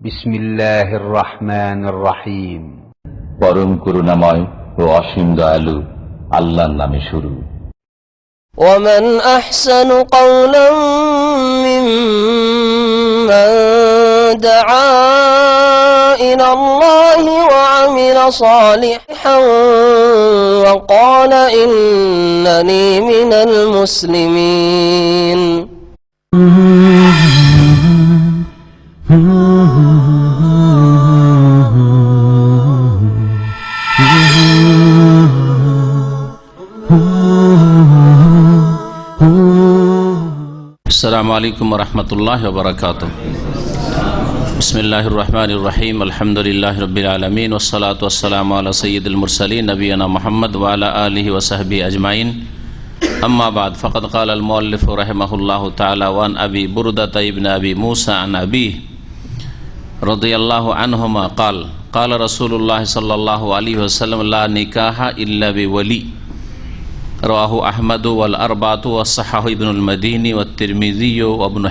বিসমিল্লাহির রহমানির রহিম। পরম করুণাময় ও অসীম দয়ালু আল্লাহর নামে শুরু। ومن أحسن قولا ممن دعا إلى الله وعمل صالحا وقال إنني من المسلمين আসসালামু আলাইকুম ওয়া রাহমাতুল্লাহি ওয়া বারাকাতুহু। বিসমিল্লাহির রহমানির রহিম। আলহামদুলিল্লাহি রাব্বিল আলামিন ওয়াস সালাতু ওয়াস সালামু আলা সাইয়্যিদিল মুরসালিন নবিয়িনা মুহাম্মদ ওয়া আলা আলিহি ওয়া সাহবিহি আজমাইন। আম্মা বাদ, ফাকাদ ক্বালা আল মুআল্লিফ রাহিমাহুল্লাহু তাআলা ওয়া আন আবি বুরদা ইবনে আবি মুসা আন আবিহি রাদিয়াল্লাহু আনহুমা ক্বালা ক্বালা রাসূলুল্লাহ সাল্লাল্লাহু আলাইহি ওয়াসাল্লাম লা নিকাহা ইল্লা বিওয়ালি। রাহু আহমদ ওয়াল আরবাতু ওয়াসসাহাহু ইবনুল মাদিনী ওয়াত তিরমিযী ওয়া ইবনু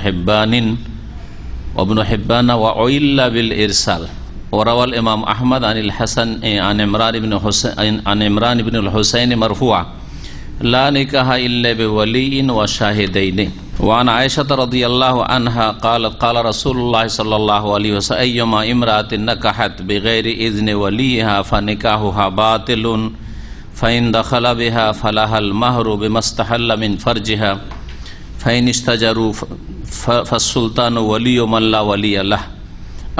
হিব্বান ওয়া উইল্লা বিল ইরসাল। ওয়া রাওয়াল ইমাম আহমদ আনিল হাসান আন ইমরান ইবনুল হুসাইন মারফুআ লা নিকাহা ইল্লা বিওয়ালিইন ওয়া শাহিদাইনি। ওয়া আন আয়েশা রাদিয়াল্লাহু আনহা ক্বালাত ক্বালা রাসূলুল্লাহ সাল্লাল্লাহু আলাইহি ওয়াসাল্লাম আইয়ুমা ইমরাতিন নাকাহাত বিগাইরি ইযনি ওয়ালিহা ফানিকাহুহা বাতিলুন ফাইন দাখালা বিহা ফালাহাল মাহরু বিমাস্তাহাল্লা মিন ফারজিহা ফাইন ইস্তাজারু ফাসসুলতানু ওয়ালিয়্যু মান লা ওয়ালিয়্যা লাহ।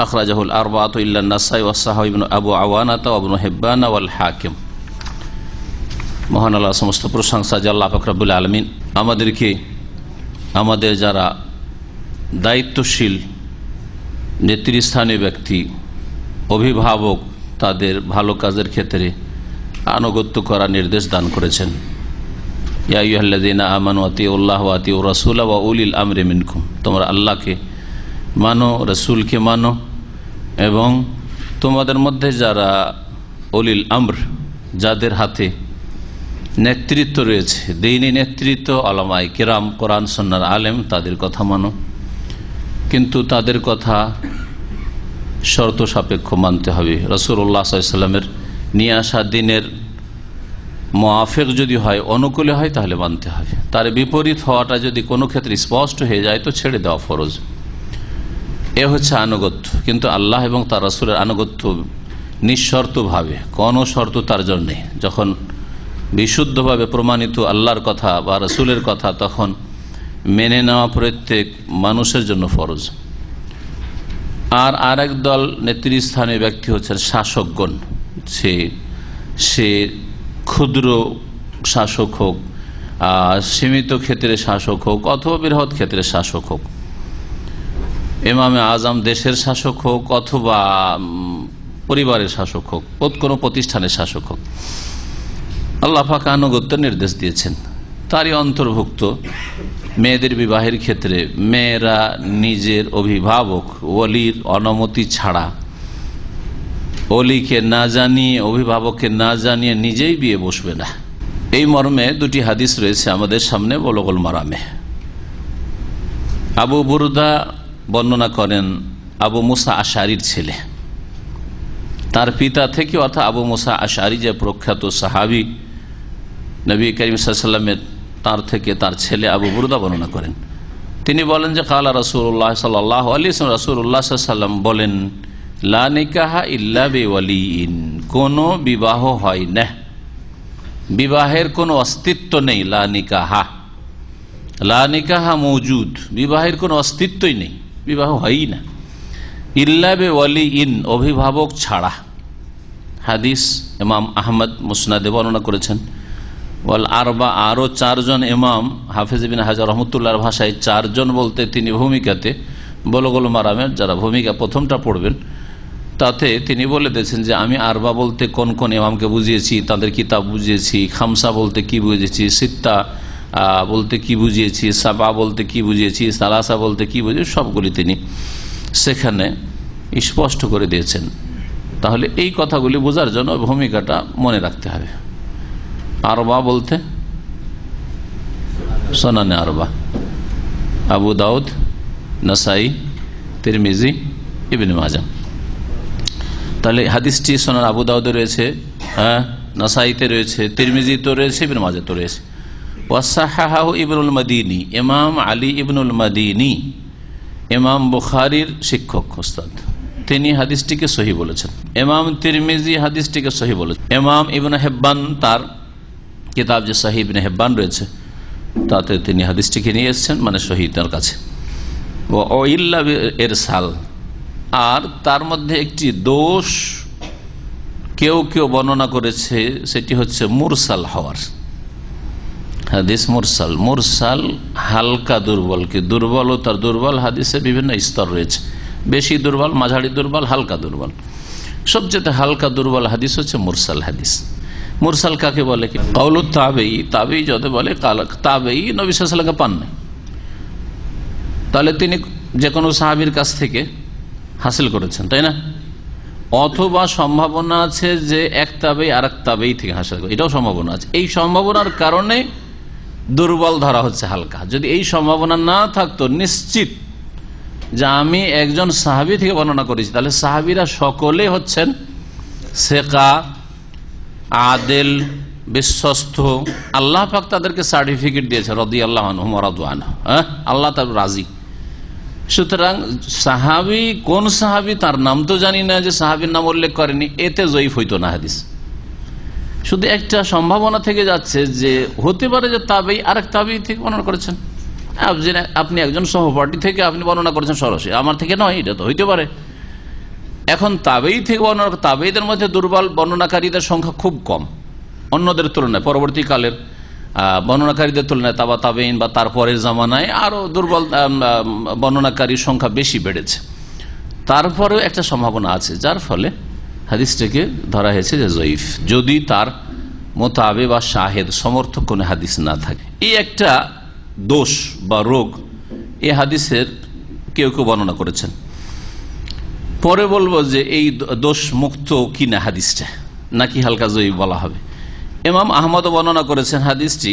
আখরাজাহুল আরবাআতু ইল্লা আন-নাসাই ওয়া সাহাহু ইবনু আবু আওয়ানাতা ওয়া ইবনু হিব্বান ওয়াল হাকিম। মহান আল্লাহ সমস্ত প্রশংসা যে আল্লাহ পাক রব্বুল আলামিন আমাদেরকে আমাদের যারা দায়িত্বশীল নেতৃস্থানীয় ব্যক্তি, অভিভাবক, তাদের ভালো কাজের ক্ষেত্রে আনুগত্য করার নির্দেশ দান করেছেন। ইয়া আইয়ুহাল্লাযীনা আমানু আতিউল্লাহ ওয়া আতিউর রাসূল ওয়া উলিল আমরি মিনকুম। তোমরা আল্লাহকে মানো, রাসূলকে মানো এবং তোমাদের মধ্যে যারা উলিল আমর, যাদের হাতে নেতৃত্ব রয়েছে, দ্বীনি নেতৃত্ব, উলামায়ে কিরাম, কোরআন সুন্নাহর আলেম, তাদের কথা মানো। কিন্তু তাদের কথা শর্ত সাপেক্ষ মানতে হবে। রাসূলুল্লাহ সাল্লাল্লাহু আলাইহি ওয়াসাল্লামের নিয়ে আসা দিনের মুআফিক যদি হয়, অনুকূলে হয়, তাহলে মানতে হবে। তার বিপরীত হওয়াটা যদি কোনো ক্ষেত্রে স্পষ্ট হয়ে যায় তো ছেড়ে দেওয়া ফরজ। এ হচ্ছে আনুগত্য। কিন্তু আল্লাহ এবং তার রাসূলের আনুগত্য নিঃশর্তভাবে, কোনো শর্ত তার জন্য নেই। যখন বিশুদ্ধভাবে প্রমাণিত আল্লাহর কথা বা রাসূলের কথা, তখন মেনে নেওয়া প্রত্যেক মানুষের জন্য ফরজ। আর আরেক দল নেতৃস্থানীয় ব্যক্তি হচ্ছেন শাসকগণ। সে ক্ষুদ্র শাসক হোক, সীমিত ক্ষেত্রে শাসক হোক, অথবা বৃহৎ ক্ষেত্রে শাসক হোক, ইমামে আজম দেশের শাসক হোক, অথবা পরিবারের শাসক হোক, কোনো প্রতিষ্ঠানের শাসক হোক, আল্লাহ পাক আনুগত্যের নির্দেশ দিয়েছেন। তারই অন্তর্ভুক্ত মেয়েদের বিবাহের ক্ষেত্রে মেয়েরা নিজের অভিভাবক ওলির অনুমতি ছাড়া, ওলিকে না জানিয়ে, অভিভাবককে না জানিয়ে নিজেই বিয়ে বসবে না। এই মর্মে দুটি হাদিস রয়েছে আমাদের সামনে বুলুগুল মারামে। আবু বুরদা বর্ণনা করেন, আবু মুসা আশআরীর ছেলে, তার পিতা থেকে, অর্থাৎ আবু মুসা আশআরী যে প্রখ্যাত সাহাবী, নবী করিম সাল্লাল্লাহু আলাইহি ওয়াসাল্লামের, তার থেকে তার ছেলে আবু বুরদা বর্ণনা করেন। তিনি বলেন যে ক্বালা রাসূলুল্লাহ সাল্লাল্লাহু আলাইহি ওয়াসাল্লাম, রাসূলুল্লাহ সাল্লাল্লাহু আলাইহি ওয়াসাল্লাম বলেন, লা নিকাহা ইল্লা বিওয়ালিইন, কোনো বিবাহ হয় না, বিবাহের কোনো অস্তিত্ব নেই। লা নিকাহা, লা নিকাহা মওজুদ, বিবাহের কোনো অস্তিত্বই নেই, বিবাহ হয়ই না। ইল্লা বিওয়ালিইন, অভিভাবক ছাড়া। হাদিস ইমাম আহমদ মুসনাদে বর্ণনা করেছেন। ওয়াল আরবা, আরও চারজন ইমাম, হাফেজ ইবনে হাজার রহমতুল্লাহর ভাষায় চারজন বলতে তিনি ভূমিকাতে বুলুগুল মারামের যারা ভূমিকা প্রথমটা পড়বেন তাতে তিনি বলে দিয়েছেন যে আমি আরবা বলতে কোন কোন ইমামকে বুঝিয়েছি, তাদের কিতাব বুঝিয়েছি, খামসা বলতে কি বুঝিয়েছি, সিত্তা বলতে কি বুঝিয়েছি, সাবা বলতে কি বুঝিয়েছি, সালাসা বলতে কি বুঝিয়েছি, সবগুলি তিনি সেখানে স্পষ্ট করে দিয়েছেন। তাহলে এই কথাগুলি বোঝার জন্য ভূমিকাটা মনে রাখতে হবে। আরবা বলতে সোনানে আরবা, আবু দাউদ, নাসাই, তিরমিজি, ইবনে মাজাহ। তাহলে হাদিসটি সুনান আবু দাউদে রয়েছে, নাসাইতে রয়েছে, তিরমিজিতে রয়েছে, ইবনে মাজাহতে রয়েছে। ওয়াসাহাহু ইবনুল মাদিনী, ইমাম আলী ইবনুল মাদিনী ইমাম বুখারীর শিক্ষক ওস্তাদ, তিনি হাদিসটিকে সহিহ বলেছেন। ইমাম তিরমিজি হাদিসটিকে সহিহ বলেছেন। ইমাম ইবনে হিব্বান তার কিতাব যে সহিহ ইবনে হিব্বান রয়েছে তাতে তিনি হাদিসটিকে নিয়ে এসেছেন, মানে সহিহ তার কাছে। ও ইল্লা ইরসাল, আর তার মধ্যে একটি দোষ কেউ কেউ বর্ণনা করেছে, সেটি হচ্ছে মুরসাল হওয়ার হাদিস। মুরসাল, মুরসাল হালকা দুর্বলকে, দুর্বল ও তার দুর্বল হাদিসে বিভিন্ন স্তর রয়েছে, বেশি দুর্বল, মাঝারি দুর্বল, হালকা দুর্বল। সবচেয়ে হালকা দুর্বল হাদিস হচ্ছে মুরসাল হাদিস। মুরসাল কাকে বলে? কাউলুত তাবেঈ, তাবেঈ যদি বলে তাবেঈ নবী সাল্লাল্লাহু আলাইহি ওয়াসাল্লামকে পান নাই, তাহলে তিনি যে কোনো সাহাবীর কাছ থেকে হাসিল করেছেন, তাই না? অথবা সম্ভাবনা আছে যে এক তাবেঈ আর এক তাবেঈ থেকে হাসিল করে, এটাও সম্ভাবনা আছে। এই সম্ভাবনার কারণে দুর্বল ধরা হচ্ছে হালকা। যদি এই সম্ভাবনা না থাকতো, নিশ্চিত যে আমি একজন সাহাবী থেকে বর্ণনা করেছি, তাহলে সাহাবীরা সকলে হচ্ছেন সেকা, আদেল, বিশ্বস্ত। আল্লাহ পাক তাদেরকে সার্টিফিকেট দিয়েছে রাদিয়াল্লাহু আনহুম ওয়া রাদু আনহু, আল্লাহ তার রাজি। সুতরাং সাহাবী কোন সাহাবী তার নাম তো জানি না, যে সাহাবীর নাম উল্লেখ করেনি, এতে জয়ীফ হইতো না হাদিস। শুধু একটা সম্ভাবনা থেকে যাচ্ছে যে হতে পারে যে তাবেঈ আরেক তাবেঈ থেকে বর্ণনা করেছেন। আপনি একজন সহপাঠী থেকে আপনি বর্ণনা করেছেন সরাসরি, আমার থেকে নয়, এটা তো হইতে পারে। এখন তাবেঈ থেকে বর্ণনা, তাবেঈদের মধ্যে দুর্বল বর্ণনাকারীদের সংখ্যা খুব কম অন্যদের তুলনায়। পরবর্তীকালের বর্ণনাকারীদের তুলনায় তাবা তাবেঈন বা তারপরের জামানায় আরো দুর্বল বর্ণনাকারীর সংখ্যা বেশি বেড়েছে। তারপরেও একটা সম্ভাবনা আছে, যার ফলে হাদিসটাকে ধরা হয়েছে যে জয়ীফ, যদি তার মোতাবে বা শাহেদ সমর্থক কোন হাদিস না থাকে। এই একটা দোষ বা রোগ এই হাদিসের কেউ কেউ বর্ণনা করেছেন। পরে বলবো যে এই দোষ মুক্ত কিনা হাদিসটা, নাকি হালকা জয়ীফ বলা হবে। ইমাম আহমদও বর্ণনা করেছেন হাদিসটি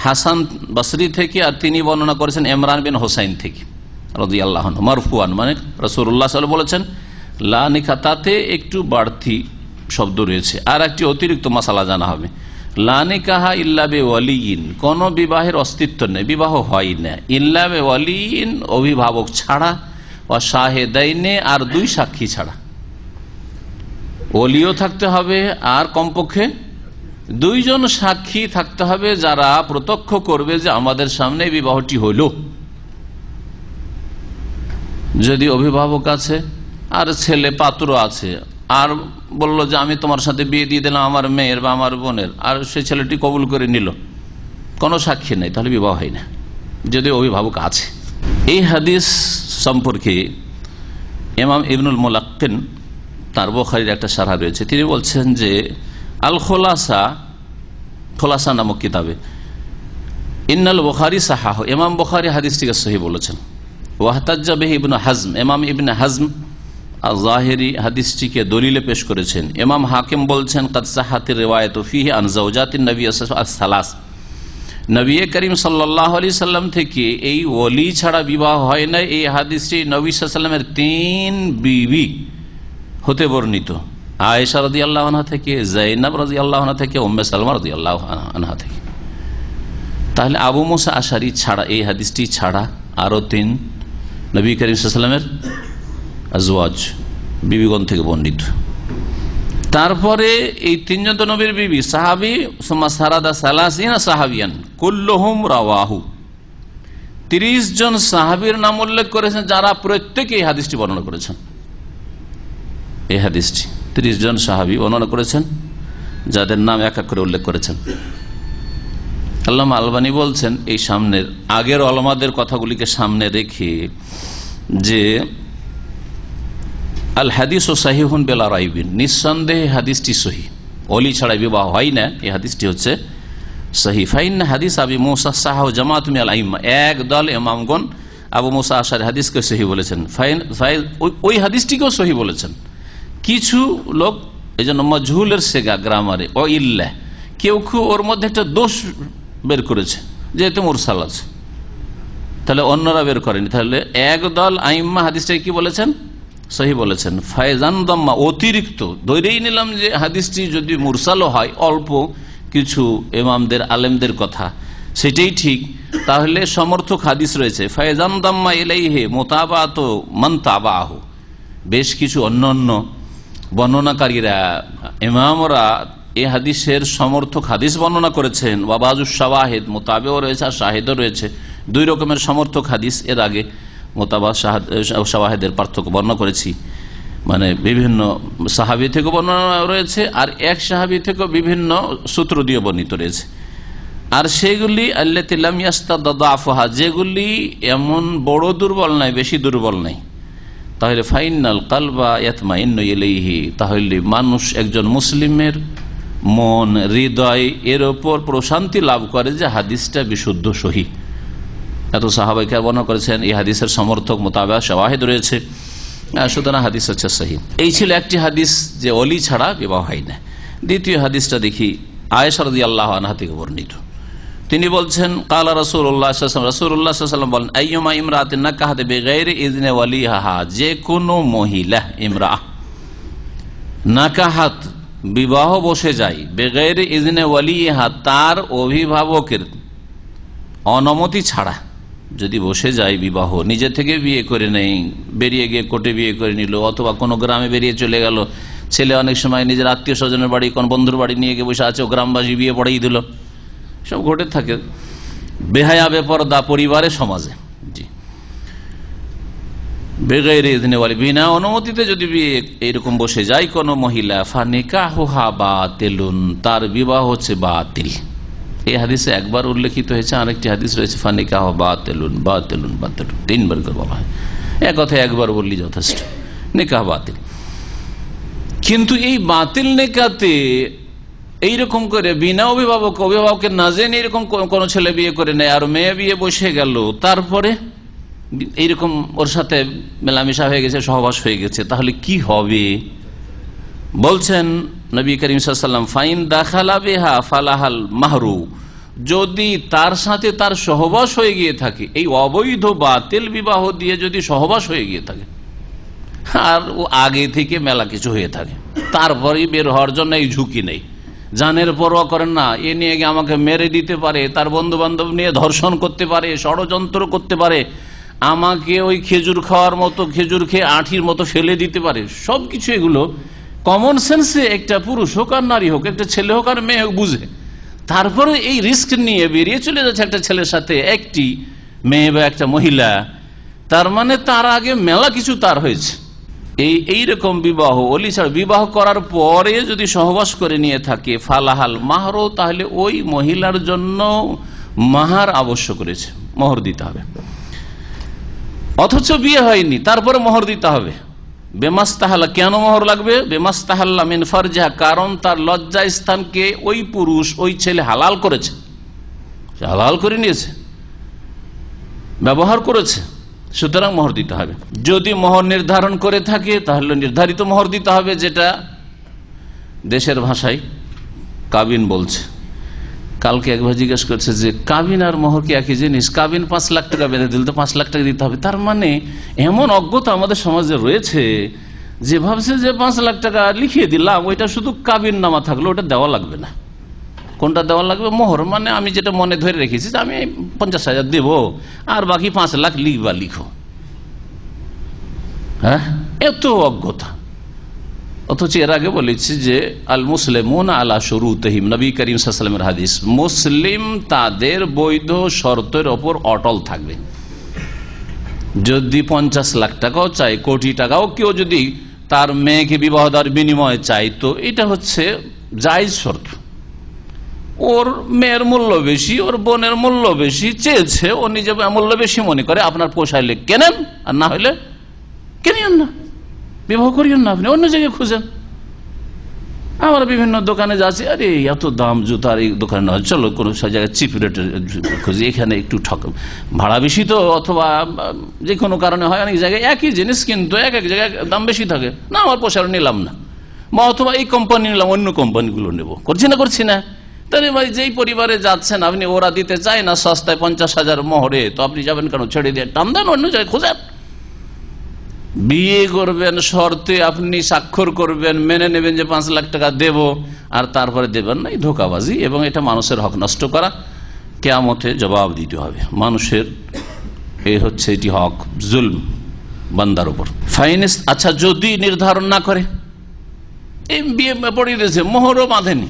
হাসান বসরি থেকে, আর তিনি বর্ণনা করেছেন ইমরান বিন হোসাইন থেকে রাদিয়াল্লাহু আনহু মারফুআন, মানে রাসূলুল্লাহ সাল্লাল্লাহু আলাইহি ওয়াসাল্লাম বলেছেন লা নিকাহ, তাতে একটু বাড়তি শব্দ রয়েছে। আর একটি অতিরিক্ত মাসালা জানা হবে, লা নিকাহা ইল্লা বিওয়ালিয়িন, কোন বিবাহের অস্তিত্ব নেই, বিবাহ হয় না, ইল্লা বিওয়ালিয়িন অভিভাবক ছাড়া, ওয়া শাহেদাইনে আর দুই সাক্ষী ছাড়া। ওলিও থাকতে হবে আর কমপক্ষে দুইজন সাক্ষী থাকতে হবে, যারা প্রত্যক্ষ করবে যে আমাদের সামনে বিবাহটি হইল। যদি অভিভাবক আছে আর ছেলে পাত্র আছে, আর বলল যে আমি তোমার সাথে বিয়ে দিয়ে দিলাম আমার মেয়ের বা আমার বোনের, আর সেই ছেলেটি কবুল করে নিল, কোনো সাক্ষী নেই, তাহলে বিবাহ হয় না, যদি অভিভাবক আছে। এই হাদিস সম্পর্কে ইমাম ইবনুল মুলাক্কিন তার বুখারীর একটা শারহ রয়েছে, তিনি বলছেন যে আল খোলাসা, খোলাসা নামক কিতাবে ইন্নাল বুখারী সাহাহ, ইমাম বুখারী হাদিসটিকে সহিহ বলেছেন। ওয়াহতাজ্জা বিহি ইবনে হাজম, ইমাম ইবনে হাজম আয-যাহিরি হাদিসটিকে দলিলে পেশ করেছেন। ইমাম হাকিম বলছেন কাদ সাহাতির রিওয়ায়াতু ফিহি আন যাওজাতিন নবী সাল্লাল্লাহু, নবী করিম সাল্লাল্লাহু আলাইহি সাল্লাম থেকে এই ওলি ছাড়া বিবাহ হয় না, এই হাদিসটি নবী সাল্লাল্লাহু আলাইহি সাল্লামের 3 বিবি হতে বর্ণিত, আয়েশা রাদিয়াল্লাহু আনহা থেকে, যায়েনব রাদিয়াল্লাহু আনহা থেকে, উম্মে সালমা রাদিয়াল্লাহু আনহা থেকে। তাহলে আবু মুসা আশারী ছাড়া, এই হাদিসটি ছাড়া আরো 3 নবী করিম সাল্লাল্লাহু আলাইহি সাল্লামের আজওয়াজ বিবিগণ থেকে বর্ণিত। তারপরে এই 3 জন তো নবীর বিবি, সাহাবী, সুম্মা সারাদা সালাসিনা সাহাবিয়ান কুল্লুহুম রাওয়াহু, 30 জন সাহাবীর নাম উল্লেখ করেছেন, যারা প্রত্যেকে এই হাদিসটি বর্ণনা করেছেন। এই হাদিসটি 30 জন সাহাবী বর্ণনা করেছেন, যাদের নাম এক এক করে উল্লেখ করেছেন। আল্লামা আলবানী বলছেন এই সামনের আগের ওলামাদের কথাগুলিকে সামনে রেখে যে আল হাদিস ও সাহিহুন বিলা রাইবিন, নিঃসন্দেহে হাদিসটি সহিহ, ওলি ছাড়া বিবাহ হয় না, এই হাদিসটি হচ্ছে সহিহ। ফাইন্না হাদিস আবি মুসা সাহাহ জামাত মিনাল আইম্মা, এক দল ইমামগণ আবু মুসা আশআরী হাদিসকে সহিহ বলেছেন, ওই হাদিসটিকেও সহিহ বলেছেন। কিছু লোক এই জন্য মজহুলের সেগা গ্রামারে ও ইল্লাহ, কেউ কেউ ওর মধ্যে একটা দোষ বের করেছে, যেহেতু মুরসাল আছে, তাহলে অন্যরা বের করেনি। তাহলে এক দল আইম্মা হাদিসটাকে কি বলেছেন? সহি বলেছেন। ফায়জান দাম্মা অতিরিক্ত, ধরেই নিলাম যে হাদিসটি যদি মুরসালও হয়, অল্প কিছু ইমামদের আলেমদের কথা, সেটাই ঠিক, তাহলে সমর্থক হাদিস রয়েছে। ফায়জান দাম্মা ইলাইহি মুতাবাআত মান তাবাহু, বেশ কিছু অন্যান্য বর্ণনাকারীরা, ইমামরা এই হাদিসের সমর্থক হাদিস বর্ণনা করেছেন। ওয়াবাজুস শাওয়াহিদ, মোতাবেও রয়েছে আর শাহিদও রয়েছে, দুই রকমের সমর্থক হাদিস। এর আগে মোতাবা শাওয়াহিদের পার্থক্য বর্ণনা করেছি, মানে বিভিন্ন সাহাবী থেকে বর্ণনা রয়েছে আর এক সাহাবী থেকে বিভিন্ন সূত্র দিয়ে বর্ণিত রয়েছে। আর সেগুলি আল্লাতী লাম ইয়াস্তাদআফুহা, যেগুলি এমন বড় দুর্বল নাই, বেশি দুর্বল নাই, তাহলে ফাইনাল কালবা ইয়াতমাইন্নু ইলাইহি, তাহলে মানুষ, একজন মুসলিমের মন, হৃদয় এর ওপর প্রশান্তি লাভ করে যে হাদিসটা বিশুদ্ধ সহিহ। এত সাহাবায়ে কেরাম বর্ণনা করেছেন, এই হাদিসের সমর্থক মোতাবা শাওয়াহিদ রয়েছে, সুতরাং হাদিস হচ্ছে সহিহ। এই ছিল একটি হাদিস যে ওলি ছাড়া বিবাহ হয় না। দ্বিতীয় হাদিসটা দেখি, আয়েশা রাদিয়াল্লাহু আনহা থেকে বর্ণিত। তিনি বলছেন, কালা রাসূলুল্লাহ সাল্লাল্লাহু আলাইহি ওয়াসাল্লাম, রাসূলুল্লাহ সাল্লাল্লাহু আলাইহি ওয়াসাল্লাম বলেন, আইয়ুমা ইমরাতিন নাকাহাত বিগাইরি ইজনি ওয়ালিহা, যে কোনো মহিলা, ইমরা নাকাহাত বিবাহ বসে যায়, বেগাইরে ইজনে ওয়ালিহা, তার অভিভাবকের অনুমতি ছাড়া যদি বসে যায় বিবাহ, নিজে থেকে বিয়ে করে নেই, বেরিয়ে গিয়ে কোর্টে বিয়ে করে নিল, অথবা কোনো গ্রামে বেরিয়ে চলে গেল, ছেলে অনেক সময় নিজের আত্মীয় স্বজনের বাড়ি, কোন বন্ধুর বাড়ি নিয়ে গিয়ে বসে আছে, ও গ্রামবাসী বিয়ে পড়াই দিল, সব ঘটে থাকে। বেহায়া বেপরদা পরিবারে, সমাজে। জি, বেগাইরে ইজনে ওয়ালি, বিনা অনুমতিতে যদি বিয়ে এইরকম বসে যায় কোনো মহিলা, ফানিকাহুহা বাতিলুন, তার বিবাহ হচ্ছে বাতিল। এই হাদিসে একবার উল্লেখিত হয়েছে, আরেকটি হাদিস রয়েছে ফানিকাহ বাতিলুন বাতিলুন বাতিলুন, তিনবার করে বলা হয়। এক কথায় একবার বললি যথেষ্ট, নিকাহ বাতিল। কিন্তু এই বাতিল নিকাতে এইরকম করে বিনা অভিভাবকের না জেনে এরকম কোন ছেলে বিয়ে করে নেয় আর মেয়ে বিয়ে বসে গেল, তারপরে এইরকম ওর সাথে মেলামেশা হয়ে গেছে, সহবাস হয়ে গেছে, তাহলে কি হবে? বলছেন নবী করিম সাল্লাল্লাহু আলাইহি ওয়াসাল্লাম, ফাইন দাখালা বিহা ফালাহাল মাহরু, যদি তার সাথে তার সহবাস হয়ে গিয়ে থাকে, এই অবৈধ বাতিল বিবাহ দিয়ে যদি সহবাস হয়ে গিয়ে থাকে, আর ও আগে থেকে মেলা কিছু হয়ে থাকে, তারপরে বের হওয়ার জন্য এই ঝুঁকি নেই, জানের পরোয়া করেন না, এ নিয়ে গিয়ে আমাকে মেরে দিতে পারে, তার বন্ধু বান্ধব নিয়ে ধর্ষণ করতে পারে, ষড়যন্ত্র করতে পারে, আমাকে ওই খেজুর খাওয়ার মতো, খেজুর খেয়ে আঁঠির মতো ফেলে দিতে পারে, সবকিছু এগুলো কমন সেন্সে একটা পুরুষ হোক আর নারী হোক, একটা ছেলে হোক আর মেয়ে হোক, বুঝে তারপরে এই রিস্ক নিয়ে বেরিয়ে চলে যাচ্ছে একটা ছেলের সাথে, একটি মেয়ে বা একটা মহিলা, তার মানে তার আগে মেলা কিছু তার হয়েছে। এইরকম বিবাহ, অলি ছাড়া বিবাহ করার পরে যদি সহবাস করে নিয়ে থাকে, ফালাহাল মাহরও, তাহলে ওই মহিলার জন্য মাহার আবশ্যক রয়েছে, মোহর দিতে হবে। অথচ বিয়ে হয়নি, তারপরে মোহর দিতে হবে। বেমাস্তাহাল্লা, কেন মোহর লাগবে? বেমাস্তাহাল্লা মিন ফারজিহা, কারণ তার লজ্জা স্থানকে ওই পুরুষ, ওই ছেলে হালাল করেছে, হালাল করে নিয়েছে, ব্যবহার করেছে, সুতরাং মোহর দিতে হবে। যদি মোহর নির্ধারণ করে থাকে তাহলে নির্ধারিত মোহর দিতে হবে, যেটা দেশের ভাষায় কাবিন বলছে। কালকে একবার জিজ্ঞেস করছে যে কাবিন আর মোহর কি একই জিনিস? কাবিন 5 লাখ টাকা বেঁধে দিলে তো 5 লাখ টাকা দিতে হবে। তার মানে এমন অজ্ঞতা আমাদের সমাজে রয়েছে যে ভাবছে যে 5 লাখ টাকা লিখিয়ে দিলাম, ওইটা শুধু কাবিন নামা থাকলো, ওটা দেওয়া লাগবে না। কোনটা দেওয়া লাগবে? মোহর। মানে আমি যেটা মনে ধরে রেখেছি যে আমি 50,000 দেবো আর বাকি 5 লাখ লিখবা, লিখো। হ্যাঁ, এত অজ্ঞতা। অথচ এর আগে বলেছি যে আল মুসলিমুন আলা শুরুতিহিম, নবী করিম সাল্লাল্লাহু আলাইহি ওয়াসাল্লামের হাদিস, মুসলিম তাদের বৈধ শর্তের ওপর অটল থাকবে। যদি 50 লাখ টাকাও চাই, কোটি টাকাও কেউ যদি তার মেয়েকে বিবাহ দেওয়ার বিনিময়ে চাই, তো এটা হচ্ছে জায়েজ শর্ত। ওর মেয়ের মূল্য বেশি, ওর বোনের মূল্য বেশি, চেয়েছে, ও নিজে মূল্য বেশি মনে করে, আপনার পোষাইলে কেনেন, আর না হলে কেনেন না, বিবাহ করিয়েন না, আপনি অন্য জায়গায় খুঁজেন। আমরা বিভিন্ন দোকানে যাচ্ছি, আরে এত দাম জুতার এই দোকানে নয়, চলো কোনো জায়গায় চিপ রেটে খুঁজি, এখানে একটু ভাড়া বেশি তো, অথবা যে কোনো কারণে হয় অনেক জায়গায় একই জিনিস কিন্তু এক এক জায়গায় দাম বেশি থাকে, না আমার পোষার নিলাম না, বা অথবা এই কোম্পানি নিলাম, অন্য কোম্পানিগুলো নেবো। করছি না তাহলে ভাই, যেই পরিবারে যাচ্ছেন আপনি, ওরা দিতে চায় না সস্তায় 50,000 মোহরে, তো আপনি যাবেন কেন? ছেড়ে দিয়ে টান দেন, অন্য জায়গায় খোঁজেন। বিয়ে করবেন শর্তে আপনি স্বাক্ষর করবেন, মেনে নেবেন যে 5 লাখ টাকা দেব, আর তারপরে দেবেন না, এই ধোঁকাবাজি এবং এটা মানুষের হক নষ্ট করা। কিয়ামতে জবাব দিতে হবে মানুষের, এই হচ্ছে এটি হক, জুলম বান্দার উপর। ফাইনিস, আচ্ছা যদি নির্ধারণ না করে, এই বিয়ে পড়িয়ে দিয়েছে মোহরও বাঁধেনি,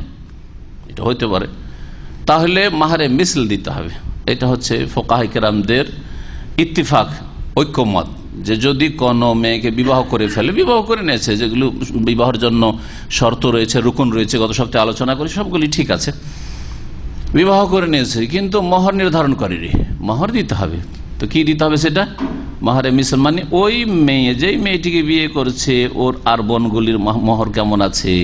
এটা হইতে পারে, তাহলে মাহারে মিসল দিতে হবে। এটা হচ্ছে ফুকাহায়ে কেরামদের ইত্তিফাক, ঐক্যমত, যে যদি কোনো মেয়েকে বিবাহ করে ফেলে, বিবাহ করে নিয়েছে, যেগুলো বিবাহের জন্য শর্ত রয়েছে, রুকুন রয়েছে, গত সপ্তাহে আলোচনা করি, সবগুলি ঠিক আছে, বিবাহ করে নিয়েছে, কিন্তু মোহর নির্ধারণ করেনি, মোহর দিতে হবে। তো কি দিতে হবে সেটা? মাহারে মিসল, মানে ওই মেয়ে, যেই মেয়েটিকে বিয়ে করেছে, ওর আর বোনগুলির মোহর কেমন আছে,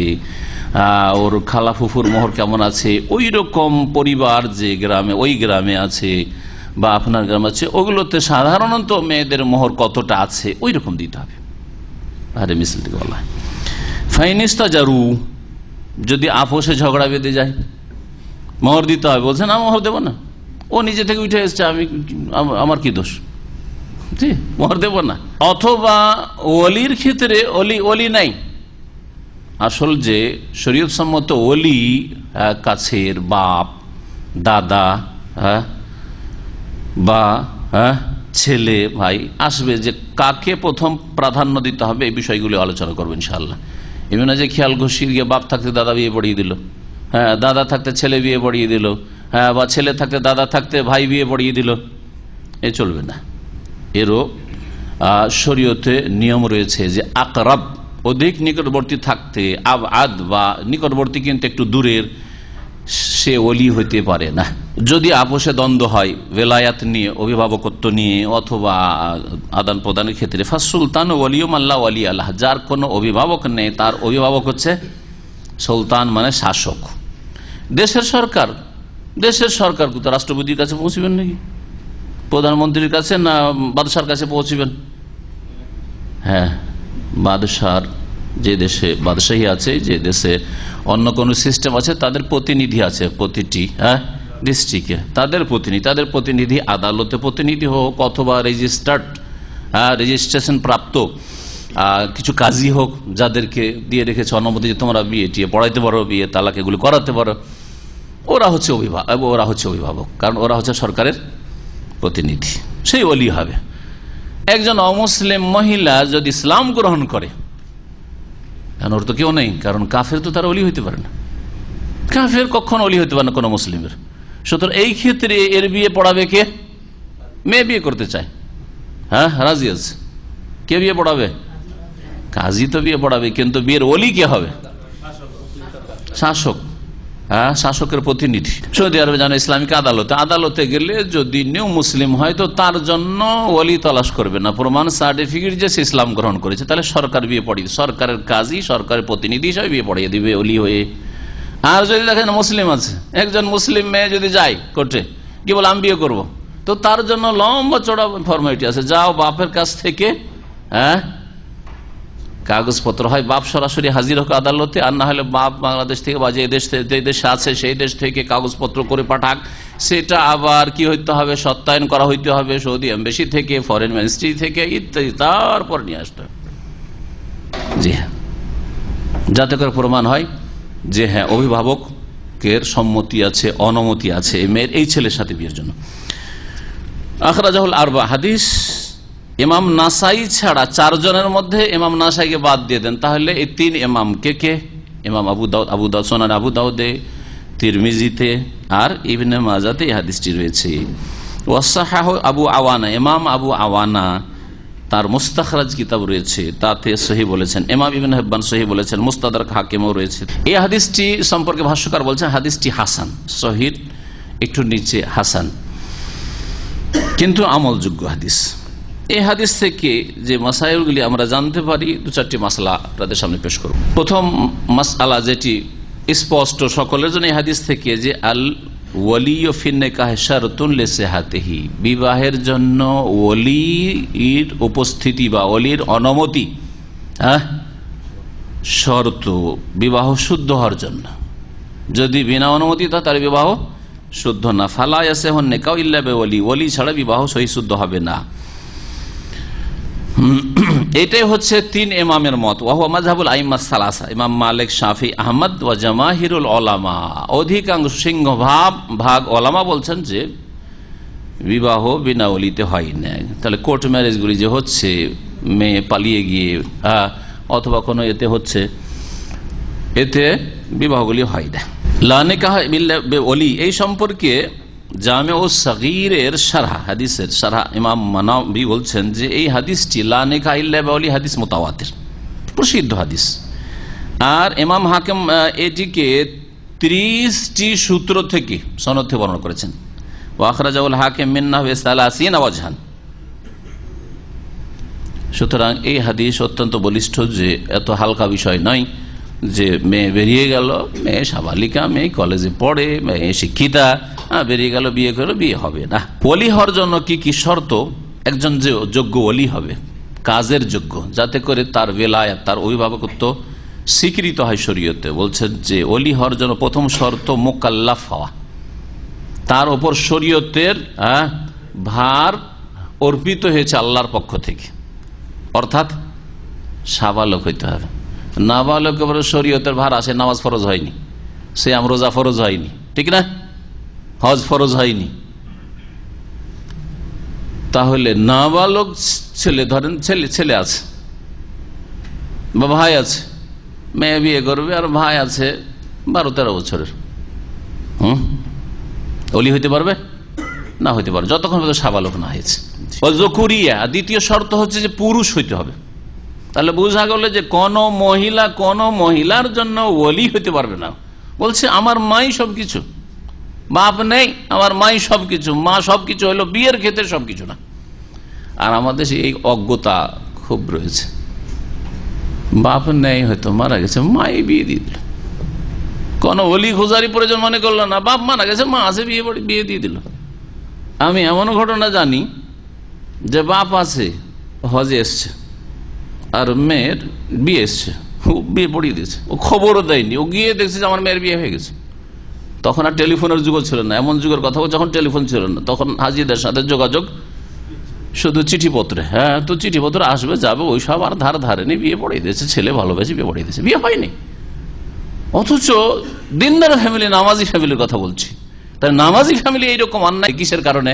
ওর খালা ফুফুর মোহর কেমন আছে, ওই রকম পরিবার যে গ্রামে, ওই গ্রামে আছে বা আপনার গ্রামে আছে, ওগুলোতে সাধারণত মেয়েদের মোহর কতটা আছে, ওই রকম দিতে হবে। মাহারে মিসল থেকে বলা হয়। ফাইনিস্তা জারু, যদি আপোষে ঝগড়া বেঁধে যায়, মোহর দিতে হবে, বলছে না মোহর দেবো না, ও নিজে থেকে উঠে এসছে, আমার কি দোষ, মোহর দেব না। অথবা ওলির ক্ষেত্রে ওলি নাই, আসল যে শরীয়ত সম্মত ওলি, কাছের বাপ, দাদা বা ছেলে, ভাই আসবে, যে কাকে প্রথম প্রাধান্য দিতে হবে, এই বিষয়গুলো আলোচনা করবো ইনশাআল্লাহ। এমন না যে খেয়াল ঘুষিয়ে গিয়ে বাপ থাকতে দাদা বিয়ে পড়িয়ে দিল, দাদা থাকতে ছেলে বিয়ে পড়িয়ে দিল, বা ছেলে থাকতে দাদা থাকতে ভাই বিয়ে পড়িয়ে দিল, এ চলবে না। এরও শরীয়তে নিয়ম রয়েছে যে আকরাব, অধিক নিকটবর্তী থাকতে, আদ বা নিকটবর্তী কিন্তু একটু দূরের, সে ওলি হইতে পারে না। যদি আপোষে দ্বন্দ্ব হয় বেলায়াত নিয়ে, অভিভাবকত্ব নিয়ে, অথবা আদান প্রদানের ক্ষেত্রে, ফাসুলতান ওয়ালিউম আল্লাহ ওয়ালি আল্লাহ, যার কোনো অভিভাবক নেই তার অভিভাবক হচ্ছে সুলতান, মানে শাসক। দেশের সরকার, দেশের সরকার তো রাষ্ট্রপতির কাছে পৌঁছবেন নাকি, প্রধানমন্ত্রীর কাছে, না বাদশার কাছে পৌঁছবেন? হ্যাঁ, বাদশার, যে দেশে বাদশাহী আছে, যে দেশে অন্য কোন সিস্টেম আছে, তাদের প্রতিনিধি আছে প্রতিটি ডিস্ট্রিক্টে, তাদের প্রতিনিধি আদালতে প্রতিনিধি হোক, অথবা রেজিস্ট্রেশন প্রাপ্ত কিছু কাজী হোক, যাদেরকে দিয়ে রেখেছে অনুমতি যে তোমরা বিয়ে টিয়ে পড়াইতে পারো, বিয়ে তালাক এগুলো করাতে পারো, ওরা হচ্ছে অভিভাবক, কারণ ওরা হচ্ছে সরকারের প্রতিনিধি, সেই ওলি হবে। একজন অমুসলিম মহিলা যদি ইসলাম গ্রহণ করে, কারণ ওর তো কেউ নেই, কারণ কাফের তো তার ওলি হইতে পারে না, কাফের কখনো ওলি হইতে পারে না কোনো মুসলিমের। সুতরাং এই ক্ষেত্রে এর বিয়ে পড়াবে কে? মেয়ে বিয়ে করতে চায়, রাজি আছে, কে বিয়ে পড়াবে? কাজী তো বিয়ে পড়াবে, কিন্তু বিয়ের ওলি কে হবে? শাসক, শাসকের প্রতিনিধি। সৌদি আরবে জানো ইসলামিক আদালতে গেলে যদি নিউ মুসলিম হয়, তো তার জন্য ওলি তালাশ করবে না, প্রমাণ সার্টিফিকেট যে সে ইসলাম গ্রহণ করেছে, তাহলে সরকার বিয়ে পড়িয়ে, সরকারের কাজী, সরকারের প্রতিনিধি হিসাবে বিয়ে পড়িয়ে দিবে ওলি হয়ে। আর যদি দেখেন মুসলিম আছে, একজন মুসলিম মেয়ে যদি যায় কোর্টে, কি বলে আমি বিয়ে করবো, তো তার জন্য লম্বা চড়া ফর্মালিটি আছে, যাও বাপের কাছ থেকে কাগজপত্র, হয় বাপ সরাসরি হাজির হোক আদালতে, আর না হলে বাপ বাংলাদেশ থেকে বা যে দেশে আছে সেই দেশ থেকে কাগজপত্র করে পাঠাক, সেটা আবার কি হইতে হবে, সত্যায়ন করা হইতে হবে সৌদি এমবেসি থেকে, ফরেন মিনিস্ট্রি থেকে ইত্যাদি, তারপর নিয়ে আসতে হবে। জি হ্যাঁ, যাতে করে প্রমাণ হয় যে হ্যাঁ অভিভাবকের সম্মতি আছে, অনুমতি আছে এই মেয়ের এই ছেলের সাথে বিয়ের জন্য। আখরাজাহুল আরবা, হাদিস ইমাম নাসাই ছাড়া 4 জনের মধ্যে ইমাম নাসাইকে বাদ দিয়ে দেন, তাহলে এই 3 ইমাম কে? ইমাম আবু দাউদ সুনান আবু দাউদে, তিরমিজিতে আর ইবনে মাজাতে এই হাদিসটি রয়েছে। ওয়াসাহাহু আবু আওয়ানা, ইমাম আবু আওয়ানা তার মুস্তাখরাজ কিতাব রয়েছে, তাতে সহিহ বলেছেন। ইমাম ইবনে হিব্বান সহিহ বলেছেন, মুস্তাদরাক হাকিমও রয়েছে। এই হাদিসটি সম্পর্কে ভাষ্যকার বলছেন হাদিসটি হাসান, সহিহ একটু নিচে হাসান, কিন্তু আমলযোগ্য হাদিস। এই হাদিস থেকে যে মাসাইলগুলি আমরা জানতে পারি, 2-4টি মাসলা আপনাদের সামনে পেশ করব। প্রথম মাসআলা যেটি স্পষ্ট সকলের জন্য এই হাদিস থেকে, যে আল ওয়ালিয়্যু ফিন নিকাহ শারতুন লিসিহাতিহি, বিবাহের জন্য ওলির উপস্থিতি বা ওলির অনুমতি শর্ত, বিবাহ শুদ্ধ হওয়ার জন্য। যদি বিনা অনুমতি তার বিবাহ শুদ্ধ না। ফালা ইয়াসিহু নিকাহু ইল্লা বিওয়ালি, ওলি ছাড়া বিবাহ সহি শুদ্ধ হবে না। এটাই হচ্ছে তিন ইমামের মত। ওয়াহুয়া মাযহাবুল আইম্মা সালাসা, ইমাম মালিক, শাফি, আহমদ ওয়া জামাহিরুল উলামা। অধিকাংশ সিংহভাগ ওলামা বলছেন যে বিবাহ বিনা ওলিতে হয় না। তাহলে কোর্ট ম্যারেজগুলি যে হচ্ছে, মেয়ে পালিয়ে গিয়ে অথবা কোনো এতে হচ্ছে, এতে বিবাহগুলি হয় না। লা নিকাহ বিল্লা ওলি, এই সম্পর্কে জামে ও সগীরের শারহ, হাদিসের শারহ ইমাম মানাবি বলছেন যে এই হাদিসটি লা নিকাহ ইল্লা বিওলি হাদিস মুতাওয়াতির, প্রসিদ্ধ হাদিস। আর ইমাম হাকিম এটিকে 30টি সূত্র থেকে সনদ থেকে বর্ণনা করেছেন। ওয়া আখরাজাহুল হাকিম মিন নাহওয়ি 30 ওয়াজহান। সুতরাং এই হাদিস অত্যন্ত বলিষ্ঠ, যে এত হালকা বিষয় নয় যে মেয়ে বেরিয়ে গেল, মেয়ে সাবালিকা, মেয়ে কলেজে পড়ে, মেয়ে শিক্ষিতা, বেরিয়ে গেল, বিয়ে করলো, বিয়ে হবে না। ওলি হওয়ার জন্য কি কি শর্ত? একজন যে যোগ্য ওলি হবে, কাজের যোগ্য, যাতে করে তার বেলায়াত, তার অভিভাবকত্ব স্বীকৃত হয় শরীয়তে। বলছেন যে ওলি হওয়ার জন্য প্রথম শর্ত মুকাল্লাফ হওয়া, তার ওপর শরীয়তের ভার অর্পিত হয়েছে আল্লাহর পক্ষ থেকে, অর্থাৎ সাবালক হইতে হবে। নাবালক শরীয়তের ভার আসে, নামাজ ফরজ হয়নি, সিয়াম রোজা ফরজ হয়নি, ঠিক না, হজ ফরজ হয়নি, তাহলে নাবালক ছেলে, ধরেন ছেলে আছে বা ভাই আছে, মেয়ে বিয়ে করবে, আর ভাই আছে 12-13 বছরের, ওলি হইতে পারবে না? হইতে পারবে যতক্ষণ পর্যন্ত সাবালক না হয়েছে। দ্বিতীয় শর্ত হচ্ছে যে পুরুষ হইতে হবে। তাহলে বোঝা গেল যে কোন মহিলার জন্য ওলি হইতে পারবে না। বলছে আমার মাই সবকিছু, বাপ নেই, আমার মাই সবকিছু, মা সবকিছু হইলো, বিয়ের ক্ষেত্রে সবকিছু না। আর আমাদের এই অজ্ঞতা খুব রয়েছে, বাপ নেই, হয়তো মারা গেছে, মাই বিয়ে দিয়ে দিল, কোন ওলি খুঁজারি প্রয়োজন মনে করলো না, বাপ মারা গেছে, মা আছে, বিয়ে দিয়ে দিল। আমি এমন ঘটনা জানি যে বাপ আছে, হজে এসছে, আর মেয়ের বিয়ে এসছে, বিয়ে পড়িয়ে দিয়েছে, ও খবরও দেয়নি, ও গিয়ে দেখছে যে আমার মেয়ের বিয়ে হয়ে গেছে। তখন আর টেলিফোনের যুগ ছিল না, এমন যুগের কথা, যখন টেলিফোন ছিল না, তখন হাজিদের সাথে যোগাযোগ শুধু চিঠিপত্রে। হ্যাঁ, তো চিঠিপত্র আসবে যাবে, ওই সব আর ধারেনি, বিয়ে পড়িয়ে দিয়েছে, ছেলে ভালোবেসে বিয়ে পড়িয়ে দিয়েছে, বিয়ে হয়নি। অথচ দিনদার ফ্যামিলি, নামাজি ফ্যামিলির কথা বলছি। তাই নামাজি ফ্যামিলি এইরকম অন্যায় কিসের কারণে?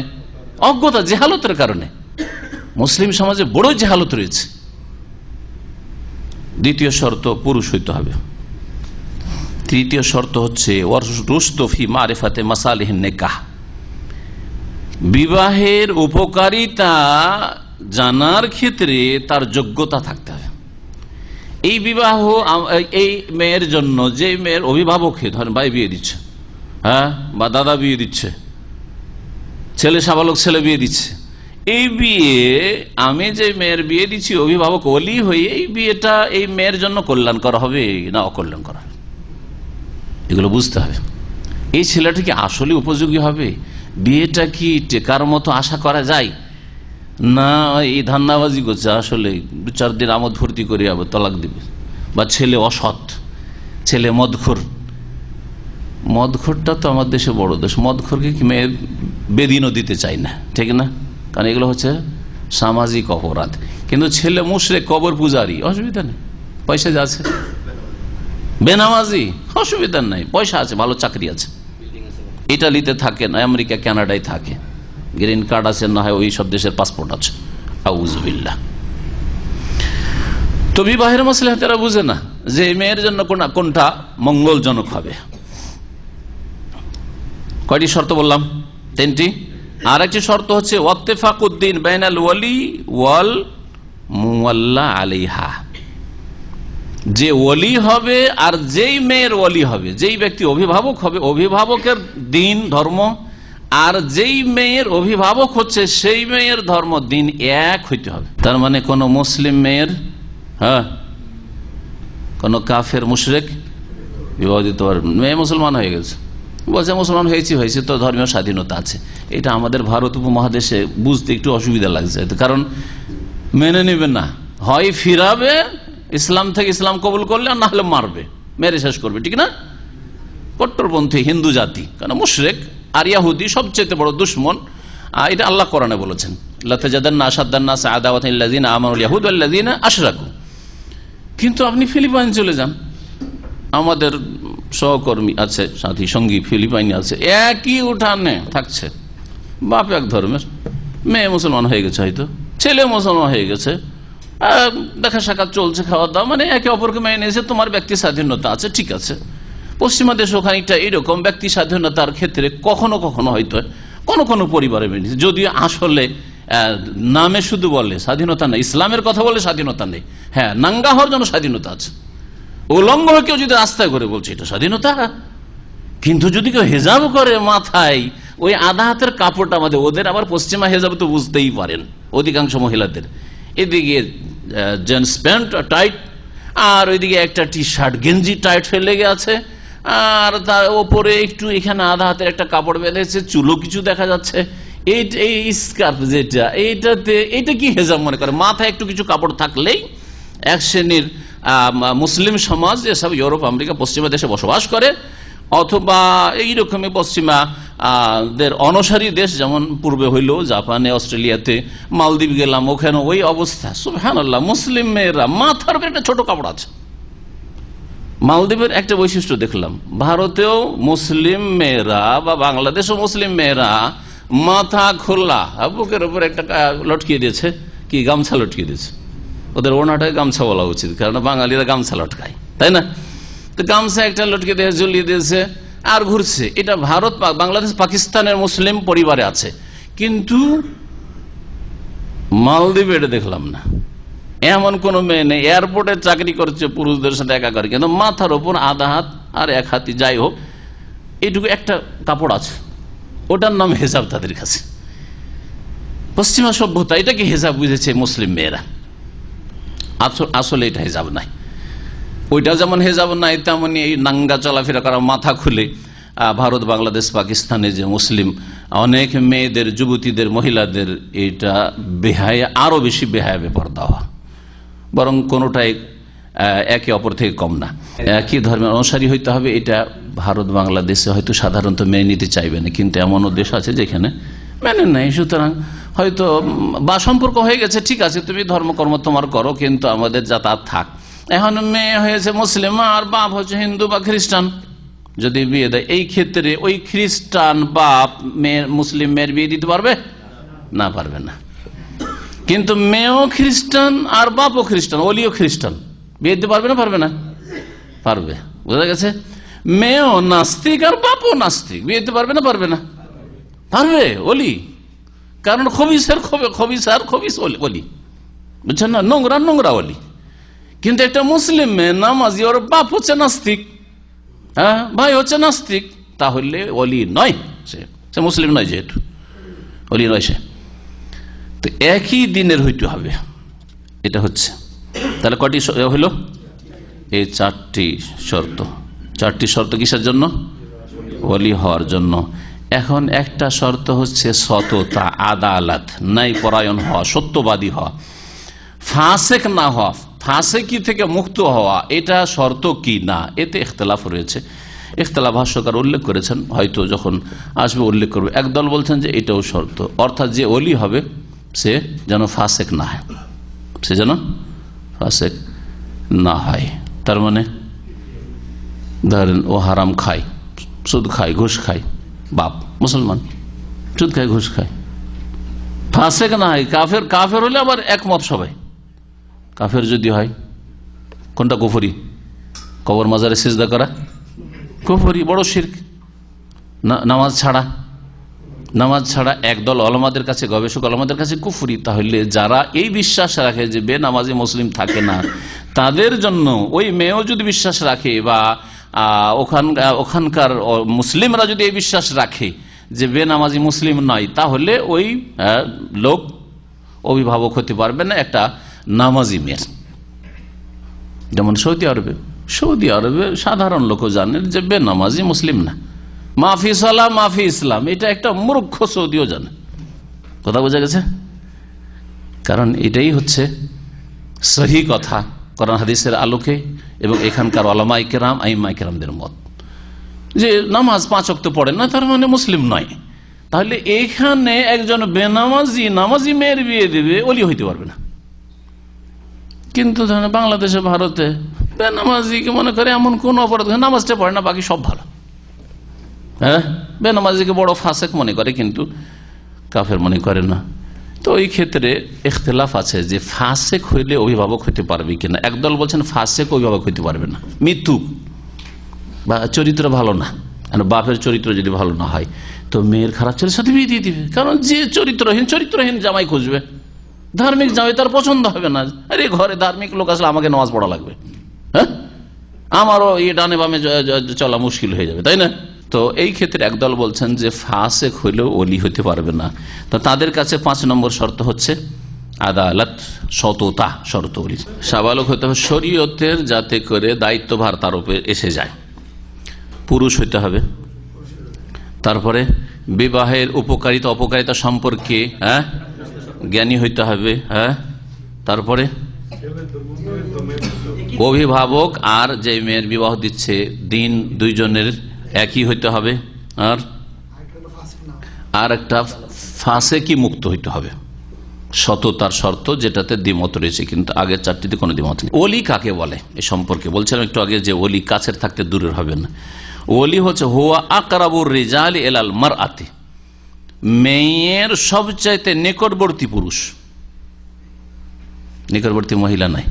অজ্ঞতা, জেহালতের কারণে। মুসলিম সমাজে বড় জেহালত রয়েছে। দ্বিতীয় শর্ত পুরুষ হইতে হবে। তৃতীয় শর্ত হচ্ছে ওয়ারুশদফি মারিফাতে মাসালিহিন নিকাহ, বিবাহের উপকারিতা জানার ক্ষেত্রে তার যোগ্যতা থাকতে হবে। এই বিবাহ, এই মেয়ের জন্য, যে মেয়ের অভিভাবক, ধরেন ভাই বিয়ে দিচ্ছে, বা দাদা বিয়ে দিচ্ছে, ছেলে সাবালক ছেলে বিয়ে দিচ্ছে, এই বিয়ে, আমি যে মেয়ের বিয়ে দিচ্ছি, অভিভাবক ওলি হয়ে, এই বিয়েটা এই মেয়ের জন্য কল্যাণকর হবে না অকল্যাণকর হবে, এগুলো বুঝতে হবে। এই ছেলেটা কি আসলে উপযোগী হবে? বিয়েটা কি টেকার মতো আশা করা যায় না এই ধান্দাবাজি করছে, আসলে 2-4 দিন আমোদ ফুর্তি করে আবার তালাক দিবে? বা ছেলে অসৎ, ছেলে মদখোরটা তো আমার দেশে বড় দোষ। মদখোরকে কি মেয়ে বেদিনও দিতে চাই না, ঠিক না? কারণ এগুলো হচ্ছে সামাজিক অপরাধ। কিন্তু ছেলে মুশরিক, কবর পূজারি, অসুবিধা নেই, পয়সা আছে, বেনামাজি, অসুবিধা নাই, পয়সা আছে, ভালো চাকরি আছে, ইটালিতে থাকে না, আমেরিকা কানাডায় থাকে, গ্রিন কার্ড আছে, না হয় ওই সব দেশের পাসপোর্ট আছে, আউযুবিল্লাহ। তো বিবাহের মাসলা তারা বুঝে না যে মেয়ের জন্য কোনটা মঙ্গলজনক হবে। কয়টি শর্ত বললাম? 3টি। আর একটি শর্ত হচ্ছে ওয়াত্তেফাকুদ্দিন বাইনাল ওয়ালি ওয়াল মুওয়াল্লা আলাইহা, যে ওলি হবে আর যেই মেয়ের ওলি হবে, যেই ব্যক্তি অভিভাবক হবে, অভিভাবকের দিন ধর্ম আর যেই মেয়ের অভিভাবক হচ্ছে সেই মেয়ের ধর্ম দিন এক হইতে হবে। তার মানে কোন মুসলিম মেয়ের কোন কাফের মুশরিক বিবাহ দিতে পারবে। মেয়ে মুসলমান হয়ে গেছে, বলছে মুসলমান হয়েছে তো ধর্মীয় স্বাধীনতা আছে। এটা আমাদের ভারত উপমহাদেশে বুঝতে একটু অসুবিধা লাগছে, কারণ মেনে নেবে না, হয় ফিরাবে ইসলাম থেকে, ইসলাম কবুল করলে, আর না হলে মারবে, মেরে শেষ করবে, ঠিক না? কট্টরপন্থী হিন্দু জাতি, কারণ মুশরিক আর ইহুদি সবচেয়ে বড় দুশ্মন, এটা আল্লাহ কোরআনে বলেছেন, লাতাজাদান্না আশাদ্দান-নাসি আদাওয়াতান লিল্লাযিনা আমানুল ইয়াহুদ ওয়াল্লাযিনা আশরাকু। কিন্তু আপনি ফিলিপাইন চলে যান, আমাদের সহকর্মী আছে, সাথী সঙ্গী ফিলিপাইনে আছে, একই উঠানে থাকছে, বাপ এক ধর্মের, মেয়ে মুসলমান হয়ে গেছে, হয়তো ছেলে মুসলমান হয়ে গেছে, দেখা সাক্ষাৎ চলছে, খাওয়া দাওয়া, মানে একে অপরকে মেনে নিয়েছে, তোমার ব্যক্তি স্বাধীনতা আছে, ঠিক আছে। পশ্চিমা দেশ খানিকটা এইরকম ব্যক্তি স্বাধীনতার ক্ষেত্রে কখনো কখনো হয়তো কোনো কোনো পরিবারে মেনে নিয়েছে, যদিও আসলে নামে শুধু বলে স্বাধীনতা নেই, ইসলামের কথা বলে স্বাধীনতা নেই। হ্যাঁ, নাঙ্গা হওয়ার জন্য স্বাধীনতা আছে, উলঙ্গ কেউ যদি রাস্তায় করে বলছে এটা স্বাধীনতা। কিন্তু যদি কেউ হেজাব করে মাথায়, ওই আধা হাতের কাপড়টা আমাদের, ওদের আবার পশ্চিমা হেজাব তো বুঝতেই পারেন অধিকাংশ মহিলাদের, এদিকে জিন্স প্যান্ট টাইট, আর ওইদিকে একটা টি শার্ট গেঞ্জি টাইট হয়ে লেগে আছে, আর তার ওপরে একটু এখানে আধা হাতের একটা কাপড় বেঁধেছে, চুলো কিছু দেখা যাচ্ছে, এই স্কার্ফ যেটা, এইটা কি হেজাব মনে করে? মাথায় একটু কিছু কাপড় থাকলেই এক শ্রেণীর মুসলিম সমাজ, যেসব ইউরোপ আমেরিকা পশ্চিমা দেশে বসবাস করে, অথবা এইরকমই পশ্চিমা দের অনসারী দেশ, যেমন পূর্বে হইল জাপানে, অস্ট্রেলিয়াতে, মালদ্বীপ গেলাম, ওখানে ওই অবস্থা। সুবহানাল্লাহ, মুসলিম মেয়েরা মাথার উপর একটা ছোট কাপড় আছে। মালদ্বীপের একটা বৈশিষ্ট্য দেখলাম, ভারতেও মুসলিম মেয়েরা বা বাংলাদেশও মুসলিম মেয়েরা মাথা খোলা, বুকের উপর একটা লটকিয়ে দিয়েছে, কি গামছা লটকিয়ে দিয়েছে। ওদের ওড়নাটাকে গামছা বলা উচিত, কারণ বাঙালিরা গামছা লটকায়, তাই না? তো গামছা একটা লটকে দিয়ে ঝুলিয়ে দিয়েছে আর ঘুরছে। এটা ভারত, বাংলাদেশ, পাকিস্তানের মুসলিম পরিবারে আছে, কিন্তু মালদ্বীপে এটা দেখলাম না। এমন কোন মেয়ে নেই, এয়ারপোর্টে চাকরি করছে, পুরুষদের সাথে একা করে, কিন্তু মাথার ওপর আধা হাত আর এক হাতি যাই হোক এইটুকু একটা কাপড় আছে, ওটার নাম হেজাব তাদের কাছে। পশ্চিমা সভ্যতা এটাকে হেজাব বুঝেছে মুসলিম মেয়েরা, আসলে এটা হেজাব নাই। ওইটা যেমন হেজাব নাই, তেমনি এই নাঙ্গা চলাফেরা করা, মাথা খুলে ভারত, বাংলাদেশ, পাকিস্তানে যে মুসলিম অনেক মেয়েদের, যুবতীদের, মহিলাদের, এটা বেহায়া, আরো বেশি বেহায়া বেপরদা হওয়া, বরং কোনোটাই একে অপর থেকে কম না। একই ধর্মের অনুসারী হইতে হবে, এটা ভারত, বাংলাদেশে হয়তো সাধারণত মেনে নিতে চাইবে না, কিন্তু এমনও দেশ আছে যেখানে মেনে নেই। সুতরাং হয়তো বা সম্পর্ক হয়ে গেছে, ঠিক আছে, তুমি ধর্মকর্ম তোমার করো, কিন্তু আমাদের যাতায়াত থাক। এখন মেয়ে হয়েছে মুসলিম আর বাপ হচ্ছে হিন্দু বা খ্রিস্টান, যদি বিয়ে দেয়, এই ক্ষেত্রে ওই খ্রিস্টান বাপ মুসলিম মেয়ের বিয়ে দিতে পারবে না? পারবে না। কিন্তু মেয়েও খ্রিস্টান আর বাপও খ্রিস্টান, ওলিও খ্রিস্টান, বিয়ে দিতে পারবে না? পারবে না? পারবে। বোঝা গেছে? মেয়েও নাস্তিক আর বাপও নাস্তিক, বিয়ে দিতে পারবে না? পারবে না? পারবে, ওলি। কারণ খবিস ওলি, বুঝছেন না? নোংরা ওলি। কিন্তু একটা মুসলিম মেয়ে নামাজি, ওর বাপ হচ্ছে নাস্তিক, হ্যাঁ, ভাই হচ্ছে নাস্তিক, তাহলে ওলি নয়, সে মুসলিম নয়, যেহেতু ওলি নয় সে। তো একই দিনের হইতে হবে, এটা হচ্ছে। তাহলে কটি হইল? এই চারটি শর্ত কিসের জন্য? ওলি হওয়ার জন্য। এখন একটা শর্ত হচ্ছে সততা, আদালত, ন্যায় পরায়ণ হওয়া, সত্যবাদী হওয়া, ফাসেক না হওয়া, ফাসেকি থেকে মুক্ত হওয়া, এটা শর্ত কি না, এতে ইখতিলাফ রয়েছে। ইখতিলাফ ভাষ্যকার উল্লেখ করেছেন, হয়তো যখন আসবে উল্লেখ করবে। একদল বলছেন যে এটাও শর্ত, অর্থাৎ যে ওলি হবে সে যেন ফাসেক না হয়, সে যেন ফাসেক না হয়। তার মানে ধরেন ও হারাম খায়, সুদ খায়, ঘুষ খায়, বাপ মুসলমান, সুদ খায়, ঘুষ খায়, ফাসেক না হয়। কাফের হলে আবার একমত সবাই, কাফের যদি হয় কোনটা কুফরি? কবর মাজারে সিজদা করা কুফরি, বড় শিরক। নামাজ ছাড়া একদল ওলামাদের কাছে, গবেষক ওলামাদের কাছে কুফরি। তাহলে যারা এই বিশ্বাস রাখে যে বেনামাজি মুসলিম থাকে না, তাদের জন্য ওই মেয়েও যদি বিশ্বাস রাখে, বা ওখানকার মুসলিমরা যদি এই বিশ্বাস রাখে যে বেনামাজি মুসলিম নয়, তাহলে ওই লোক অভিভাবক হতে পারবে না একটা নামাজি মেয়ের। যেমন সৌদি আরবে সাধারণ লোক জানেন যে বেনামাজি মুসলিম না, মাফি সালাম মাফি ইসলাম, এটা একটা মূর্খ সৌদিও জানে। কথা বোঝা গেছে? কারণ এটাই হচ্ছে সহি কথা কোরআন হাদিসের আলোকে, এবং এখানকার ওলামায়ে কেরাম, আইম্মায়ে কেরামদের মত, যে নামাজ 5 ওয়াক্ত পড়ে না তার মানে মুসলিম নয়। তাহলে এইখানে একজন বেনামাজি নামাজি মেয়ের বিয়ে দেবে, ওলি হইতে পারবে না। কিন্তু ধরেন বাংলাদেশে, ভারতে বেনামাজিকে মনে করে এমন কোন অপরাধ, নামাজটা পড়ে না, বাকি সব ভালো। হ্যাঁ, বেনামাজিকে বড় ফাসেক মনে করে, কিন্তু কাফের মনে করে না। তো ওই ক্ষেত্রে ইখতিলাফ আছে যে ফাসেক হইলে অভিভাবক হইতে পারবে কিনা। একদল বলছেন ফাসেক অভিভাবক হইতে পারবে না, মৃত্যু বা চরিত্র ভালো না, বাপের চরিত্র যদি ভালো না হয় তো মেয়ের খারাপ ছেলের সাথে বিয়ে দিয়ে দিবে। কারণ যে চরিত্রহীন জামাই খুঁজবে, ধার্মিক জামাই তার পছন্দ হবে না। আরে ঘরে ধার্মিক লোক আসলে আমাকে নামাজ পড়া লাগবে, হ্যাঁ, আমারও এই ডানে বামে চলা মুশকিল হয়ে যাবে, তাই না? তো এই ক্ষেত্রে একদল বলছেন যে ফাসেক হইলেও ওলি হইতে পারবে না। তো তাদের কাছে 5 নম্বর শর্ত হচ্ছে আদালত, সততা শর্ত। সাবালক হইতে হবে, শরীয়তের যাতে করে দায়িত্বভার তার উপরে এসে যায়। পুরুষ হইতে হবে। তারপরে বিবাহের উপকারিতা অপকারিতা সম্পর্কে জ্ঞানী হইতে হবে। হ্যাঁ, তারপরে অভিভাবক আর যে মেয়ের বিবাহ দিচ্ছে দিন দুইজনের একই হইতে হবে। আর একটা ফাসেকি মুক্ত হইতে হবে। সততার শর্ত, যেটাতে দ্বিমত রয়েছে, কিন্তু আগের 4টিতে কোনো দ্বিমত নেই। ওলি কাকে বলে এ সম্পর্কে বলছিলাম একটু আগে, যে ওলি কাছের থাকতে দূরের হবে না। ওলি হচ্ছে হুয়া আকরাবুর রিজাল ইলাল মারআতি, মেয়ের সবচাইতে নিকটবর্তী পুরুষ। নিকটবর্তী মহিলা নাই,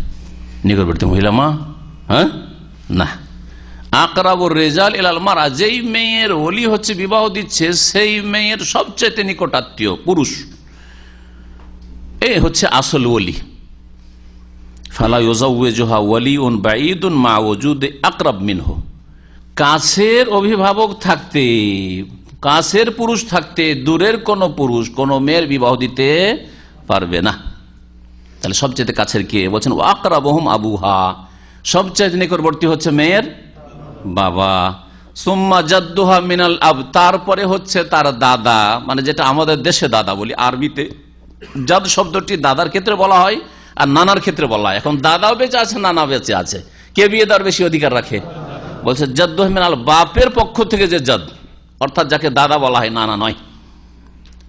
নিকটবর্তী মহিলা মা, হ্যাঁ, না। আকরাবুর রিজাল ইলাল মারআ, যেই মেয়ের ওলি হচ্ছে বিবাহ দিচ্ছে সেই মেয়ের সবচাইতে নিকটাত্মীয় পুরুষ, এ হচ্ছে আসল ওলি। ফালা ইউজাওয়িজুহা ওয়ালিউন বাঈদুন মা ওজুদে আকরাব মিনহু, কাছের অভিভাবক থাকতে, কাছের পুরুষ থাকতে দূরের কোন পুরুষ কোন মেয়ের বিবাহ দিতে পারবে না। তাহলে সবচেয়ে কাছের কে? বলছেন আকরাবুহুম আবুহা, সবচেয়ে নিকটবর্তী হচ্ছে মেয়ের বাবা। সুম্মা জাদ্দুহা মিনাল আব, তারপরে হচ্ছে তার দাদা, মানে যেটা আমাদের দেশে দাদা বলি, আরবিতে জাদ শব্দটি দাদার ক্ষেত্রে বলা হয় আর নানার ক্ষেত্রে বলা হয়। এখন দাদাও বেঁচে আছে, নানা বেঁচে আছে, কে বিয়ে দেওয়ার বেশি অধিকার রাখে? বলছে জাদ্দুহা মিনাল, বাপের পক্ষ থেকে যে জাদ, অর্থাৎ যাকে দাদা বলা হয়, নানা নয়।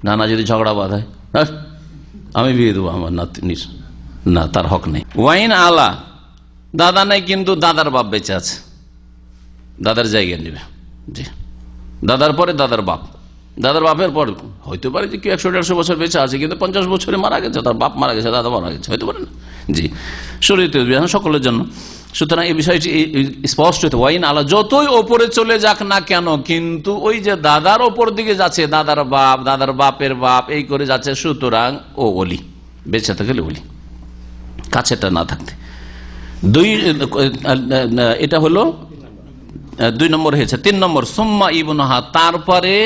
নানা যদি ঝগড়া বাঁধায়, আমি বিয়ে দেবো আমার নাতিনির, না, তার হক নেই। ওয়াইন আলা, দাদা নাই কিন্তু দাদার বাপ বেঁচে আছে, দাদার জায়গা নেবে। জি, দাদার পরে দাদার বাপ, দাদার বাপের পর হইতে পারে যে কেউ 100-150 বছর বেঁচে আছে, কিন্তু 50 বছরে মারা গেছে, তার বাপ মারা গেছে, দাদা মারা গেছে, হইতে পারে না। জি, শরীয়তে সকলের জন্য। সুতরাং এই বিষয়টি স্পষ্ট হতে, ওয়াইন আলা, যতই ওপরে চলে যাক না কেন, কিন্তু ওই যে দাদার ওপর দিকে যাচ্ছে, দাদার বাপ, দাদার বাপের বাপ, এই করে যাচ্ছে, সুতরাং ও ওলি, বেঁচে থাকলে ওলি, কাছেটা না থাকতে। এটা হলো 2 নম্বর হয়েছে। 3 নম্বর সুম্মা ইবনুহা, তারপরে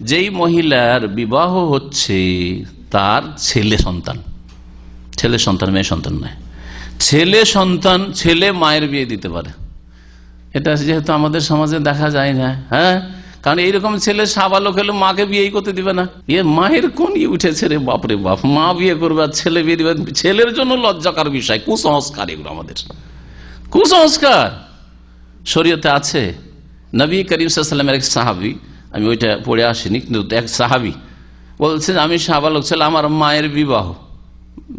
যেই মহিলার বিবাহ হচ্ছে তার ছেলে সন্তান, ছেলে সন্তান, মেয়ে সন্তান নয়, ছেলে সন্তান। ছেলে মায়ের বিয়ে দিতে পারে, এটা যেহেতু আমাদের সমাজে দেখা যায় না। হ্যাঁ, কারণ এইরকম ছেলে সাবালক হলে মাকে বিয়ে করতে দিবে না। মায়ের কোন উঠেছে রে বাপরে বাপ, মা বিয়ে করবে আর ছেলে বিয়ে দিবে, ছেলের জন্য লজ্জাকার বিষয়, কুসংস্কার এগুলো আমাদের, কুসংস্কার। শরীয়তে আছে। নবী করিম সাল্লাল্লাহু আলাইহি ওয়াসাল্লামের এক সাহাবী, আমি ওইটা পড়ে আসিনি, কিন্তু এক সাহাবী বলছেন আমি সাবালক ছেলে, আমার মায়ের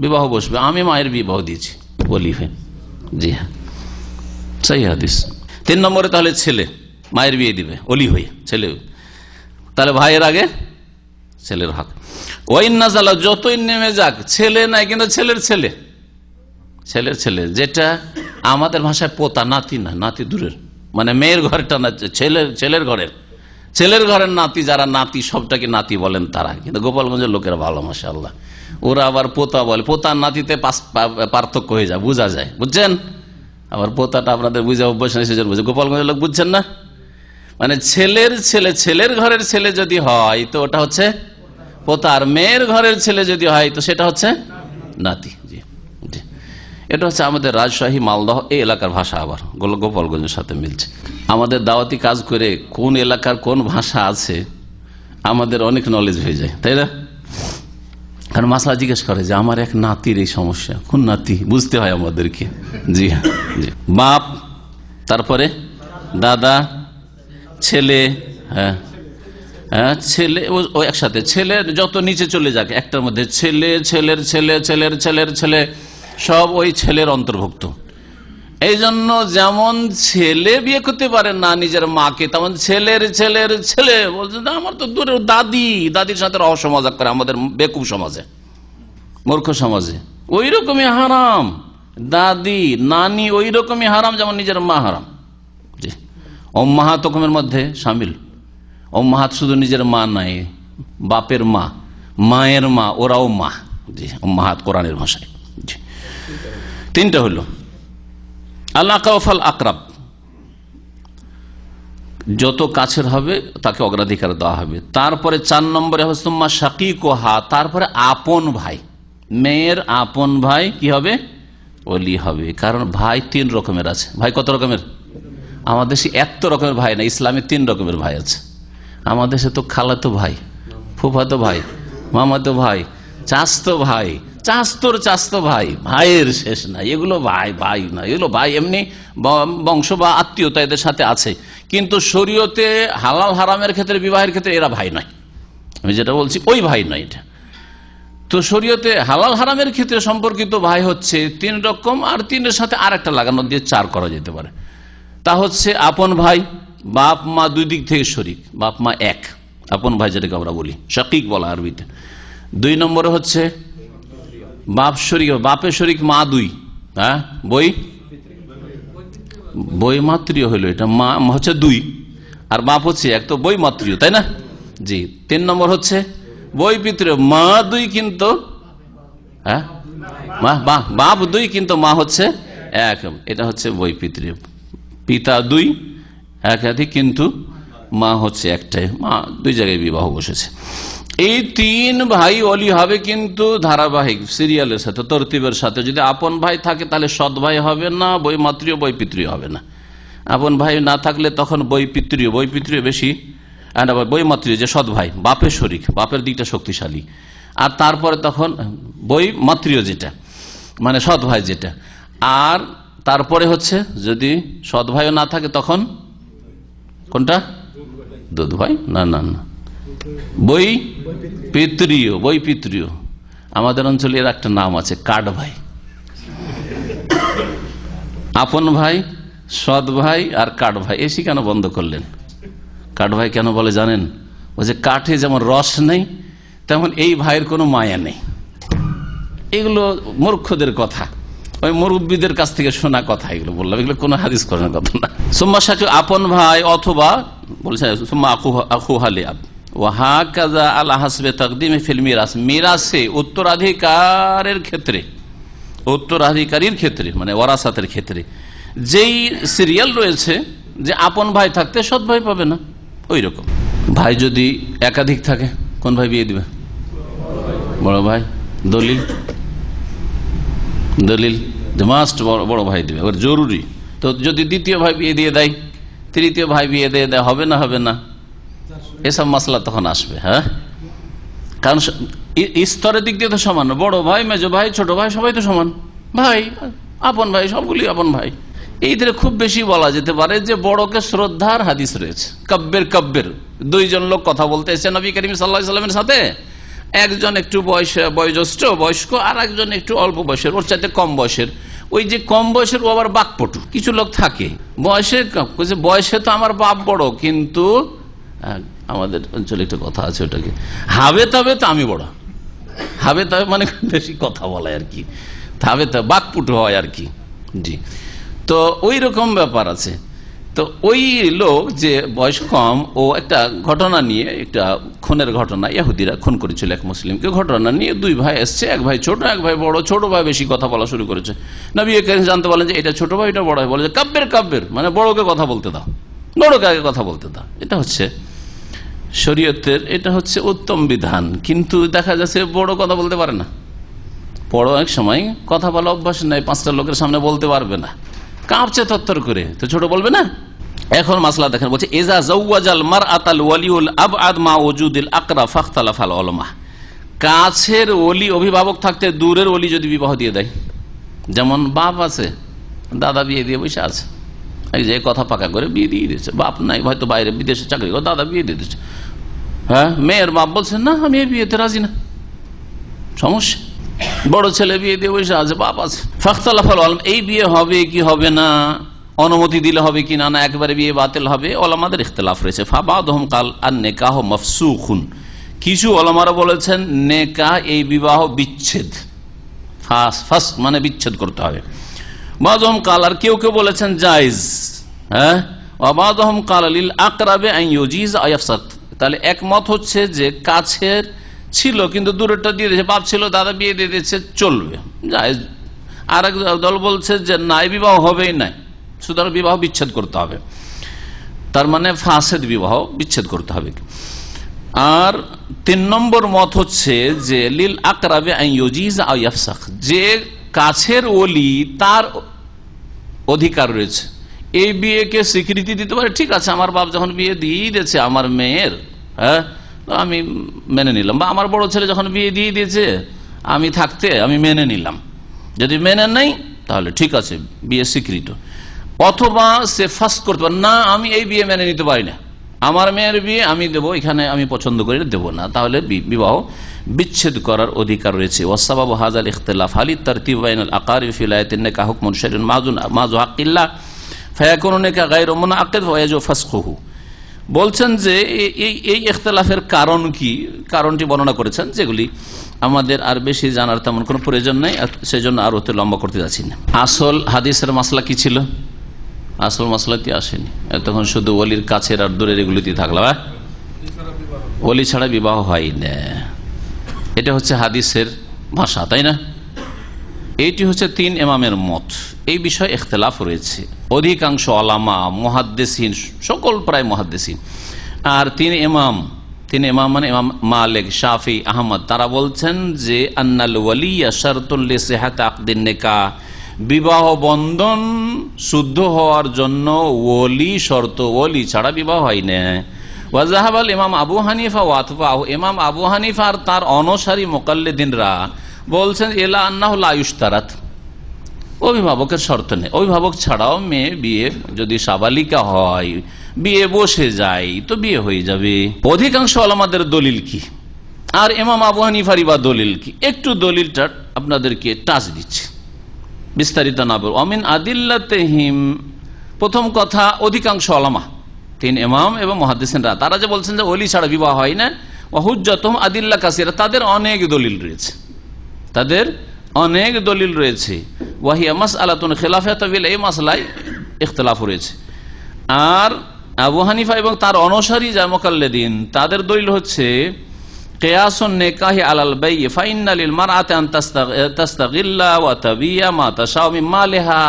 বিবাহ বসবে, আমি মায়ের বিবাহ দিয়েছি ওলি হয়ে। জি হ্যাঁ, সহিহ হাদিস। 3 নম্বরে তাহলে ছেলে মায়ের বিয়ে দিবে ওলি হয়ে, ছেলে। তাহলে ভাইয়ের আগে ছেলের হক। ওয়াইন নাজালা, যতই নেমে যাক, ছেলে নাই কিন্তু ছেলের ছেলে, ছেলের ছেলে, যেটা আমাদের ভাষায় পোতা, নাতি না, নাতি দূরের, মানে মেয়ের ঘরেরটা না, ছেলের ঘরের নাতি, যারা নাতি সবটাকে নাতি বলেন তারা, কিন্তু গোপালগঞ্জের লোকেরা ভালো, মাশাআল্লাহ, ওরা আবার পোতা বলে। পোতার নাতিতে পার্থক্য হয়ে যায়, বোঝা যায়, বুঝছেন? আবার পোতাটা আপনাদের বুঝে অভ্যাস নেই, সেজন্য বুঝে। গোপালগঞ্জের লোক বুঝছেন না, মানে ছেলের ছেলে, ছেলের ঘরের ছেলে যদি হয় তো ওটা হচ্ছে পোতা, আর মেয়ের ঘরের ছেলে যদি হয় তো সেটা হচ্ছে নাতি। জি জি, এটা হচ্ছে আমাদের রাজশাহী, মালদহ এই এলাকার ভাষা, আবার গোপালগঞ্জের সাথে মিলছে। আমাদের দাওয়াতি কাজ করে কোন এলাকার কোন ভাষা আছে আমাদের অনেক নলেজ হয়ে যায়, তাই না? কারণ মাসলা জিজ্ঞেস করে যে আমার এক নাতির এই সমস্যা, কোন নাতি, বুঝতে হয় আমাদেরকে। জি হ্যাঁ, বাপ, তারপরে দাদা, ছেলে, হ্যাঁ, ছেলে ও একসাথে, ছেলে যত নিচে চলে যাক একটার মধ্যে ছেলে, ছেলের ছেলে, ছেলের ছেলের ছেলে, সব ওই ছেলের অন্তর্ভুক্ত। এই জন্য যেমন ছেলে বিয়ে করতে পারে না নিজের মাকে, তেমন ছেলের ছেলের ছেলে বলছে না আমার তো দূরে দাদি, দাদির সাথে রহস্য মজাক করে আমাদের বেকুব সমাজে, মূর্খ সমাজে। ওই রকমই হারাম দাদি নানি, ওই রকমই হারাম যেমন নিজের মা হারাম। জি, উম্মাহাত হুকুমের মধ্যে শামিল। উম্মাহাত শুধু নিজের মা নাই, বাপের মা, মায়ের মা, ওরাও মা। জি, উম্মাহাত কোরআনের ভাষায়। জি, তিনটা হলো আল্লাহ কাওফাল আকরাব, যত কাছের হবে তাকে অগ্রাধিকার দেওয়া হবে। তারপরে 4 নম্বরে হবে সুম্মা শাকিকুহা, তারপরে আপন ভাই, মেয়ের আপন ভাই কি হবে? ওলি হবে। কারণ ভাই 3 রকমের আছে। ভাই কত রকমের? আমাদের দেশে এত রকমের ভাই না, ইসলামে 3 রকমের ভাই আছে। আমাদের দেশে তো খালাতো ভাই, ফুফাতো ভাই, মামাতো ভাই, চাচতো ভাই, চাস্তোর চাস্তো ভাই, ভাইয়ের শেষ নাই। এগুলো ভাই ভাই না, এগুলো ভাই এমনি বংশ বা আত্মীয়তা এদের সাথে আছে, কিন্তু শরীয়তে হালাল হারামের ক্ষেত্রে, বিবাহের ক্ষেত্রে এরা ভাই নয়। আমি যেটা বলছি ওই ভাই নয় এটা। তো শরীয়তে হালাল হারামের ক্ষেত্রে সম্পর্কিত ভাই হচ্ছে 3 রকম, আর 3-এর সাথে আর একটা লাগানো দিয়ে 4 করা যেতে পারে। তা হচ্ছে আপন ভাই, বাপ মা 2 দিক থেকে শরিক, বাপ মা এক, আপন ভাই যেটাকে আমরা বলি, শাকিক বলা আরবিতে। 2 নম্বরে হচ্ছে বাপ শরিক, বাপের শরিক মা 2, হ্যাঁ, বই মাতৃয় হইল, এটা মা হচ্ছে 2 আর বাপ হচ্ছে 1, তো বই মাতৃয়, তাই না? জি। 3 নম্বর হচ্ছে বই পিতৃয়, মা 2 কিন্তু, হ্যাঁ, বাপ 2 কিন্তু মা হচ্ছে 1, এটা হচ্ছে বই পিতৃয়। পিতা 2 একাধিক কিন্তু মা হচ্ছে একটাই, মা 2 জায়গায় বিবাহ বসেছে। এই 3 ভাই অলি হবে, কিন্তু ধারাবাহিক সিরিয়ালের সাথে, তরতিবের সাথে। যদি আপন ভাই থাকে তাহলে সৎ ভাই হবে না, বই মাতৃয় বই পিতৃয় হবে না। আপন ভাই না থাকলে তখন বই পিতৃয় বেশি, বই মাতৃয় যে সৎ ভাই, বাপের শরিক, বাপের দিকটা শক্তিশালী। আর তারপরে তখন বই মাতৃয় যেটা মানে সৎ ভাই যেটা। আর তারপরে হচ্ছে যদি সৎ ভাইও না থাকে তখন কোনটা? দুধ ভাই, না না না, বই পিতৃয়। আমাদের অঞ্চলে এর একটা নাম আছে, কাঠ ভাই। আপন ভাই, সৎ ভাই আর কাঠ ভাই। এসি কেন বন্ধ করলেন? কাঠ ভাই কেন বলে জানেন? ও যে কাঠে যেমন রস নেই, তেমন এই ভাইয়ের কোনো মায়া নেই। এগুলো মূর্খদের কথা, ওই মুরব্বীদের কাছ থেকে শোনা কথা এগুলো বললাম, এগুলো কোনো হাদিস করার কথা না। সুম্মা শাকিক আপন ভাই, অথবা বলছে সুম্মা আখুহা লিআব ওয়া হাকাযা আলা হাসবে তাকদীমে ফিল মিরাস, মিরাসে উত্তরাধিকারের ক্ষেত্রে মানে ওয়ারাসাতের ক্ষেত্রে যেই সিরিয়াল রয়েছে যে আপন ভাই থাকতে সৎ ভাই পাবে না, ওই রকম। ভাই যদি একাধিক থাকে কোন ভাই বিয়ে দিবে? বড় ভাই। দলিল যে মাস্ট বড় ভাই দিবে, ওর জরুরি। তো যদি দ্বিতীয় ভাই বিয়ে দিয়ে দেয়, তৃতীয় ভাই বিয়ে দিয়ে দেয়, হবে না? এসব মাসলা তখন আসবে। হ্যাঁ, কারণ স্তরের দিক দিয়ে তো সমান, বড় ভাই, মেজো ভাই, ছোট ভাই সবাই তো সমান ভাই, আপন ভাই, সবগুলি আপন ভাই। এইদের খুব বেশি বলা যেতে পারে যে বড়কে শ্রদ্ধার হাদিস রয়েছে। কব্বের 2 জন লোক কথা বলতে এসে নবী করিম সাল্লাল্লাহু আলাইহি ওয়াসাল্লামের সাথে, একজন একটু বয়স্ক আর একজন একটু অল্প বয়সের, ওর চাইতে কম বয়সের। ওই যে কম বয়সের ও আবার বাকপটু। কিছু লোক থাকে বয়সে তো আমার বাপ বড়, কিন্তু আমাদের অঞ্চলে একটা কথা আছে, ওটাকে হাবে তবে তো আমি বড়। হাবে তবে মানে বেশি কথা বলায় আর কি, হাবে তবে বাকপটু হয় আর কি। জি, তো ওই রকম ব্যাপার আছে। তো ওই লোক যে বয়স কম, ও একটা ঘটনা নিয়ে, একটা খুনের ঘটনা, ইহুদিরা খুন করেছিল এক মুসলিমকে, ঘটনা নিয়ে 2 ভাই এসছে, এক ভাই ছোট, এক ভাই বড়। ছোট ভাই বেশি কথা বলা শুরু করেছে। নবী কারীম জানতে বলেন যে এটা ছোট ভাই, এটা বড় ভাই। বলে যে কাব্যের মানে বড়কে কথা বলতে দাও, বড়কে আগে কথা বলতে দাও। এটা হচ্ছে শরীয়তের, এটা হচ্ছে উত্তম বিধান। কিন্তু দেখা যাচ্ছে বড় কথা বলতে পারে না, বড় এক সময় কথা বলা অভ্যাস নেই, 5টা লোকের সামনে বলতে পারবে না, কাঁপছে তত্তর করে, তো ছোট বলবে না। এখন মাসলা দেখেন, বলছে ইজা যাওয়াজাল মারআতাল ওয়ালিউল আবআদ মা ওজুদিল আকরা ফাখতালাফাল উলামা, কাছের ওলি অভিভাবক থাকতে দূরের ওলি যদি বিবাহ দিয়ে দেয়, যেমন বাপ আছে, দাদা বিয়ে দিয়ে বসে আছে, এক জায়গায় কথা পাকা করে বিয়ে দিয়ে দিয়েছে, বাপ নাই হয়তো বাইরে বিদেশে চাকরি করে, দাদা বিয়ে দিয়ে দিচ্ছে, হ্যাঁ, মেয়ের বাপ বলছেন না আমি এই বিয়েতে রাজি না, সমস্যা। বড় ছেলে বিয়ে দিয়ে বসে আছে, বাপ আছে। ফাখতালাফাল উলামা, এই বিয়ে হবে কি হবে না, অনুমতি দিলে হবে কি না, না একবারে বিয়ে বাতিল হবে, ওলামাদের ইখতিলাফ রয়েছে। ফাবাদহুম কাল আন নিকাহ মাফসুখুন, কিছু ওলামারা বলেছেন নেকাহ এই বিবাহ বিচ্ছেদ, ফাস মানে বিচ্ছেদ করতে হবে। বাদহুম কাল, আর কেউ কেউ বলেছেন জায়েজ। হ্যাঁ, ওয়াবাদহুম কাল লিল আকরাবে আন ইউজিজ আও ইয়াফসাদ, তাহলে একমত হচ্ছে যে কাছের ছিল কিন্তু দূরেরটা দিয়ে দিয়েছে, বাপ ছিল দাদা বিয়ে দিয়ে দিয়েছে, চলবে, জায়েজ। আর এক দল বলছে যে না, এই বিবাহ হবেই নাই, সুতরাং বিবাহ বিচ্ছেদ করতে হবে, তার মানে ফাসেদ বিবাহ বিচ্ছেদ করতে হবে। আর 3 নম্বর মত হচ্ছে যে লিল আকরাবে আন ইউজিজ আও ইয়াফসাখ, যে কাছের ওলি তার অধিকার রয়েছে এই বিয়েকে স্বীকৃতি দিতে পারে। ঠিক আছে, আমার বাপ যখন বিয়ে দিয়ে দিয়েছে আমার মেয়ের, হ্যাঁ আমি মেনে নিলাম, বা আমার বড় ছেলে যখন বিয়ে দিয়ে দিয়েছে আমি থাকতে আমি মেনে নিলাম। যদি মেনে নেই তাহলে ঠিক আছে, বিয়ে স্বীকৃত। অথবা সে ফাস্ট করতে পারে না, আমি এই বিয়ে মেনে নিতে পারি না, আমার মেয়ের বিয়ে আমি দেবো, এখানে আমি পছন্দ করি দেবো না, তাহলে বিবাহ বিচ্ছেদ করার অধিকার রয়েছে। ওয়াসবাবু হাযাল ইখতিলাফ হালি তারতিব বাইনাল আকারিব ফি লায়াতিন নিকাহ হুকমুন শারঈয়ুন মাযু হাক্কিল্লাহ ফায়াকুনু নিকাহ গায়রু মুনআকিদ ওয়া ইয়াজু ফাসখুহু। বলছেন যে এই ইখতিলাফের কারণ কি, কারণটি বর্ণনা করেছেন, যেগুলি আমাদের আর বেশি জানার তেমন কোনো প্রয়োজন নেই, সেজন্য আর ওতে লম্বা করতে যাচ্ছি না। আসল হাদিসের মাসলা কি ছিল? আসল মাসলাতে আসেনি, তখন শুধু ওলির কাছের আর দূরের এগুলিতে থাকলাম। ওলি ছাড়া বিবাহ হয় না, এটা হচ্ছে হাদিসের ভাষা, তাই না? এইটি হচ্ছে 3 ইমামের মত। এই বিষয়ে ইখতিলাফ রয়েছে অধিকাংশ ওলামা, মুহাদ্দিসিন, সকল প্রায় মুহাদ্দিসিন। আর 3 ইমাম মানে ইমাম মালিক, শাফি, আহমদ, তারা বলছেন যে আন্নাল ওয়ালিয়া শারতুন লিসিহাত আকদিন নিকাহ, বিবাহ বন্ধন শুদ্ধ হওয়ার জন্য ওলি শর্ত, ওলি ছাড়া বিবাহ হয় না। ওয়াজাহাবাল ইমাম আবু হানিফা ওয়াতবাহু, ইমাম আবু হানিফা আর তার অনুসারী মুকাল্লিদিনরা বলছেন এলা আন্নাহু লা ইশতারাত, অভিভাবকের শর্ত নেই, অভিভাবক ছাড়াও মেয়ে বিয়ে যদি সাবালিকা হয়, বিয়ে বসে যায় তো বিয়ে হয়ে যাবে। অধিকাংশ ওলামাদের দলিল কি আর ইমাম আবু হানিফারই বা দলিল কি, একটু দলিলটা আপনাদেরকে টাচ দিচ্ছে, বিস্তারিত না বল। অমিন আদিল্লাতিহিম, প্রথম কথা অধিকাংশ ওলামা 3 ইমাম এবং মুহাদ্দিসিনরা তারা যে বলছেন যে ওলি ছাড়া বিবাহ হয় না, ওয়া হুজ্জাতুহুম আদিল্লা কাসীরা, তাদের অনেক দলিল রয়েছে, তাদের অনেক দলিল রয়েছে। ওয়াহিয়া মাসআলাতুন খিলাফিয়াতুন ফিল, এই মাসলায় ইখতিলাফ রয়েছে। আর আবু হানিফা এবং তার অনুসারী যা মুকাল্লিদিন, তাদের দলিল হচ্ছে কিয়াসুন নিকাহি আলাল বাই ফাইন্না লিল মারআতি আন তাস্তাগিল্লা ওয়া তাবিয়া মা তাশাউ মিন মালিহা,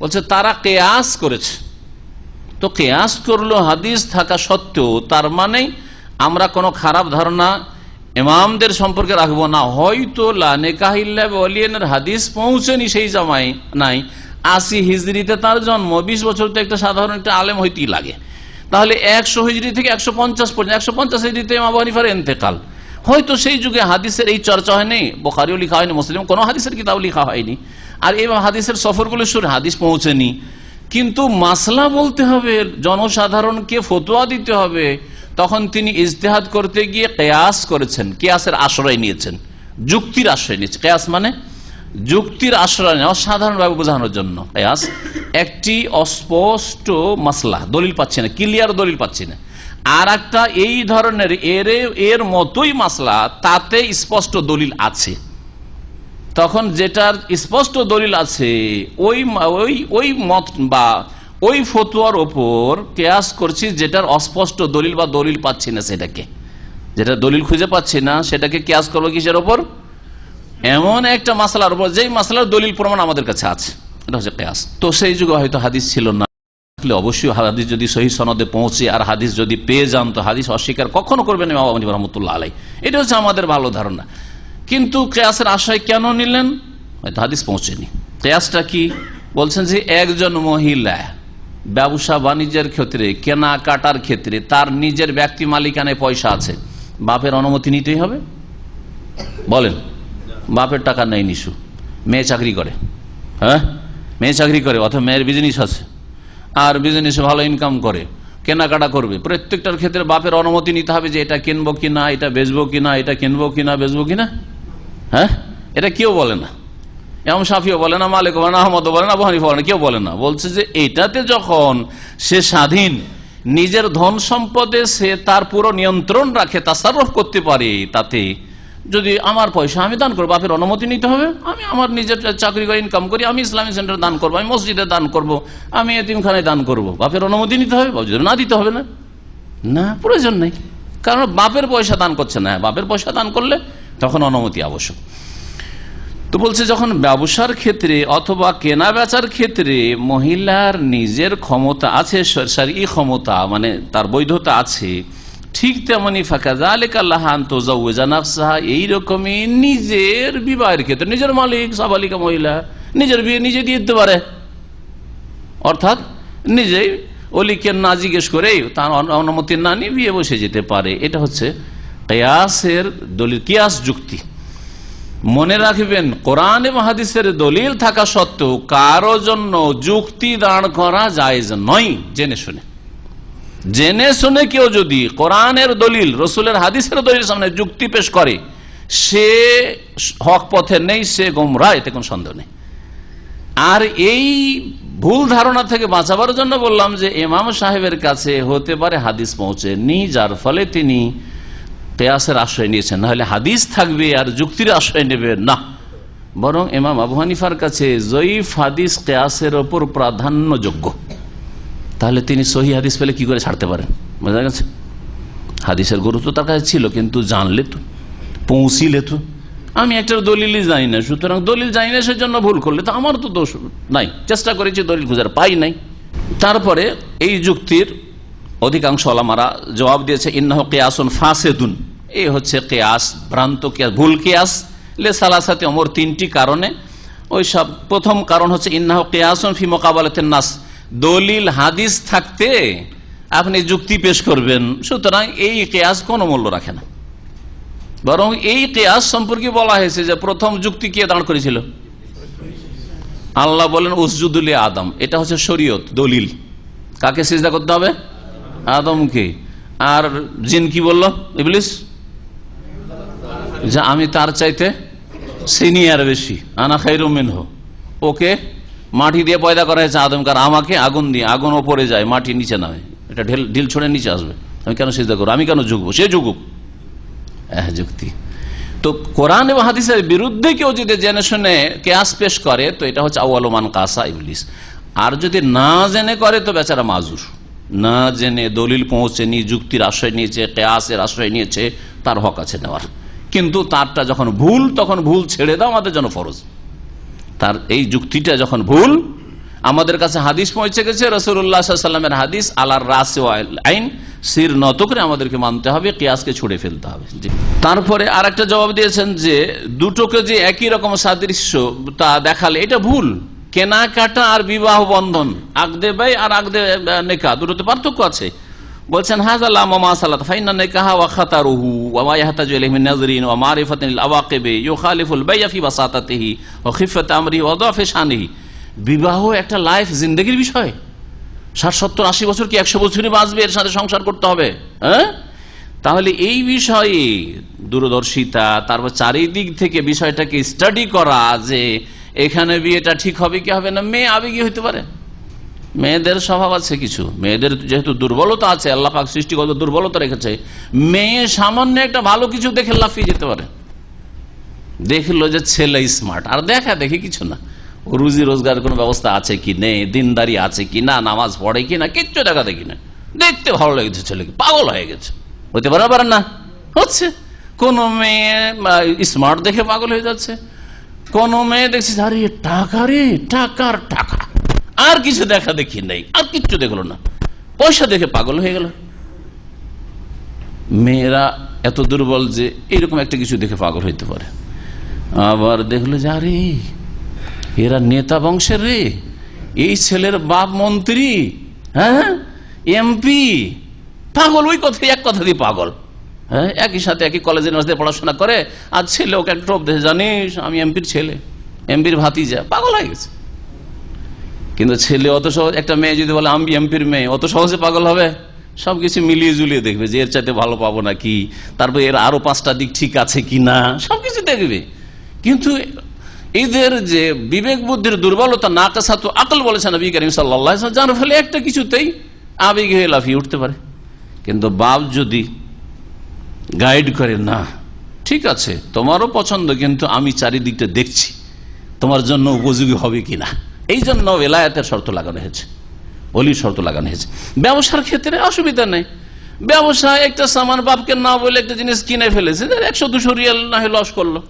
বলছে তারা কিয়াস করেছে, তো কিয়াস করলো হাদিস থাকা সত্ত্বেও, তার মানে আমরা কোনো খারাপ ধারণা ইমামদের সম্পর্কে রাখবো না। হয়তো লা নিকাহ ইল্লা বিওয়ালিয়িনের হাদিস পৌঁছেনি সেই জামায় নাই, 80 হিজরিতে তার জন্ম, 20 বছর তো একটা সাধারণ একটা আলেম হইতেই লাগে, তাহলে 100 হিজরি থেকে 150 পর্যন্ত, 150 হিজরিতে ইমাম আবু হানিফার ইন্তেকাল, হয়তো সেই যুগে হাদিসের এই চর্চা হয়নি, বুখারীও লেখা হয়নি, মুসলিম কোনো হাদিসের কিতাব লেখা হয়নি, আর এই হাদিসের সফরগুলো শুনে হাদিস পৌঁছেনি। কিন্তু মাসলা বলতে হবে, জনসাধারণকে ফতোয়া দিতে হবে, তখন তিনি ইজতিহাদ করতে গিয়ে কিয়াস করেছেন, কিয়াসের আশ্রয় নিয়েছেন, যুক্তির আশ্রয় নিয়েছেন। কিয়াস মানে যুক্তির আশ্রয় নেওয়া, সাধারণভাবে বোঝানোর জন্য। কিয়াস একটি অস্পষ্ট মাসলা, দলিল পাচ্ছি না, ক্লিয়ার দলিল পাচ্ছি না, আর একটা এই ধরনের এর মতোই মাসলা, তাতে স্পষ্ট দলিল আছে, তখন যেটার স্পষ্ট দলিল আছে ওই মত বা ওই ফতোয়ার ওপর কিয়াস করছি, যেটার অস্পষ্ট দলিল বা দলিল পাচ্ছি না সেটাকে, যেটা দলিল খুঁজে পাচ্ছি না সেটাকে কিয়াস করবো কিসের ওপর? এমন একটা মাসলার উপর যেই মাসলার দলিল প্রমাণ আমাদের কাছে আছে, এটা হচ্ছে কিয়াস। তো সেই যুগে হয়তো হাদিস ছিল না, অবশ্যই হাদিস যদি সহিহ সনদে পৌঁছে আর হাদিস যদি পেয়ে যান তো হাদিস অস্বীকার কখনো করবেন ইমাম আবু হানিফা রাহমাতুল্লাহ আলাইহি, এটা হচ্ছে আমাদের ভালো ধারণা। কিন্তু কিয়াসের আশায় কেন নিলেন? হয়তো হাদিস পৌঁছেনি। কিয়াসটা কি বলছেন যে একজন মহিলা ব্যবসা বাণিজ্যের ক্ষেত্রে, কেনাকাটার ক্ষেত্রে তার নিজের ব্যক্তি মালিকানায় পয়সা আছে, বাপের অনুমতি নিতেই হবে? বলেন, বাপের টাকা নেই নিশু, মেয়ে চাকরি করে, হ্যাঁ মেয়ে চাকরি করে, অথবা মেয়ের বিজনেস আছে আর বিজনেসে ভালো ইনকাম করে, কেনাকাটা করবে, প্রত্যেকটার ক্ষেত্রে বাপের অনুমতি নিতে হবে যে এটা কিনবো কিনা, এটা বেচবো কিনা, এটা কিনবো কিনা, বেচবো কিনা। হ্যাঁ, এটা কেউ বলে না। ইমাম শাফিও বলে না, মালিক বলে না, আহমদও বলে না, আবু হানিফা বলে না, কেউ বলে না। বলছে যে এটাতে যখন সে স্বাধীন, নিজের ধন সম্পদে সে তার পুরো নিয়ন্ত্রণ রাখে, তাসাররুফ করতে পারে, তাতে যদি আমার পয়সা আমি দান করবো, বাপের অনুমতি নিতে হবে। আমি আমার নিজের চাকরি করে ইনকাম করি, আমি ইসলামিক সেন্টারে দান করবো, আমি মসজিদে দান করবো, আমি এতিমখানায় দান করবো, বাপের অনুমতি নিতে হবে? না দিতে হবে না, না প্রয়োজন নেই, কারণ বাপের পয়সা দান করছে না। বাপের পয়সা দান করলে তখন অনুমতি আবশ্যক। তো বলছে যখন ব্যবসার ক্ষেত্রে অথবা কেনা বেচার ক্ষেত্রে মহিলার নিজের ক্ষমতা আছে, শারঈ ক্ষমতা মানে তার বৈধতা আছে, ঠিক তেমনি ফাকাযালিকা লাহা আন তুযাওয়াজা নাফসাহা, এইরকমই নিজের বিবাহের ক্ষেত্রে নিজের মালিক সাবালিকা মহিলা নিজের বিয়ে নিজে দিয়ে দিতে পারে, অর্থাৎ নিজেই ওলিকে না জিজ্ঞেস করে তার অনুমতি না নিয়ে বিয়ে বসে যেতে পারে। এটা হচ্ছে কিয়াসের দলিল, কিয়াস যুক্তি। মনে রাখবেন, কোরআন এবং হাদিসের দলিল থাকা সত্ত্বেও কারো জন্য যুক্তি দাঁড় করা জায়েজ নয়। জেনে শুনে কেউ যদি কোরআনের দলিল, রসুলের হাদিসের দলিল সামনে যুক্তি পেশ করে, সে হক পথে নেই, সে গোমরাহ, এতে কোন সন্দেহ নেই। আর এই ভুল ধারণা থেকে বাঁচাবার জন্য বললাম যে ইমাম সাহেবের কাছে হতে পারে হাদিস পৌঁছেনি, যার ফলে তিনি কিয়াসের আশ্রয় নিয়েছেন, নাহলে হাদিস থাকবে আর যুক্তির আশ্রয় নেবে না। বরং ইমাম আবু হানিফার কাছে জয়ীফ হাদিস কিয়াসের ওপর প্রাধান্যযোগ্য। তাহলে তিনি সহি হাদিস পেলে কি করে ছাড়তে পারেন? বোঝা গেছে, হাদিসের গুরুত্ব তার কাছে ছিল, কিন্তু জানলে তো, পৌঁছিলে তো। আমি একটা দলিলই জানি না, সুতরাং দলিল জানি না সেজন্য ভুল করলে তো আমার তো দোষ নাই, চেষ্টা করেছি দলিল খুঁজার, পাই নাই। তারপরে এই যুক্তির অধিকাংশ ওলামারা জবাব দিয়েছে ইন্নাহু কিয়াসুন ফাসিদুন, এই হচ্ছে কিয়াস, ভ্রান্ত কিয়াস, ভুল কিয়াস, লে সালাসাতি ওমর, তিনটি কারণে। ওই সব প্রথম কারণ হচ্ছে ইন্নাহু কিয়াসুন ফি মুকাবালাতিন নাস, দলিল হাদিস থাকতে আপনি যুক্তি পেশ করবেন, সুতরাং এই কিয়াস কোনো মূল্য রাখে না। বরং এই কিয়াস সম্পর্কে বলা হয়েছে যে প্রথম যুক্তি কে দাঁড় করেছিল? আল্লাহ বলেন উসজুদু লি আদম, এটা হচ্ছে শরীয়ত দলিল, কাকে সিজদা করতে হবে? আদমকে। আর জিন কি বলল? ইবলিস, যে আমি তার চাইতে সিনিয়র বেশি, আনা খায়রুম মিনহু, ওকে মাটি দিয়ে পয়দা করা হয়েছে আদমকে, আর আমাকে আগুন দিয়ে, আগুন ওপরে যায়, মাটি নিচে নামে, এটা ঢিল ছড়ে নিচে আসবে, আমি কেন সিজদা করবো, আমি কেন ঝুঁকবো, সে ঝুঁকুক। যুক্তি তো কোরআন এবং হাদিসের বিরুদ্ধে কেউ যদি জেনে শুনে কিয়াস পেশ করে, তো এটা হচ্ছে আউয়ালু মান কাসা ইবলিস। আর যদি না জেনে করে তো বেচারা মাজুর, না জেনে দলিল পৌঁছেনি, যুক্তির আশ্রয় নিয়েছে, কিয়াসের আশ্রয় নিয়েছে, তার হক আছে নেওয়ার। কিন্তু তারটা যখন ভুল, তখন ভুল ছেড়ে দাও আমাদের জন্য ফরজ। তার এই যুক্তিটা যখন ভুল, আমাদের কাছে হাদিস পৌঁছে গেছে, রাসূলুল্লাহ সাল্লাল্লাহু আলাইহি ওয়াসাল্লামের হাদিস, আলার রাস ওয়াল আইন, সির নত করে আমাদেরকে মানতে হবে, কিয়াসকে ছুড়ে ফেলতে হবে। তারপরে আরেকটা জবাব দিয়েছেন যে দুটোকে যে একই রকম সাদৃশ্য তা দেখালে এটা ভুল। কেনাকাটা আর বিবাহ বন্ধন, আকদে বাই আর আকদে নিকাহ, দুটোতে পার্থক্য আছে। বলছেন হাযা লা মুমাসালাত ফাইন্না নিকাহা ওয়া খাতারুহু ওয়া মা ইয়াহতাজু ইলাইহি মিন নাযরিন ওয়া মারিফাতিন লিল আওয়াকিবি ইউখালিফুল বাই'a ফি বাসাতাতিহি ওয়া খিফাতি আমরিহি ওয়া দাফি শানিহি। বিবাহ একটা লাইফ, জিন্দেগির বিষয়। 60, 70, 80 বছর কি 100 বছরই বাঁচবে, এর সাথে সংসার করতে হবে? তাহলে এই বিষয়ে দূরদর্শিতা, তারপর চারিদিক থেকে বিষয়টাকে স্টাডি করা যে এখানে বিয়েটা ঠিক হবে কি হবে না। মেয়ে আবেগী হইতে পারে, মেয়েদের স্বভাব আছে কিছু, মেয়েদের যেহেতু দুর্বলতা আছে, আল্লাহ পাক সৃষ্টিগত দুর্বলতা রেখেছে, মেয়ে সামান্য একটা ভালো কিছু দেখে লাফিয়ে যেতে পারে। দেখলো যে ছেলে স্মার্ট, আর দেখা দেখি কিছু না, রুজি রোজগার কোনো ব্যবস্থা আছে কি নেই, দিনদারি আছে কি না, নামাজ পড়ে কি না, কিচ্ছু দেখা দেখি না, দেখতে ভালো লেগেছে ছেলেকে, পাগল হয়ে গেছে। হতে পারে না? হচ্ছে। কোন মেয়ে স্মার্ট দেখে পাগল হয়ে যাচ্ছে, কোন মেয়ে দেখছি আরে টাকা রে, টাকার টাকা, আর কিছু দেখা দেখি নেই, আর কিচ্ছু দেখলো না, পয়সা দেখে পাগল হয়ে গেল। মেয়েরা এত দুর্বল যে এরকম একটা কিছু দেখে পাগল হইতে পারে। আবার দেখলো যে আরে এরা নেতা বংশের রে, এই ছেলের বাপ মন্ত্রী, হ্যাঁ এমপি, পাগল, ওই কথা, এক কথা দিয়ে পাগল। হ্যাঁ, একই সাথে একই কলেজ ইউনিভার্সিটিতে পড়াশোনা করে, আর ছেলে ওকে একটা টোপ দেয়, জানিস আমি এমপির ছেলে, এমপির ভাতিজা, পাগল হয়ে গেছে। কিন্তু ছেলে অত সহজ, একটা মেয়ে যদি বলে আমি এমপির মেয়ে, অত সহজে পাগল হবে? সবকিছু মিলিয়ে জুলিয়ে দেখবে যে এর চাইতে ভালো পাবো নাকি, তারপর এর আরো 5টা দিক ঠিক আছে কিনা, সবকিছু দেখবে। কিন্তু এদের যে বিবেক বুদ্ধির দুর্বলতা, নাকাসাতু আকল বলেছেন নবী করিম সাল্লাল্লাহু আলাইহি ওয়াসাল্লাম, যার ফলে একটা কিছুতেই আবেগ হয়ে লাফিয়ে উঠতে পারে। কিন্তু বাপ যদি গাইড করে, না ঠিক আছে তোমারও পছন্দ, কিন্তু আমি চারিদিকটা দেখছি তোমার জন্য উপযোগী হবে কিনা, এই জন্য ওলায়াতের শর্ত লাগানো হয়েছে, অলির শর্ত লাগানো হয়েছে। ব্যবসার ক্ষেত্রে অসুবিধা নেই, ব্যবসায় একটা সামান বাপকে না বলে একটা জিনিস কিনে ফেলেছে, 100-200 রিয়াল না হয় লস করলো,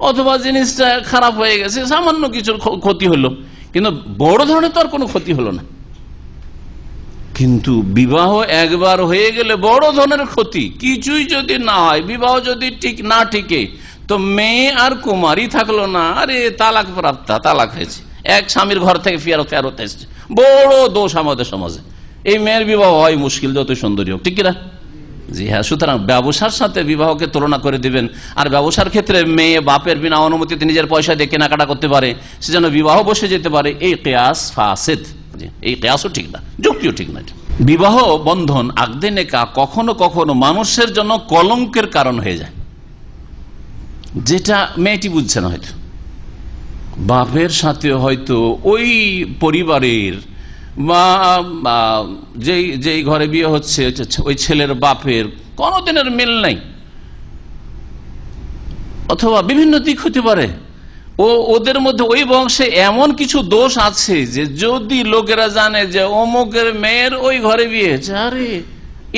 অথবা জিনিসটা খারাপ হয়ে গেছে, সামান্য কিছু ক্ষতি হলো, কিন্তু বড় ধরনের তো আর কোনো ক্ষতি হলো না। কিন্তু বিবাহ একবার হয়ে গেলে বড় ধরনের ক্ষতি, কিছুই যদি না হয়, বিবাহ যদি ঠিক না ঠিকে, তো মেয়ে আর কুমারী থাকলো না, আরে তালাক প্রাপ্তা, তালাক হয়েছে, এক স্বামীর ঘর থেকে ফেরত এসছে, বড় দোষ আমাদের সমাজে। এই মেয়ের বিবাহ হয় মুশকিল, যত সুন্দরী হোক, ঠিক কিনা? জি হ্যাঁ। সুতরাং ব্যবসার সাথে বিবাহকে তুলনা করে দিবেন, আর ব্যবসার ক্ষেত্রে মেয়ে বাপের বিনা অনুমতিতে নিজের পয়সা দিয়ে কেনাকাটা করতে পারে, সেজন্য বিবাহ বসে যেতে পারে, এই কিয়াস ফাসিদ, এই কিয়াসও ঠিক না, যুক্তিও ঠিক না। বিবাহ বন্ধন আকদে নেকাহ কখনো কখনো মানুষের জন্য কলঙ্কের কারণ হয়ে যায়, যেটা মেয়েটি বুঝছে না। হয়তো বাপের সাথে হয়তো ওই পরিবারের বা যেই ঘরে বিয়ে হচ্ছে ওই ছেলের বাপের কোনোদিনের মিল নাই, অথবা বিভিন্ন দিক হতে পারে, ওদের মধ্যে ওই বংশে এমন কিছু দোষ আছে যে যদি লোকেরা জানে যে অমুকের মেয়ের ওই ঘরে বিয়ে হয়েছে, আরে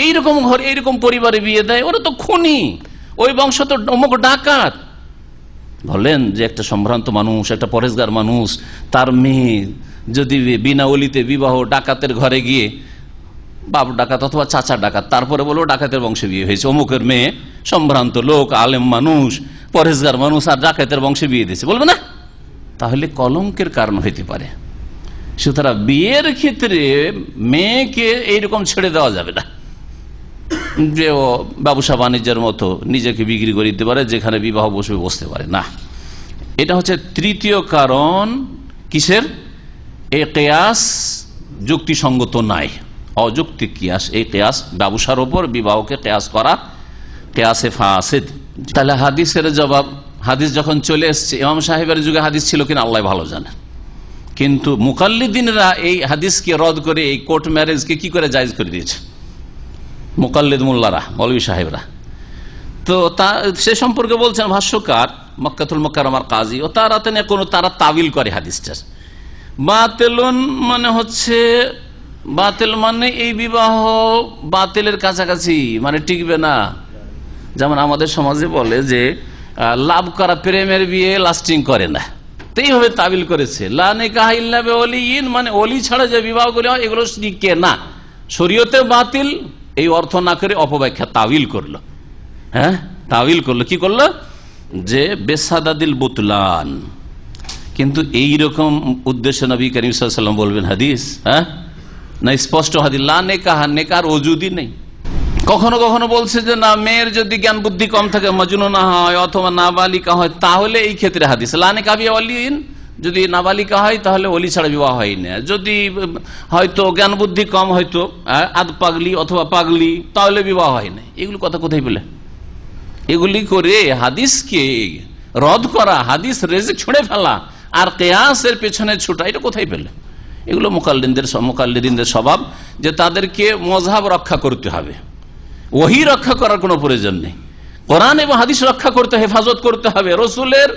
এইরকম ঘরে এইরকম পরিবারে বিয়ে দেয়, ওরা তো খুনি, ওই বংশ তো অমুক ডাকাত। বলেন যে একটা সম্ভ্রান্ত মানুষ, একটা পরেশগার মানুষ, তার মেয়ে যদি বিনা অলিতে বিবাহ ডাকাতের ঘরে গিয়ে, বাপ ডাকাত অথবা চাচা ডাকাত, তারপরে বলবো ডাকাতের বংশে বিয়ে হয়েছে, অমুকের মেয়ে সম্ভ্রান্ত লোক, আলেম মানুষ, পরেশগার মানুষ, আর ডাকাতের বংশে বিয়ে দিয়েছে, বলবে না? তাহলে কলঙ্কের কারণ হইতে পারে। সুতরাং বিয়ের ক্ষেত্রে মেয়েকে এইরকম ছেড়ে দেওয়া যাবে না যে ও ব্যবসা বাণিজ্যের মতো নিজেকে বিক্রি করে দিতে পারে, যেখানে বিবাহ বসতে পারে না। এটা হচ্ছে তৃতীয় কারণ। কিসের? এই কিয়াস যুক্তিসঙ্গত নাই, অযৌক্তিক কিয়াস। এই কিয়াস ব্যবসার উপর বিবাহকে কিয়াস করা কিয়াসে ফাসিদ। তাহলে হাদিসের জবাব, হাদিস যখন চলে এসছে, ইমাম সাহেবের যুগে হাদিস ছিল কিনা আল্লাহ ভালো জানে, কিন্তু মুকাল্লিদিনরা এই হাদিসকে রদ করে এই কোর্ট ম্যারেজকে কি করে জায়েজ করে দিয়েছে, মুকাল্লিদ মোল্লারা, মৌলভী সাহেবরা। তো সে সম্পর্কে বলছেন ভাষ্যকার মক্কাতুল মুকাররমার কাজী, ও তারা তাবিল করে হাদিসটার। বাতিলুন মানে হচ্ছে, বাতিল মানে এই বিবাহ বাতিলের কাছাকাছি, মানে টিকবে না। যেমন আমাদের সমাজে বলে যে লাভ করা প্রেমের বিয়ে লাস্টিং করে না, তো এইভাবে তাবিল করেছে। লা নিকাহা ইল্লা বিওলিয়িন, মানে ওলি ছাড়া যে বিবাহগুলি হয় এগুলো টিকে না, শরীয়তে বাতিল, এই অর্থ না করে অপব্যাখ্যা তাবিল করলো। হ্যাঁ, তাবিল করলো, কি করলো? যে বেসাদাদিল বুতলান। কিন্তু এইরকম উদ্দেশ্য নবী করিম সাল্লাল্লাহু আলাইহি ওয়াসাল্লাম বলবেন হাদিস, হ্যাঁ না, স্পষ্ট হাদিস, লা নিকাহা, নেকার ওজুদি নেই। কখনো কখনো বলছে যে না, মেয়ের যদি জ্ঞান বুদ্ধি কম থাকে, মজনুনা হয় অথবা নাবালিকা হয়, তাহলে এই ক্ষেত্রে হাদিস লা নিকাহা বিওলিয়িন, যদি নাবালিকা হয় তাহলে ওলি ছাড়া বিবাহ হয় না। যদি হয়তো জ্ঞান বুদ্ধি কম, হয়তো আধ পাগলি অথবা পাগলি, তাহলে বিবাহ হয় না। এগুলো কথা কোথায় পেলে? এগুলি করে হাদিসকে রদ করা, হাদিস রেজেক্ট ছুঁড়ে ফেলা আর কিয়াসের পেছনে ছুটা, এটা কোথায় পেলে? এগুলো মুকাল্লিদিনদের স্বভাব, যে তাদেরকে মযহাব রক্ষা করতে হবে, ওহী রক্ষা করার কোনো প্রয়োজন নেই। কোরআন এবং হাদিস রক্ষা করতে, হেফাজত করতে হবে, রসুলের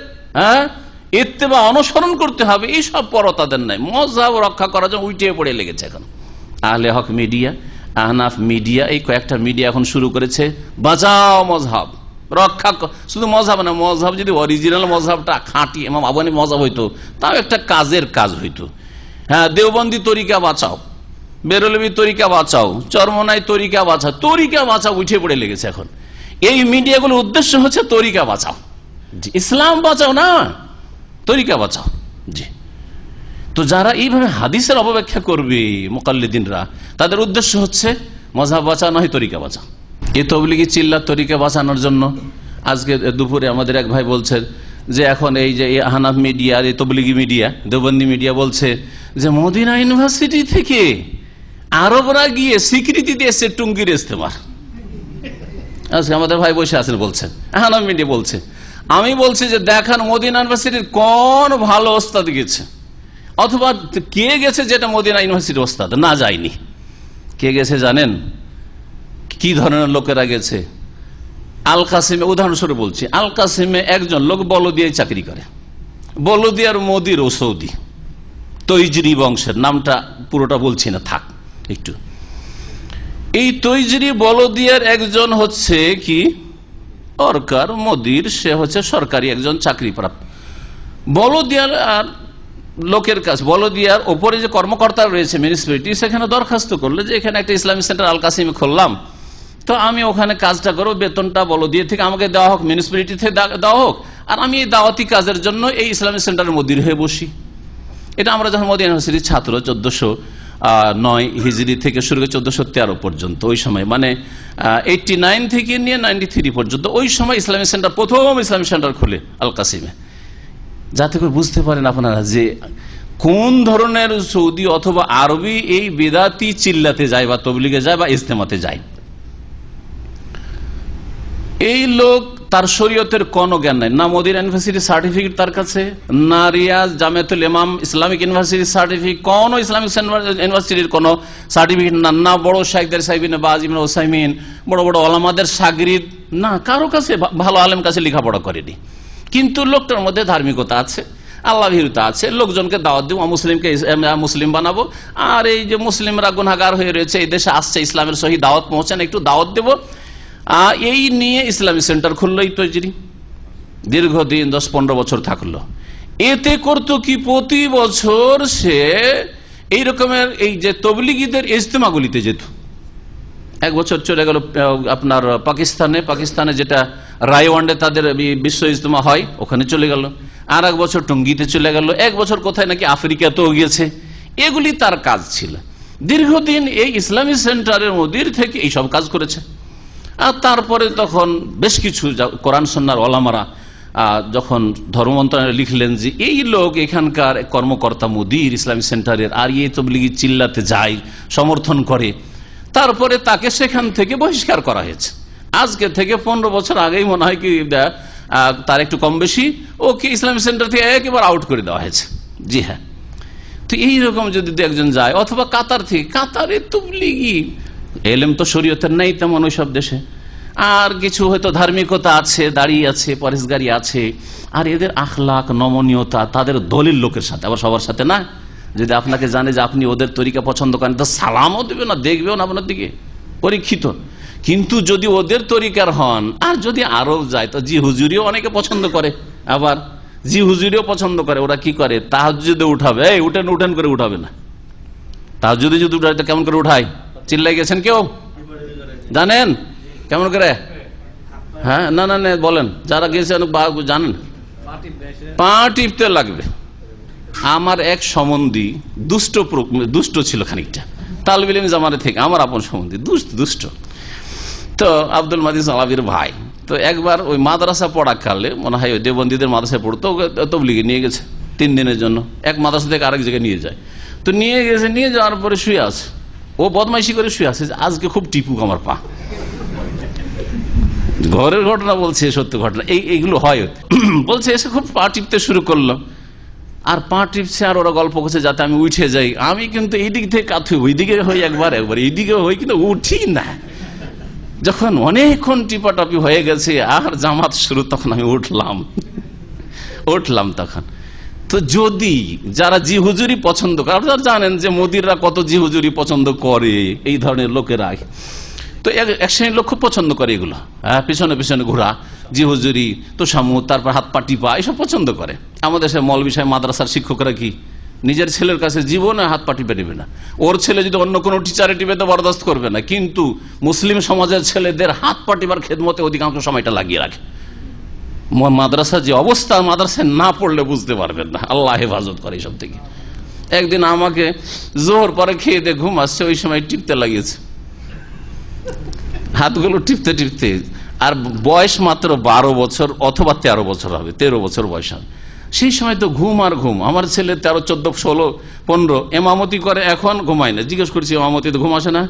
ইত্তেবা অনুসরণ করতে হবে, এইসব পর তাদের নাই। মযহাব রক্ষা করার জন্য উল্টে পড়ে লেগেছে এখন আহলে হক মিডিয়া, আহনাফ মিডিয়া, এই কয়েকটা মিডিয়া এখন শুরু করেছে বাঁচাও মযহাব রক্ষা। শুধু মযহাব না, মযহাব যদি অরিজিনাল মযহাবটা খাঁটি ইমাম আবু হানিফা মযহাব হইতো, তাও একটা কাজের কাজ হইতো। হ্যাঁ, দেওবন্দি তরিকা বাঁচাও, বেরলভী তরিকা বাঁচাও, চরমনাই তরিকা বাঁচাও, তরিকা বাঁচাও উঠে পড়ে লেগেছে এখন। এই মিডিয়াগুলোর উদ্দেশ্য হচ্ছে তরিকা বাঁচাও, ইসলাম বাঁচাও না, তরিকা বাঁচাও। জি, তো যারা এইভাবে হাদিসের অপব্যাখ্যা করবে মুকাল্লিদিনরা, তাদের উদ্দেশ্য হচ্ছে মযহাব বাঁচাও নয় তরিকা বাঁচাও। এই তবলিগি চিল্লার তরিকা বাঁচানোর জন্য আজকে দুপুরে আমাদের এক ভাই বলছেন যে এখন এই যে আহনাফ মিডিয়া, এই তবলিগি মিডিয়া, দেওবন্দি মিডিয়া বলছে যে মদিনা ইউনিভার্সিটি থেকে আরবরা গিয়ে স্বীকৃতি দিয়েছে টুঙ্গির ইস্তেমার। আচ্ছা, আমাদের ভাই বসে আছেন বলছেন, হ্যাঁ মিডিয়া বলছে, আমি বলছি যে দেখান মদিনা ইউনিভার্সিটির কোন ভালো ওস্তাদ গেছে, অথবা কে গেছে যেটা মদিনা ইউনিভার্সিটির ওস্তাদ না যায়নি। কে গেছে জানেন? কি ধরনের লোকেরা গেছে? আল কাসিমে, উদাহরণস্বরূপ বলছি, আল কাসিমে একজন লোক বলদিয়ায় চাকরি করে, বলদিয়ার মোদির ও সৌদি, তৈজরি বংশের, নামটা পুরোটা বলছি না, থাক একটু। এই তৈজরি বলদিয়ার একজন হচ্ছে কি সরকার মোদির, সে হচ্ছে সরকারি একজন চাকরিপ্রাপ্ত। বলদিয়ার আর লোকের কাছে, বলদিয়ার ওপরে যে কর্মকর্তা রয়েছে মিউনিসিপ্যালিটি, সেখানে দরখাস্ত করলে যে এখানে একটা ইসলামিক সেন্টার আল কাসিমে খুললাম, তো আমি ওখানে কাজটা করবো, বেতনটা বলদিয়া থেকে আমাকে দেওয়া হোক, মিউনিসিপ্যালিটি থেকে দেওয়া হোক, আর আমি এই দাওয়াতি কাজের জন্য এই ইসলামিক সেন্টারের মদির হয়ে বসি। এটা আমরা যখন মদিনা ইউনিভার্সিটির ছাত্র 1409 হিজরি থেকে শুরু করে 1413 পর্যন্ত, ওই সময় মানে 89 থেকে নিয়ে 93 পর্যন্ত, ওই সময় ইসলামিক সেন্টার, প্রথম ইসলামিক সেন্টার খুলে আল কাসিমে। যাতে করে বুঝতে পারেন আপনারা যে কোন ধরনের সৌদি অথবা আরবি এই বেদাতি চিল্লাতে যায় বা তবলিগে যায় বা ইজতেমাতে যায়। এই লোক, তার শরীয়তের কোনো জ্ঞান নাই, না মদিনা ইউনিভার্সিটির সার্টিফিকেট তার কাছে, না রিয়াজ জামিয়াতুল ইমাম ইসলামিক ইউনিভার্সিটির সার্টিফিকেট, কোন ইসলামিক ইউনিভার্সিটির কোন সার্টিফিকেট না, না বড় শাইখদের সাহেবিন বাজ ইবনে উসাইমিন, বড় বড় ওলামাদের শাগরিদ, না কারো কাছে, ভালো আলেম কাছে লেখাপড়া করেনি। কিন্তু লোকটার মধ্যে ধার্মিকতা আছে, আল্লাহ ভীরুতা আছে, লোকজনকে দাওয়াত দেবো, মুসলিমকে মুসলিম বানাবো, আর এই যে মুসলিমরা গুনাহগার হয়ে রয়েছে, এই দেশে আসছে, ইসলামের সহি দাওয়াত পৌঁছান, একটু দাওয়াত দেবো, এই নিয়ে ইসলামিক সেন্টার খুললো এই তৈজরি। দীর্ঘদিন 10-15 বছর থাকলো। এতে করতো কি, প্রতি বছর সে এই রকমের এই যে তবলিগীদের ইজতেমাগুলিতে যেত। এক বছর চলে গেল আপনার পাকিস্তানে যেটা রায়ওয়ান্ডে তাদের বিশ্ব ইজতেমা হয়, ওখানে চলে গেল। আর এক বছর টঙ্গিতে চলে গেল। এক বছর কোথায় নাকি আফ্রিকাতেও গিয়েছে। এগুলি তার কাজ ছিল। দীর্ঘদিন এই ইসলামিক সেন্টারের মদির থেকে এইসব কাজ করেছে। আর তারপরে তখন বেশ কিছু কোরআন সুন্নাহর ওলামারা যখন ধর্ম মন্ত্রণালয়ে লিখলেন যে এই লোক এখানকার কর্মকর্তা মুদির ইসলামিক সেন্টারের, আর এই তবলিগি চিল্লাতে যায়, সমর্থন করে, তারপরে তাকে সেখান থেকে বহিষ্কার করা হয়েছে। আজকে থেকে 15 বছর আগেই মনে হয় কি তার একটু কম বেশি ওকে ইসলামিক সেন্টার থেকে একেবারে আউট করে দেওয়া হয়েছে। জি হ্যাঁ। তো এইরকম যদি একজন যায়, অথবা কাতার থেকে, কাতারে তবলিগি এলেম তো শরীয়তের নেই তেমন ওই সব দেশে, আর কিছু হয়তো ধার্মিকতা আছে, দাঁড়িয়ে আছে, পরেশগারি আছে, আর এদের আখলাক নমনীয়তা তাদের দলিল লোকের সাথে, আবার সবার সাথে না। যদি আপনাকে জানে যে আপনি ওদের তরিকা পছন্দ করেন, তো সালামও দেবে না, দেখবেও না আপনার দিকে, পরীক্ষিত। কিন্তু যদি ওদের তরিকার হন, আর যদি আরব যায়, তো জি হুজুরিও অনেকে পছন্দ করে, আবার জি হুজুরিও পছন্দ করে। ওরা কি করে, তাহাজ্জুদে উঠাবে, এই উঠেন উঠেন করে উঠাবে না। তাহাজ্জুদে যদি উঠায় তো কেমন করে উঠায়? চিল্লাই গেছেন কেউ জানেন কেমন করে? হ্যাঁ, না না বলেন, যারা গেছেন জানেন, পা টিপতে লাগবে। আমার এক সম্বন্ধী দুষ্ট ছিল খানিকটা, তালবিল ইলম জামানে থেকে, আমার আপন সম্বন্ধী, দুষ্ট। তো আব্দুল মাজিদ আলাবির ভাই, তো একবার ওই মাদ্রাসা পড়াকালে মনে হয় ওই দেবন্দীদের মাদ্রাসায় পড়তো, তবলিগে নিয়ে গেছে 3 দিনের জন্য। এক মাদ্রাসা থেকে আরেক জায়গায় নিয়ে যায়। তো নিয়ে গেছে, নিয়ে যাওয়ার পরে শুয়ে আছে, ও বদমাইশি করে শুয়ে আছে, আজকে খুব টিপুক আমার পা। ঘরের ঘটনা বলছে, সত্য ঘটনা, এইগুলো হয়। বলছে এসে খুব পা টিপতে শুরু করলো, আর পা টিপছে, আর ওরা গল্প করছে যাতে আমি উঠে যাই। আমি কিন্তু এই দিক থেকে কাত হই, ওই দিকে হই, একবার এইদিকে হই, কিন্তু উঠি না। যখন অনেকক্ষণ টিপাটাপি হয়ে গেছে আর জামাত শুরু, তখন আমি উঠলাম তখন। তো যদি যারা জি হুজুরি পছন্দ করে, আপনারা জানেন যে মোদিররা কত জি হুজুরি পছন্দ করে, এই ধরনের লোকেরা, তো এক শ্রেণীর লোক খুব পছন্দ করে এগুলো, হ্যাঁ, পিছনে পিছনে ঘোরা, জি হুজুরি, তো সামু, তারপর হাত পা টিপা, এইসব পছন্দ করে। আমাদের সে মৌলবি সাহেব মাদ্রাসার শিক্ষকরা কি নিজের ছেলের কাছে জীবনে হাত পা টিপে নেবে না। ওর ছেলে যদি অন্য কোনো টিচারে টিপে তো বরদাস্ত করবে না, কিন্তু মুসলিম সমাজের ছেলেদের হাত পা টিপার খেদমতে অধিকাংশ সময়টা লাগিয়ে রাখে। মাদ্রাসার যে অবস্থা, মাদ্রাসায় না পড়লে বুঝতে পারবেন না। আল্লাহ হেফাজত করে এইসব থেকে। একদিন আমাকে জোহর পরে খেয়ে দিয়ে ঘুম আসছে, ওই সময় টিপতে লাগিয়েছে, হাতগুলো টিপতে টিপতে। আর বয়স মাত্র 12 বছর অথবা 13 বছর হবে, 13 বছর বয়স হবে। সেই সময় তো ঘুম আর ঘুম। আমার ছেলে 13, 14, 16, 15 এমামতি করে, এখন ঘুমায় না। জিজ্ঞেস করছি এমামতি তো ঘুম আসে না?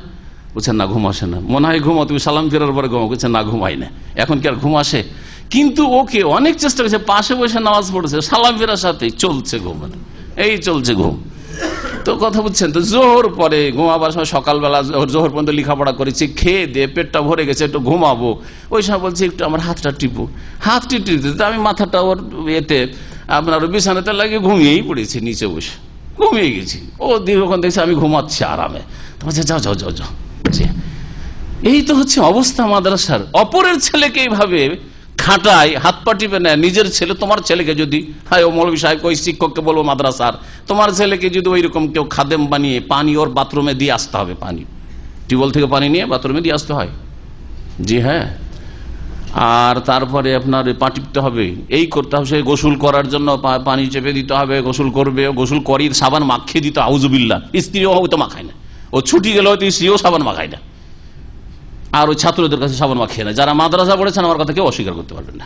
বলছেন না, ঘুম আসে না। মনে হয় ঘুমো, তুমি সালাম ফেরার পরে ঘুমো। বলছেন না, ঘুমাই না। এখন কি আর ঘুম আসে? কিন্তু ওকে অনেক চেষ্টা করেছে, পাশে বসে নামাজ পড়েছে, সালাম ফেরার সাথেই চলছে ঘুম, এই চলছে ঘুম। তো কথা বুঝছেন তো, জোহর পরে ঘুমাবার সময় সকালবেলা জোহর পর্যন্ত লেখাপড়া করেছি, খেয়ে দিয়ে পেটটা ভরে গেছে, একটু ঘুমাবো, ওই সময় বলছি একটু আমার হাতটা টিপো। হাত টিপতে আমি মাথাটা ওর এতে আপনার বিছানাতে লাগিয়ে ঘুমিয়েই পড়েছি, নিচে বসে ঘুমিয়ে গেছি। ও দীর্ঘক্ষণ দেখছে আমি ঘুমাচ্ছি আরামে, তোমার যাও যাও যাও যাও। এই তো হচ্ছে অবস্থা মাদ্রাসার। অপরের ছেলেকে এইভাবে খাটায়, হাত পা টিপে নেয়। নিজের ছেলে, তোমার ছেলেকে যদি, হায় ও মৌলভী সাহেব ওই শিক্ষককে বলবো মাদ্রাসার, তোমার ছেলেকে যদি ওই রকম কেউ খাদেম বানিয়ে পানি ওর বাথরুমে দিয়ে আসতে হবে, পানি টিউবওয়েল থেকে পানি নিয়ে বাথরুমে দিয়ে আসতে হয়। জি হ্যাঁ। আর তারপরে আপনার পা টিপতে হবে, এই করতে হবে, সে গোসল করার জন্য পানি চেপে দিতে হবে, গোসল করবে, গোসল করি সাবান মাখিয়ে দিতে, আউজুবিল্লাহ। স্ত্রীও হয়তো মাখায় না, ও ছুটি গেলে হয়তো স্ত্রীও সাবান মাখায় না, আর ওই ছাত্রদের কাছে সাবান মাখিয়ে না। যারা মাদ্রাসা পড়েছেন আমার কথা কেউ অস্বীকার করতে পারবেন না।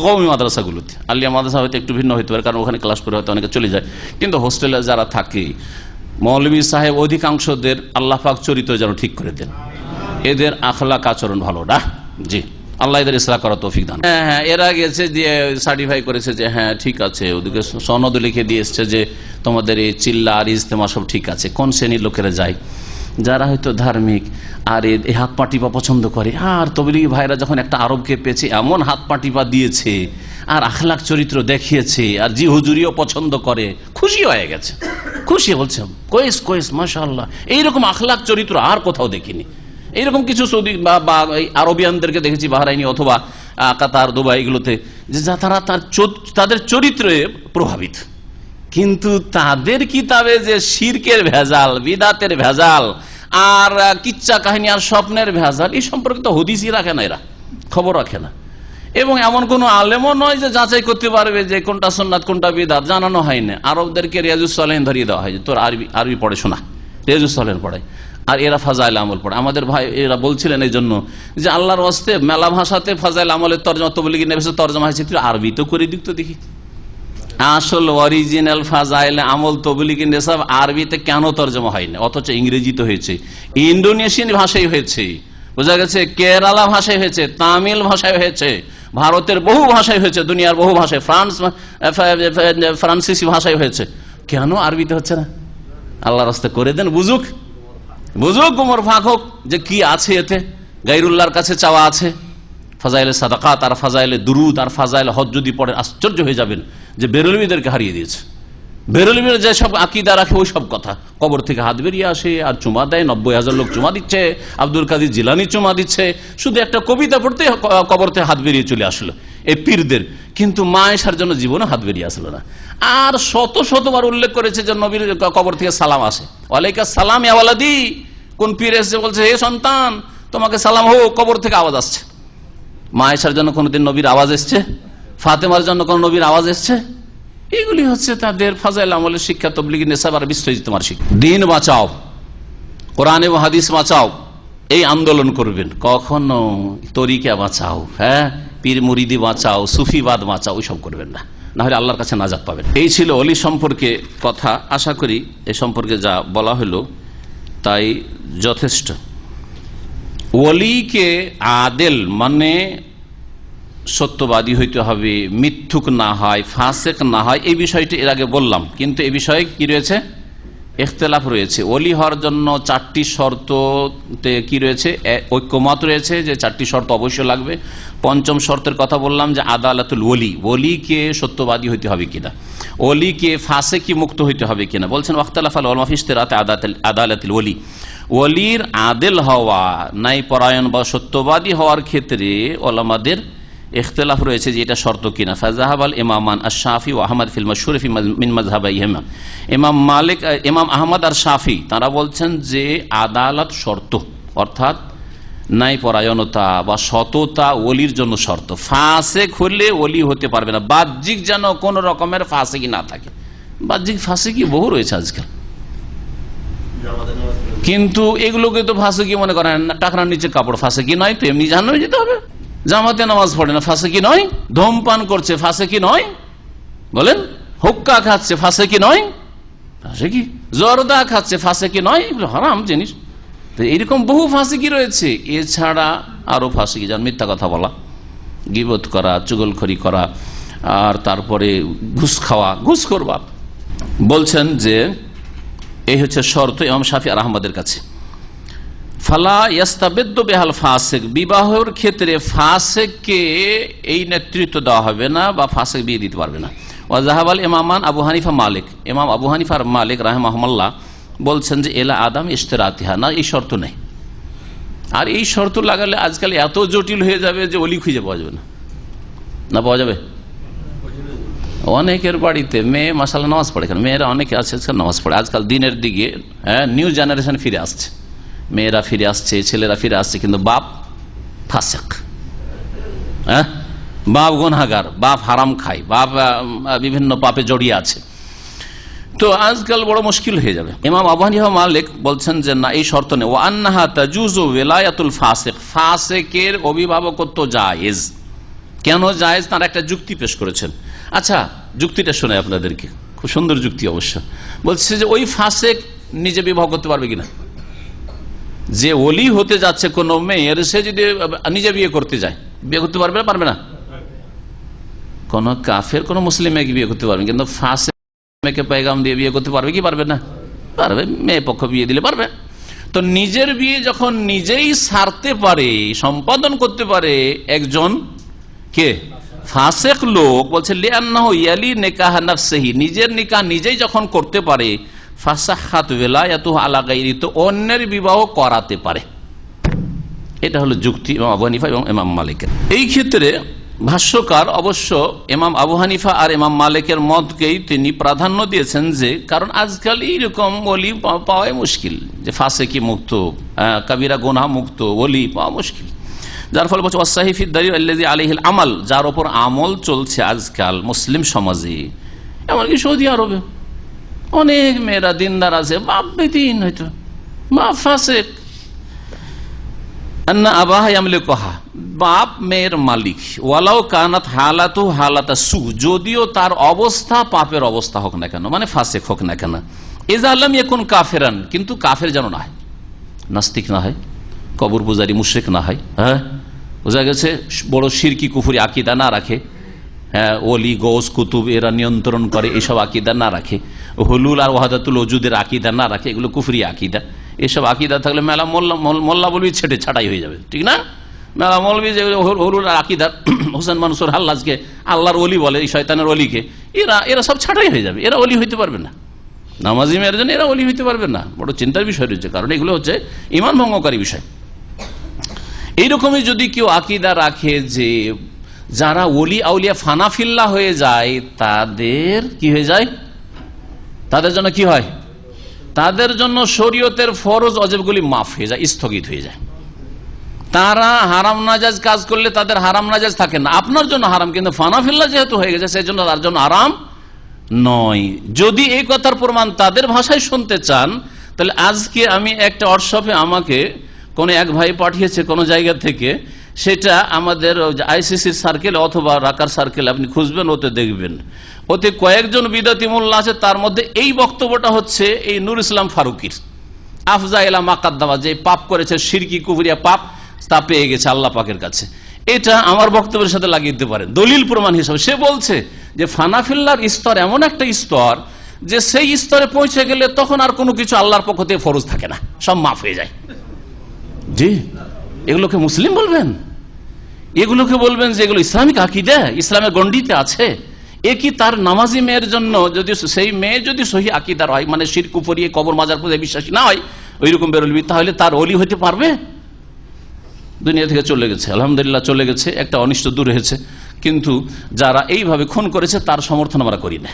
কওমি মাদ্রাসাগুলোতে, আলিয়া মাদ্রাসা হয়তো একটু ভিন্ন হতে পারে, কারণ ওখানে ক্লাস করে হয়তো অনেকে চলে যায়। কিন্তু হোস্টেলে যারা থাকে, মৌলভী সাহেব অধিকাংশদের আল্লাহ পাক চরিত্র যেন ঠিক করে দেন, এদের আখলাক আচরণ ভালো না। জি, আল্লাহ এদের ইসলাহ করা তৌফিক দান। হ্যাঁ হ্যাঁ, এরা গেছে দিয়ে সার্টিফাই করেছে যে হ্যাঁ ঠিক আছে, ওদিকে সনদ লিখে দিয়ে এসছে যে তোমাদের এই চিল্লা আর ইজতেমা সব ঠিক আছে। কোন শ্রেণীর লোকেরা যায়? যারা হয়তো ধার্মিক আর এই হাত পা টিপা পছন্দ করে। আর তবলিগি ভাইরা যখন একটা আরবকে পেয়েছে, এমন হাত পা টিপা দিয়েছে আর আখলাক চরিত্র দেখিয়েছে, আর জি হুজুরিও পছন্দ করে, খুশি হয়ে গেছে। খুশি বলছে কোয়েস কোয়েস মাশাআল্লাহ, এইরকম আখলাক চরিত্র আর কোথাও দেখিনি। এইরকম কিছু সৌদি বা আরবিয়ানদেরকে দেখেছি বাহরাইনি অথবা কাতার, দুবাই, এগুলোতে, যে তারা তাদের চরিত্রে প্রভাবিত, কিন্তু তাদের কিতাবে যে শিরকের ভেজাল, বিদাতের ভেজাল আর কিচ্ছা কাহিনী আর স্বপ্নের ভেজাল, এই সম্পর্কে তো হদিসই রাখে না, এরা খবর রাখে না। এবং এমন কোন আলেমও নয় যে যাচাই করতে পারবে যে কোনটা সুন্নাত কোনটা বিদাত, জানানো হয় না। আরবদেরকে রিয়াজুস সালেহিন ধরিয়ে দেওয়া হয়, তোর আরবি পড়ে শোনা, রিয়াজুস সালেহিন পড়ায়, আর এরা ফাজাইল আমল পড়ে। আমাদের ভাই এরা বলছিলেন এই জন্য যে আল্লাহর ওয়াস্তে মেলা ভাষাতে ফাজাইল আমলের তরজমা, তবলিগি নেবেছে তরজমা হয়েছে, তুই আরবি তো করে দিক তো দেখি। আসল অরিজিনাল ফাজাইল আমল তবলিগি নেশাব আরবিতে কেন তরজমা হয়নি, অথচ ইংরেজিতে হয়েছে, ইন্দোনেশিয়ান ভাষায় হয়েছে, বোঝা গেছে, কেরালা ভাষায় হয়েছে, তামিল ভাষায় হয়েছে, ভারতের বহু ভাষায় হয়েছে, দুনিয়ার বহু ভাষায়, ফ্রান্সিসি ভাষায় হয়েছে, কেন আরবিতে হচ্ছে না? আল্লাহর রাস্তা করে দেন, বুঝুক উমর ফাঁক হোক যে কি আছে এতে। গায়রুল্লাহর কাছে চাওয়া আছে, ফাজাইলে সাদাকাত আর ফাজাইলে দুরুদ আর ফাজাইলে হজ যদি পড়েন আশ্চর্য হয়ে যাবেন যে বেরেলভীদেরকে হারিয়ে দিয়েছে। বেরেলভীরা যে সব আকিদা রাখে ওই সব কথা, কবর থেকে হাত বেরিয়ে আসে আর চুমা দেয়, 90,000 লোক চুমা দিচ্ছে, আব্দুল কাদের জিলানী চুমা দিচ্ছে, শুধু একটা কবিতা পড়তে কবর থেকে হাত বেরিয়ে চলে আসলো এই পীরদের, কিন্তু মা আয়েশার জন্য জীবনে হাত বেরিয়ে আসলো না। আর শতবার উল্লেখ করেছে যে নবীর কবর থেকে সালাম আসে, ওয়ালাইকা সালাম ইয়া ওয়ালাদি, কোন পীর এসে বলছে হে সন্তান তোমাকে সালাম হোক, কবর থেকে আওয়াজ আসছে। মা আয়েশার জন্য কোনদিন নবীর আওয়াজ এসছে? ফাতেমার জন্য কোন নবীর আওয়াজ এসছে? এগুলি হচ্ছে তাদের ফাজাইল আমলের শিক্ষা, তবলিগি নেশাব আর বিশ্বজিতমার শিক্ষা। দিন বাঁচাও, কোরআন এবং হাদিস বাঁচাও, এই আন্দোলন করবেন। কখনো তরিকা বাঁচাও, হ্যাঁ পীর মুরিদি বাঁচাও, সুফিবাদ বাঁচাও, ওইসব করবেন না, না হলে আল্লাহর কাছে নাজাত পাবেন। এই ছিল অলি সম্পর্কে কথা। আশা করি এ সম্পর্কে যা বলা হলো তাই যথেষ্ট। ওলিকে আদেল মানে সত্যবাদী হইতে হবে, মিথ্যুক না হয়, ফাসেক না হয়, এই বিষয়টি এর আগে বললাম। কিন্তু এই বিষয়ে কি রয়েছে? ইখতিলাফ রয়েছে। ওলি হওয়ার জন্য 4টি শর্ততে কি রয়েছে? ঐক্যমত রয়েছে যে 4টি শর্ত অবশ্যই লাগবে। 5ম শর্তের কথা বললাম যে আদালাতুল ওলি, ওলিকে সত্যবাদী হইতে হবে কিনা, ওলিকে ফাসেকি মুক্ত হইতে হবে কিনা। বলছেন ওয়াখতালাফাল উলামা ফি ইশতিরাতি আদালাতুল ওলি, ওলির আদেল হওয়া, ন্যায় পরায়ণ বা সত্যবাদী হওয়ার ক্ষেত্রে ওলামাদের ইখতিলাফ রয়েছে যে এটা শর্ত কিনা। ফাজাহাবাল ইমামান আশ-শাফি ও আহমদ ফিল মাশহুর ফি মিন মাযহাবাইহিমা, ইমাম মালিক, ইমাম আহমদ আর শাফি তারা বলছেন যে আদালত শর্ত, অর্থাৎ ন্যায়পরায়ণতা বা সততা ওলির জন্য শর্ত। ফাসেক হলে ওলি হতে পারবে না, বাহ্যিক যেন কোন রকমের ফাসেকি না থাকে। বাহ্যিক ফাসেকি বহু রয়েছে আজকাল, কিন্তু এগুলোকে তো ফাসেকি মনে করেন না। টাকরার নিচে কাপড় ফাসেকি নয় তো, এমনি জাহান্নামে যেতে হবে। জামাতে নামাজ পড়ে না, ফাসেকি নয়। ধূমপান করছে, ফাসেকি নয়। বলেন, হুক্কা খাচ্ছে ফাঁসে কি নয়? ফাঁসে কি? জর্দা খাচ্ছে ফাঁসে কি নয়? এগুলো হারাম জিনিস। তো এইরকম বহু ফাঁসিকি রয়েছে। এছাড়া আরো ফাঁসিকি, যেমন মিথ্যা কথা বলা, গীবত করা, চুগলখড়ি করা, আর তারপরে ঘুষ খাওয়া, ঘুষ করবা। বলছেন যে এই হচ্ছে শর্ত ইমাম শাফি আর আহমদের কাছে। ফালা ইয়াস্তাবেদ্দু বিহাল ফাসিক, বিবাহের ক্ষেত্রে ফাসিককে এই নেতৃত্ব দেওয়া হবে না বা ফাসিক বিয়ে দিতে পারবে না। ওয়া যাহাবাল ইমামান আবু হানিফা মালিক, ইমাম আবু হানিফা আর মালিক রাহিমাহুল্লাহ বলছেন যে এলা আদম ইশতিরাতিহা, না এই শর্ত নেই। আর এই শর্ত লাগালে আজকাল এত জটিল হয়ে যাবে যে ওলি খুঁজে পাওয়া যাবে না। না পাওয়া যাবে? অনেকের বাড়িতে মেয়ে মাশাআল্লাহ নামাজ পড়ে, কেন মেয়েরা অনেকে আছে নামাজ পড়ে। আজকাল দিনের দিকে নিউ জেনারেশন ফিরে আসছে, মেয়েরা ফিরে আসছে, ছেলেরা ফিরে আসছে, কিন্তু বাপ ফাসেক, বাপ গুনাহগার, বাপ হারাম খায়, বাপ বিভিন্ন পাপে জড়িয়ে আছে। তো আজকাল বড় মুশকিল হয়ে যাবে। ইমাম আবু হানিফা মালিক বলছেন যে না, এই শর্ত নেই। ওয়া আন্নাহা তাজুজু ওয়ালায়াতুল ফাসিক, ফাসিকের অভিভাবকত্ব জায়েজ। কেন জায়েজ? তার একটা যুক্তি পেশ করেছেন। আচ্ছা, যুক্তিটা শোনাই আপনাদেরকে, খুব সুন্দর যুক্তি অবশ্য। বলছে যে ওই ফাসিক নিজে বিবাহ করতে পারবে কিনা? যে ওলি হতে যাচ্ছে কোন মেয়ের, সে যদি নিজে বিয়ে করতে যায়, বিয়ে করতে পারবে না? পারবে না? কোন কাফের কোন মুসলিম মেয়েকে বিয়ে করতে পারবে, কিন্তু ফাসিক মেয়েকে পেগাম দিয়ে বিয়ে করতে পারবে কি পারবে না? পারবে। মেয়ে পক্ষ বিয়ে দিলে পারবে। তো নিজের বিয়ে যখন নিজেই সারতে পারে, সম্পাদন করতে পারে একজন কে ফাসিক লোক, বলছে লিআন্নাহু ইয়ালি নিকাহ নাফসিহি, নিজের নিকাহ নিজেই যখন করতে পারে, ফাসাহাত ওয়ালায়াতুহু আলা গায়রি, তো অন্যের বিবাহ করাতে পারে। এটা হলো যুক্তি ইমাম আবু হানিফা এবং ইমাম মালিকের। এই ক্ষেত্রে ভাষ্যকার অবশ্য ইমাম আবু হানিফা আর ইমাম মালিকের মতকেই তিনি প্রাধান্য দিয়েছেন, যে কারণ আজকাল এইরকম ওলি পাওয়াই মুশকিল, যে ফাসিকি মুক্ত, কাবিরা গুনাহ মুক্ত ওলি পাওয়া মুশকিল। যার ফলে বলছে ওয়াসাহি ফি দালিল আল্লাযী আলাইহিল আমাল, যার উপর আমল চলছে আজকাল মুসলিম সমাজে, এমনকি সৌদি আরবে অনেক মেয়েরা দিনদার আছে, বাপ বেদিন, হয়তো বাপ ফাসিক। আন্না আবাহা ইয়ামলিকুহা, বাপ মেয়ের মালিক, ওয়ালাউ কানাত হালাতু হালাতা সু, যদিও তার অবস্থা পাপের অবস্থা হোক না কেন, মানে ফাসিক হোক না কেন। ইযা লাম ইয়াকুন কাফিরান, কিন্তু কাফের যেন না হয়, নাস্তিক না হয়, কবর পূজারী মুশরিক না হয়, বোঝা গেছে, বড় শিরকি কুফরি আকীদা না রাখে, ওলি গৌস কুতুব এরা নিয়ন্ত্রণ করে এইসব আকীদা না রাখে, হুলুল আর ওয়াহদাতুল ওজুদের আকীদা না রাখে, এগুলো কুফরি আকীদা। এসব আকীদা থাকলে মেলা মোল্লা বলবি ছাটাই হয়ে যাবে, ঠিক না? মেলা মৌলবি যে হুলুল আর আকীদা, হোসেন মানসুর হাল্লাজকে আল্লাহর ওলি বলে, এই শয়তানের ওলিকে, এরা সব ছাটাই হয়ে যাবে, এরা ওলি হইতে পারবে না। নামাজি মেয়ের জন্য এরা ওলি হইতে পারবে না, বড় চিন্তার বিষয় রয়েছে, কারণ এগুলো হচ্ছে ঈমান ভঙ্গকারী বিষয়। এইরকমই যদি কেউ আকীদা রাখে যে যারা ওলি আউলিয়া ফানাফিল্লাহ হয়ে যায়, তাদের কি হয়ে যায়? তাদের জন্য কি হয়? তাদের জন্য শরীয়তের ফরজ অজেবগুলি মাফ হয়ে যায়, স্থগিত হয়ে যায়। তারা হারাম নাজায়েজ কাজ করলে তাদের হারাম নাজায়েজ থাকে না, আপনার জন্য হারাম, কিন্তু ফানাফিল্লাহ যেহেতু হয়ে গেছে, সেই জন্য তার জন্য হারাম নয়। যদি এই কথার প্রমাণ তাদের ভাষায় শুনতে চান, তাহলে আজকে আমি একটা হোয়াটসঅ্যাপে আমাকে কোন এক ভাই পাঠিয়েছে কোন জায়গা থেকে, সেটা আমাদের আইসিসির সার্কেল অথবা রাকার সার্কেল, আপনি খুঁজবেন, ওতে দেখবেন, ওতে কয়েকজন বিদাতি মোল্লা আছে, তার মধ্যে এই বক্তব্যটা হচ্ছে এই নূর ইসলাম ফারুকির, আফজাইলা মাকাদ্দামা, যে পাপ করেছে শিরকি কুফরিয়া পাপ, তা পেয়ে গেছে আল্লাহ পাকের কাছে। এটা আমার বক্তব্যের সাথে লাগিয়ে দিতে পারেন দলিল প্রমাণ হিসাবে। সে বলছে যে ফানাফিল্লার স্তর এমন একটা স্তর যে সেই স্তরে পৌঁছে গেলে তখন আর কোনো কিছু আল্লাহর পক্ষ থেকে ফরজ থাকে না, সব মাফ হয়ে যায়। জি, এগুলোকে মুসলিম বলবেন? এগুলোকে বলবেন যে এগুলো ইসলামিক আকীদা, ইসলামের গণ্ডিতে আছে? এ কি তার নামাজি মেয়ের জন্য, যদি সেই মেয়ে যদি সহি আকীদার হয়, মানে শিরক কুফরি কবর মাজার পূজায় বিশ্বাসী না হয়, ওইরকম বেরোলবি, তাহলে তার ওলি হতে পারবে? দুনিয়া থেকে চলে গেছে, আলহামদুলিল্লাহ চলে গেছে, একটা অনিষ্ট দূর হয়েছে, কিন্তু যারা এইভাবে খুন করেছে তার সমর্থন আমরা করি না।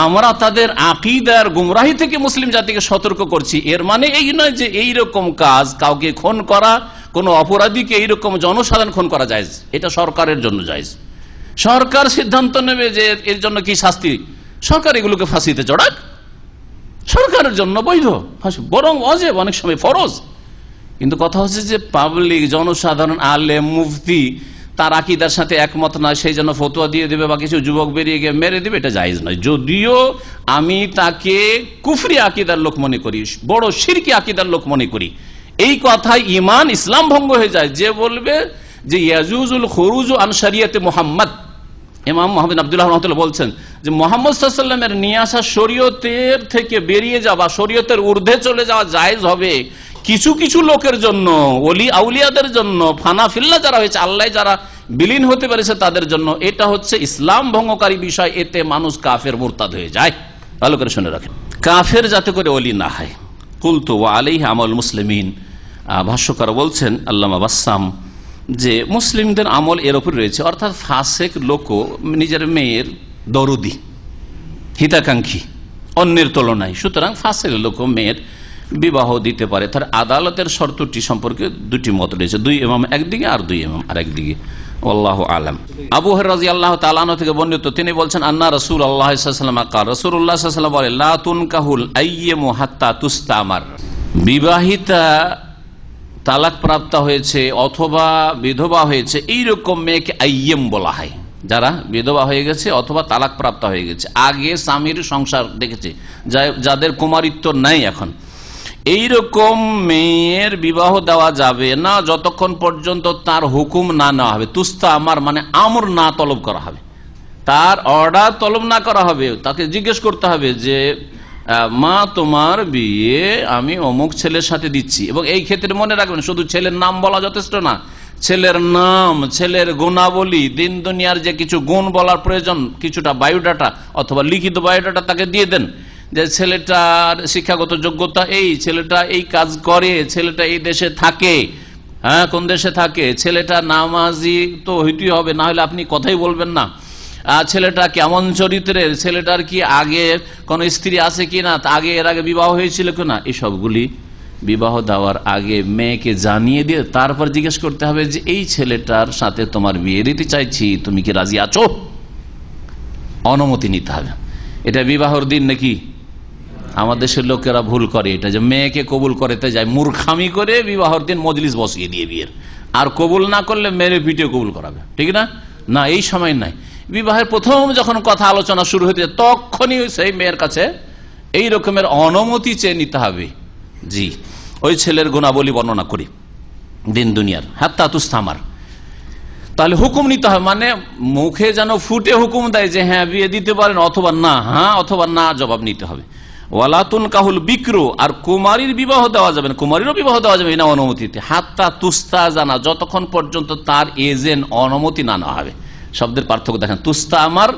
আমরা তাদের আকীদার গুমরাহি থেকে মুসলিম জাতিকে সতর্ক করছি। এর মানে এই নয় যে এইরকম কাজ, কাউকে খুন করা, কোন অপরাধীকে এইরকম জনসাধারণ খুন করা যায়, এটা সরকারের জন্য যায়। সরকার সিদ্ধান্ত নেবে যে এর জন্য কি শাস্তি, সরকার এগুলোকে ফাঁসিতে চড়াক, সরকারের জন্য বৈধ ফাঁসি, বরং ওয়াজিব, অনেক সময় ফরজ। কিন্তু কথা হচ্ছে যে পাবলিক, জনসাধারণ, আলেম, মুফতি, তার আকীদার সাথে একমত নয়, সেই জন্য ফতোয়া দিয়ে দেবে বা কিছু যুবক বেরিয়ে গিয়ে মেরে দেবে, এটা জায়েজ নয়। যদিও আমি তাকে কুফরি আকীদার লোক মনে করি, বড় শিরকি আকীদার লোক মনে করি, এই কথায় ঈমান ইসলাম ভঙ্গ হয়ে যায়। যে বলবে যে ইয়াজুজুল খুরুজু আন শরিয়তে মুহাম্মদ, ইমাম মুহাম্মদ আব্দুল্লাহ রাহমাতুল্লাহ বলছেন যে মুহাম্মদ সাল্লাল্লাহু আলাইহি ওয়াসাল্লামের নিয়ে আসা শরীয়তের থেকে বেরিয়ে যাওয়া, শরীয়তের ঊর্ধ্বে চলে যাওয়া জায়েজ হবে কিছু কিছু লোকের জন্য, ওলি আউলিয়াদের জন্য, ফানাফিল্লাহ যারা হয়েছে, আল্লাহ যারা বিলীন হতে পেরেছে তাদের জন্য। এটা হচ্ছে ইসলাম ভঙ্গকারী বিষয়, এতে মানুষ কাফের মুরতাদ হয়ে যায়। ভালো করে শুনে রাখেন, কাফের যাতে করে ওলি না হয়। কুলতু ওয়া আলাইহি আমল মুসলিমিন, ভাষ্যকার বলছেন আল্লামা বাসসাম যে মুসলিমদের আমল এর উপর রয়েছে, অর্থাৎ ফাসেক লোক নিজের মেয়ের দরদি, হিতাকাঙ্ক্ষী অন্যের তুলনায়, সুতরাং ফাসেক লোক মেয়ের বিবাহ দিতে পারে। তার আদালতের শর্তটি সম্পর্কে দুটি মত রয়েছে, দুই ইমাম একদিকে আর দুই ইমাম আর একদিকে। আল্লাহু আলাম। আবু হুরায়রা রাদিয়াল্লাহু তাআলা আনহু থেকে বর্ণিত, তিনি বলছেন আন্না রাসূলুল্লাহ সাল্লাল্লাহু আলাইহি ওয়াসাল্লাম قال রাসূলুল্লাহ সাল্লাল্লাহু আলাইহি ওয়াসাল্লাম বলেন লা তুনকাহুল আইয়্যিমু হাত্তা তুস্তামার, বিবাহিতা তালাক প্রাপ্ত হয়েছে অথবা বিধবা হয়েছে এইরকম মেয়েকে আইয়্যিম বলা হয়, যারা বিধবা হয়ে গেছে অথবা তালাক প্রাপ্ত হয়ে গেছে, আগে স্বামীর সংসার দেখেছে, যাদের কুমারিত্ব নাই এখন, এইরকম মেয়ের বিবাহ দেওয়া যাবে না যতক্ষণ পর্যন্ত তার হুকুম না নেওয়া হবে। তুস্তা আমার মানে আমর না তলব করা হবে, তার অর্ডার তলব না করা হবে। তাকে জিজ্ঞেস করতে হবে যে মা তোমার বিয়ে আমি অমুক ছেলের সাথে দিচ্ছি, এবং এই ক্ষেত্রে মনে রাখবেন শুধু ছেলের নাম বলা যথেষ্ট না, ছেলের নাম, ছেলের গুণাবলী, দিন দুনিয়ার যে কিছু গুণ বলার প্রয়োজন, কিছুটা বায়োডাটা অথবা লিখিত বায়োডাটা তাকে দিয়ে দেন, যে ছেলেটার শিক্ষাগত যোগ্যতা এই, ছেলেটা এই কাজ করে, ছেলেটা এই দেশে থাকে, হ্যাঁ কোন দেশে থাকে, ছেলেটা নামাজি তো হইতেই হবে, না হলে আপনি কথাই বলবেন না, ছেলেটা কেমন চরিত্রের, ছেলেটার কি আগে কোন স্ত্রী আছে কিনা, আগে এর আগে বিবাহ হয়েছিল কিনা, এই সবগুলি বিবাহ দেওয়ার আগে মেয়েকে জানিয়ে দিয়ে তারপর জিজ্ঞেস করতে হবে যে এই ছেলেটার সাথে তোমার বিয়ে দিতে চাইছি, তুমি কি রাজি আছো, অনুমতি নিতে হবে। এটা বিবাহর দিন নাকি? আমাদের দেশের লোকেরা ভুল করে এটা, যে মেয়েকে কবুল করতে যায় মূর্খামি করে বিবাহর দিন মজলিস বসিয়ে দিয়ে বিয়ের, আর কবুল না করলে মেরে পিটিয়ে কবুল করাবে, ঠিক না? না, এই সময় নাই। বিবাহের প্রথম যখন কথা আলোচনা শুরু হতে তখনই সেই মেয়ের কাছে এই রকমের অনুমতি চেয়ে নিতে হবে। জি, ওই ছেলের গুণাবলী বর্ণনা করি দিন দুনিয়ার, হাত্তা তুস্তামার, তাহলে হুকুম নিতে হবে, মানে মুখে যেন ফুটে হুকুম দেয় যে হ্যাঁ বিয়ে দিতে পারেন অথবা না, হ্যাঁ অথবা না জবাব নিতে হবে। ওয়ালাতুন কাহুল বিক্রু, আর কুমারীর বিবাহ দেওয়া যাবে না, কুমারীরও বিবাহ দেওয়া যাবে না অনুমতিতে, হাত্তা তুস্তা জানা, যতক্ষণ পর্যন্ত তার এজেন্ট অনুমতি না নেওয়া হবে। শব্দের পার্থক্য দেখেন, তুস্তা আমার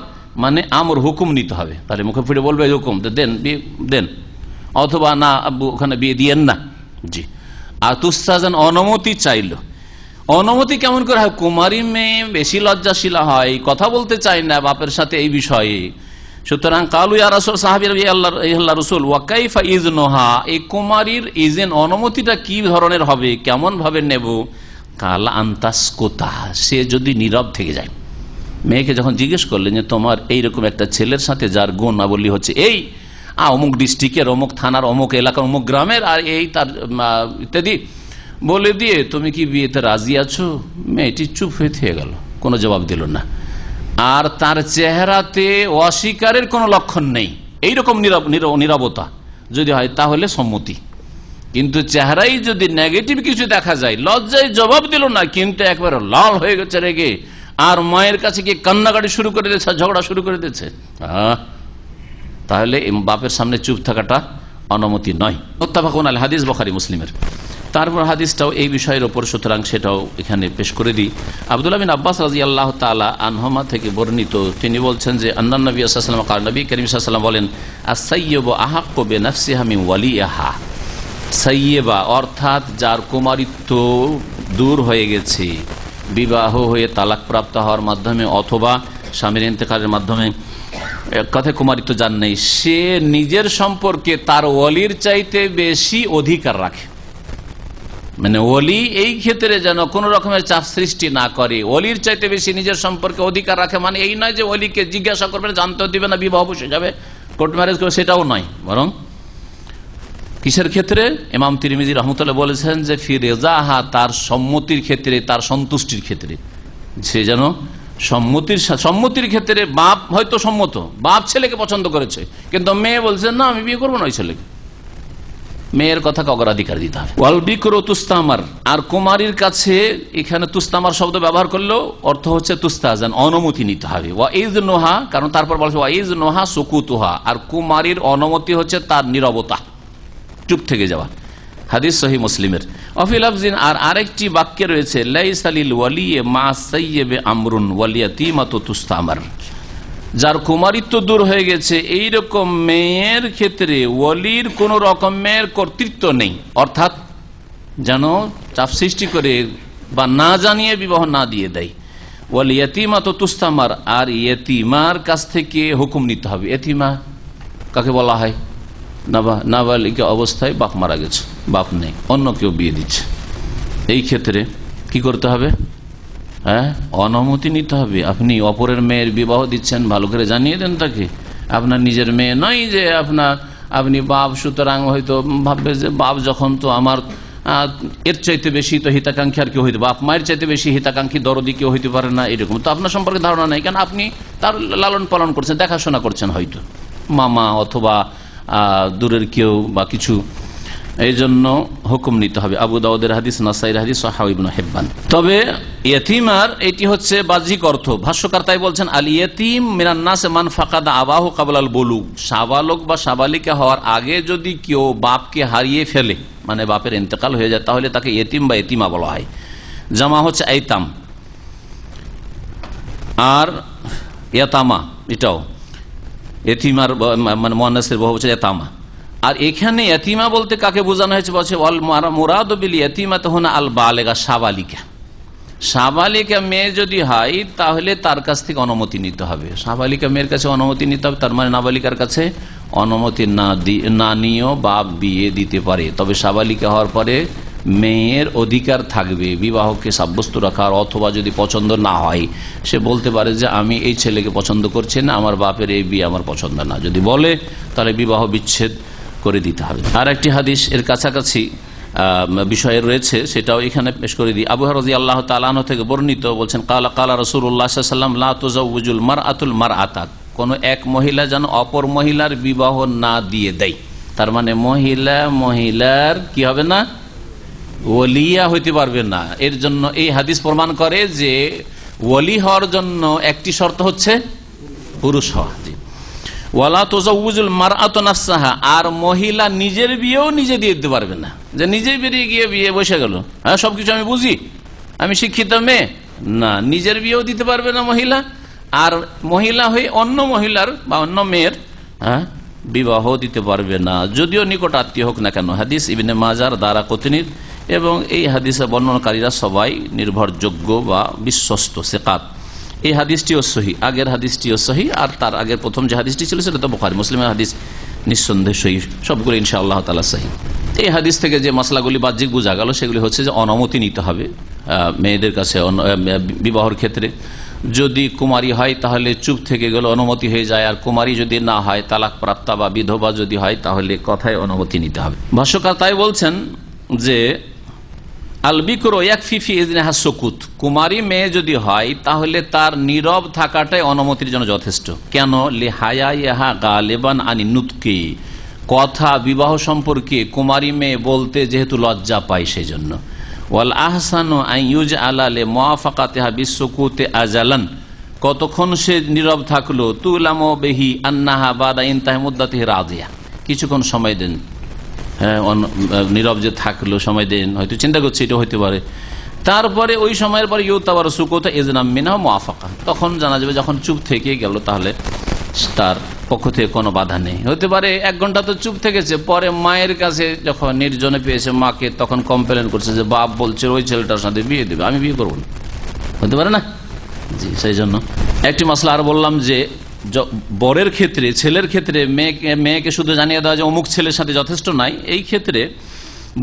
মানে আমর হুকুম নিতে হবে, তাহলে মুখে ফুটে বলবে হুকুম দেন, বিয়ে দেন, অথবা না আব্বু ওখানে বিয়ে দিয়েন না। জি, আর তুস্তা জান অনুমতি চাইল। অনুমতি কেমন করে হয়? কুমারী মেয়ে বেশি লজ্জাশীলা হয়, কথা বলতে চায় না বাপের সাথে এই বিষয়ে। সুতরাং কালু ইয়া রাসূল, সাহাবীরা আল্লাহ রাসূল ওয়া কাইফা ইজনুহা, এই কুমারীর ইজেন অনুমতিটা কি ধরনের হবে, কেমন ভাবে নেব? কালা আন্তাসকোতা, সে যদি নীরব থেকে যায়। মেয়েকে যখন জিজ্ঞেস করলেন যে তোমার এইরকম একটা ছেলের সাথে যার গুণাবলী হচ্ছে এই, অমুক ডিস্ট্রিক্টের, অমুক থানার, অমুক এলাকার, অমুক গ্রামের, আর এই তার ইত্যাদি বলে দিয়ে তুমি কি বিয়েতে রাজি আছো? মেয়েটি চুপ হয়ে থেকে গেল, কোনো জবাব দিল না, আর তার চেহারাতে অস্বীকারের কোনো লক্ষণ নেই। এইরকম নীরবতা যদি হয় তাহলে সম্মতি, কিন্তু চেহারাই যদি নেগেটিভ কিছু দেখা যায়, লজ্জায় জবাব দিল না, কিন্তু একবার লাল হয়ে গেছে রেগে, আর মায়ের কাছে গিয়ে কান্নাকাটি শুরু করে দিয়েছে, ঝগড়া শুরু করে দিয়েছে, তাহলে বাপের সামনে চুপ থাকাটা অনুমতি নয়। মুত্তাফাকুন আলাইহি, হাদিস বুখারী মুসলিমের। তারপর হাদিসটাও এই বিষয়ের ওপর, সুতরাং সেটাও এখানে পেশ করে দিই। আব্দুল্লাহ বিন আব্বাস রাদিয়াল্লাহু তাআলা আনহুমা থেকে বর্ণিত, তিনি বলছেন যে আন্নান নবী সাল্লাল্লাহু আলাইহি ওয়াসাল্লাম, নবী করিম সাল্লাল্লাহু আলাইহি ওয়াসাল্লাম বলেন আস-সাইয়্যিবু আহাক্কু বিনাফসিহা মিন ওয়ালিহা, সাইয়্যিবা অর্থাৎ যার কুমারিত্ব দূর হয়ে গেছে, বিবাহ হয়ে তালাক প্রাপ্ত হওয়ার মাধ্যমে অথবা স্বামীর ইন্তেকালের মাধ্যমে, এক কথায় কুমারিত্ব যার নেই, সে নিজের সম্পর্কে তার ওলির চাইতে বেশি অধিকার রাখে। মানে ওলি এই ক্ষেত্রে যেন কোন রকমের চাপ সৃষ্টি না করে, ওলির চাইতে বেশি নিজের সম্পর্কে অধিকার রাখে। মানে এই নয় যে ওলিকে জিজ্ঞাসা করবে, জানতে দিবে না, বিবাহ বসে যাবে, কোর্ট ম্যারেজ করবে, সেটাও নয়। বরং কিসের ক্ষেত্রে? ইমাম তিরমিজি রাহমাতুল্লাহ বলেছেন যে ফি রিজাহা, তার সম্মতির ক্ষেত্রে, তার সন্তুষ্টির ক্ষেত্রে। সে যেন সম্মতির ক্ষেত্রে বাপ হয়তো সম্মত, বাপ ছেলেকে পছন্দ করেছে, কিন্তু মেয়ে বলছে না আমি বিয়ে করবো না ওই ছেলেকে, মেয়ের কথাকে অগ্রাধিকার দিতে হবে। ওয়াল বিকরু তুস্তামার, আর কুমারীর কাছে এখানে তুস্তামার শব্দ ব্যবহার করলেও অর্থ হচ্ছে তুস্তাজান, অনুমতি নিতে হবে। ওয়া ইজনুহা, কারণ তারপর বলছে ওয়া ইজনুহা সুকুতুহা, আর কুমারীর অনুমতি হচ্ছে তার নীরবতা, চুপ থেকে যাওয়া। হাদিস সহিহ মুসলিমের। অফিলাফজিন, আর আরেকটি বাক্যে রয়েছে লাইসা লিল ওয়ালি মা সাইয়্যিবে আমরুন ওয়ালিয়াতিমাতু তুস্তামার, যার কুমারিত্ব দূর হয়ে গেছে এইরকম মেয়ের ক্ষেত্রে ওয়ালির কোন রকমের কর্তৃত্ব নেই, অর্থাৎ যেন চাপ সৃষ্টি করে বা না জানিয়ে বিবাহ না দিয়ে দেয়। ওয়ালি ইয়াতিমাতু তুস্তামার, আর ইয়েতিমার কাছ থেকে হুকুম নিতে হবে। এতিমা কাকে বলা হয়? নাবালিকা অবস্থায় বাপ মারা গেছে, বাপ নেই, অন্য কেউ বিয়ে দিচ্ছে, এই ক্ষেত্রে কি করতে হবে? অনুমতি নিতে হবে। আপনি অপরের মেয়ের বিবাহ দিচ্ছেন, ভালো করে জানিয়ে দেন তাকে, আপনার নিজের মেয়ে নয় যে আপনি বাপ, সুতরাং হয়তো ভাববে যে বাপ যখন, তো আমার এর চাইতে বেশি তো হিতাকাঙ্ক্ষী আর কেউ হইতে, বাপ মায়ের চাইতে বেশি হিতাকাঙ্ক্ষী দরদি কেউ হইতে পারে না, এরকম তো আপনার সম্পর্কে ধারণা নেই, কারণ আপনি তার লালন পালন করছেন, দেখাশোনা করছেন, হয়তো মামা অথবা দূরের কেউ বা কিছু, এই জন্য হুকুম নিতে হবে। আবু দাউদের হাদিস, নাসাইর হাদিস, সাহাহ ইবনে হিব্বান। তবে ইয়েতিমার এটি হচ্ছে বাহ্যিক অর্থ। ভাষ্যকার তাই বলছেন আল ইয়েতিম মিনান নাস মান ফাকাদা আবাহু ক্বাবলাল বুলুগ, সাবালক বা সাবালিকা হওয়ার আগে যদি কেউ বাপকে হারিয়ে ফেলে, মানে বাপের ইন্তেকাল হয়ে যায়, তাহলে তাকে ইয়েতিম বা ইয়েতিমা বলা হয়। জামা হচ্ছে আইতাম, আর ইয়াতামা এটাও ইয়েতিমার মানে মুয়ান্নাসের বহু হচ্ছে ইয়াতামা। আর এখানে ইয়াতিমা বলতে কাকে বোঝানো হয়েছে? বলছে ওয়াল মুরাদু বিল ইয়াতিমাতি হুনা আল বালিগা, সাবালিকা। সাবালিকা মেয়ে যদি হয় তাহলে তার কাছ থেকে অনুমতি নিতে হবে। সাবালিকা মেয়ের কাছে অনুমতি নিতে হবে, তার মানে নাবালিকার কাছে অনুমতি না নিয়েও বাপ বিয়ে দিতে পারে। তবে সাবালিকা হওয়ার পরে মেয়ের অধিকার থাকবে বিবাহকে সাব্যস্ত রাখার, অথবা যদি পছন্দ না হয় সে বলতে পারে যে আমি এই ছেলেকে পছন্দ করছি না, আমার বাপের এই বিয়ে আমার পছন্দ না। যদি বলে তাহলে বিবাহ বিচ্ছেদ করে দিতে হবে। আর একটি হাদিস এর কাছাকাছি বিষয়ে রয়েছে, সেটাও এখানে পেশ করে দিই। আবু হুরায়রা রাদিয়াল্লাহু তাআলা আনহু থেকে বর্ণিত, বলছেন কালা কালা রাসূলুল্লাহ সাল্লাল্লাহু আলাইহি ওয়াসাল্লাম লা তুযাওয়িজুল মারআতুল মারআতা, কোন এক মহিলা যেন অপর মহিলার বিবাহ না দিয়ে দেয়। তার মানে মহিলার কি হবে না, ওলিয়া হইতে পারবে না। এর জন্য এই হাদিস প্রমাণ করে যে ওলি হওয়ার জন্য একটি শর্ত হচ্ছে পুরুষ হওয়া। ওয়ালা তুযাওয়িজুল মারআতু নাফসাহা, আর মহিলা নিজের বিয়েও নিজে দিয়ে দিতে পারবে না, যে নিজেই বেরিয়ে গিয়ে বিয়ে বসে গেল, হ্যাঁ সবকিছু আমি বুঝি, আমি শিক্ষিত মেয়ে, না, নিজের বিয়েও দিতে পারবে না মহিলা। আর মহিলা হয়ে অন্য মহিলার বা অন্য মেয়ের বিবাহ দিতে পারবে না, যদিও নিকট আত্মীয় হোক না কেন। হাদিস ইবনে মাজার, দারাকুতনির, এবং এই হাদিসের বর্ণনাকারীরা সবাই নির্ভরযোগ্য বা বিশ্বস্ত, সিকাত। এই হাদিসটিও সহি, আগের হাদিসটিও সহি, আর তার আগের প্রথম যে হাদিসটি ছিল সেটা তো বুখারী মুসলিমের হাদিস, নিঃসন্দেহে সহি, সবগুলো ইনশাআল্লাহ তাআলা সহি। এই হাদিস থেকে যে মশলাগুলি বাহ্যিক বোঝা গেল সেগুলি হচ্ছে যে অনুমতি নিতে হবে মেয়েদের কাছে বিবাহের ক্ষেত্রে। যদি কুমারী হয় তাহলে চুপ থেকে গেল, অনুমতি হয়ে যায়। আর কুমারী যদি না হয়, তালাক প্রাপ্তা বা বিধবা যদি হয়, তাহলে কথায় অনুমতি নিতে হবে। ভাষ্যকার তাই বলছেন যে আল বিকরু ইয়াকফি ফি ইযনিহা সুকুত, কুমারী মেয়ে যদি হয় তাহলে তার নীরব থাকাটাই অনুমতির জন্য যথেষ্ট। কেন? লিহায়াইহা গালিবান আনি নুতকি, কথা বিবাহ সম্পর্কে কুমারী মেয়ে বলতে যেহেতু লজ্জা পায় সেই জন্য। ওয়াল আহসানু আন ইউজআলা লিমুওয়াফাকাতিহা বিসুকুতি আজালান, কতক্ষণ সে নীরব থাকলো, তুলামু বিহি আন্নাহা বাদা ইনতাহি মুদ্দাতিহি রাদিয়া, কিছুক্ষণ সময় দেন, হ্যাঁ নীরব যে থাকলো সময় দেন, হয়তো চিন্তা করছে এটা হইতে পারে, তারপরে ওই সময়ের পরে ইউতাবার সুকুত ইজনাম মিনহা মুওয়াফাকা, তখন জানা যাবে যখন চুপ থেকে গেল তাহলে তার পক্ষ থেকে কোনো বাধা নেই। হতে পারে 1 ঘন্টা তো চুপ থেকেছে, পরে মায়ের কাছে যখন নির্জনে পেয়েছে মাকে, তখন কমপ্লেন করছে যে বাপ বলছে ওই ছেলেটার সাথে বিয়ে দেবে, আমি বিয়ে করবো না, হতে পারে না। জি, সেই জন্য একটি মাসলা আর বললাম যে বরের ক্ষেত্রে, ছেলের ক্ষেত্রে মেয়েকে শুধু জানিয়ে দেওয়া যে অমুক ছেলের সাথে যথেষ্ট নাই। এই ক্ষেত্রে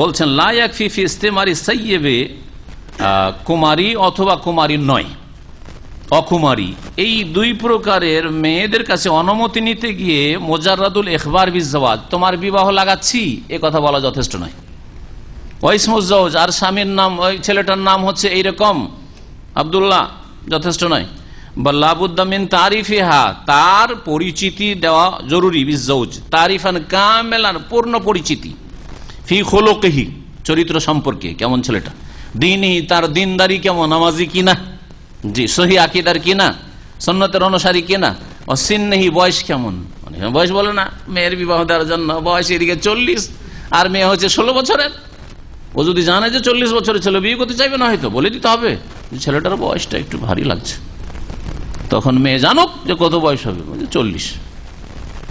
বলছেন লা ইয়াকফি ফি ইস্তেমারি সাইয়্যিবে, কুমারী অথবা কুমারী নয়, অকুমারী, এই 2 প্রকারের মেয়েদের কাছে অনুমতি নিতে গিয়ে মুজাররাদুল ইখবার বিজওয়াজ, তোমার বিবাহ লাগাচ্ছি, এ কথা বলা যথেষ্ট নয়। ওয়াইসমুজ জাওজ, আর স্বামীর নাম, ওই ছেলেটার নাম হচ্ছে এইরকম আব্দুল্লাহ, যথেষ্ট নয়। বা লাবুদ্দা মিন তারিফিহা, তার পরিচিতি দেওয়া জরুরি, বিজৌজ তারিফান কামেলান, পূর্ণ পরিচিতি, ফি খুলুকিহি, চরিত্র সম্পর্কে, কেমন ছেলেটা, দিনই, তার দিনদারি কেমন, নামাজি কিনা, জি, সহি আকীদার কিনা, সুন্নতের অনুসারী কিনা, অসিন্নহি, বয়স কেমন, বয়স বলে না মেয়ের বিবাহ দেওয়ার জন্য, বয়স এদিকে 40 আর মেয়ে হচ্ছে 16 বছরের। ও যদি জানে যে 40 বছরের ছেলে বিয়ে করতে চাইবে না, হয়তো বলে দিতে হবে যে ছেলেটার বয়সটা একটু ভারী লাগছে, তখন মেয়ে জানুক যে কত বয়স হবে, 40,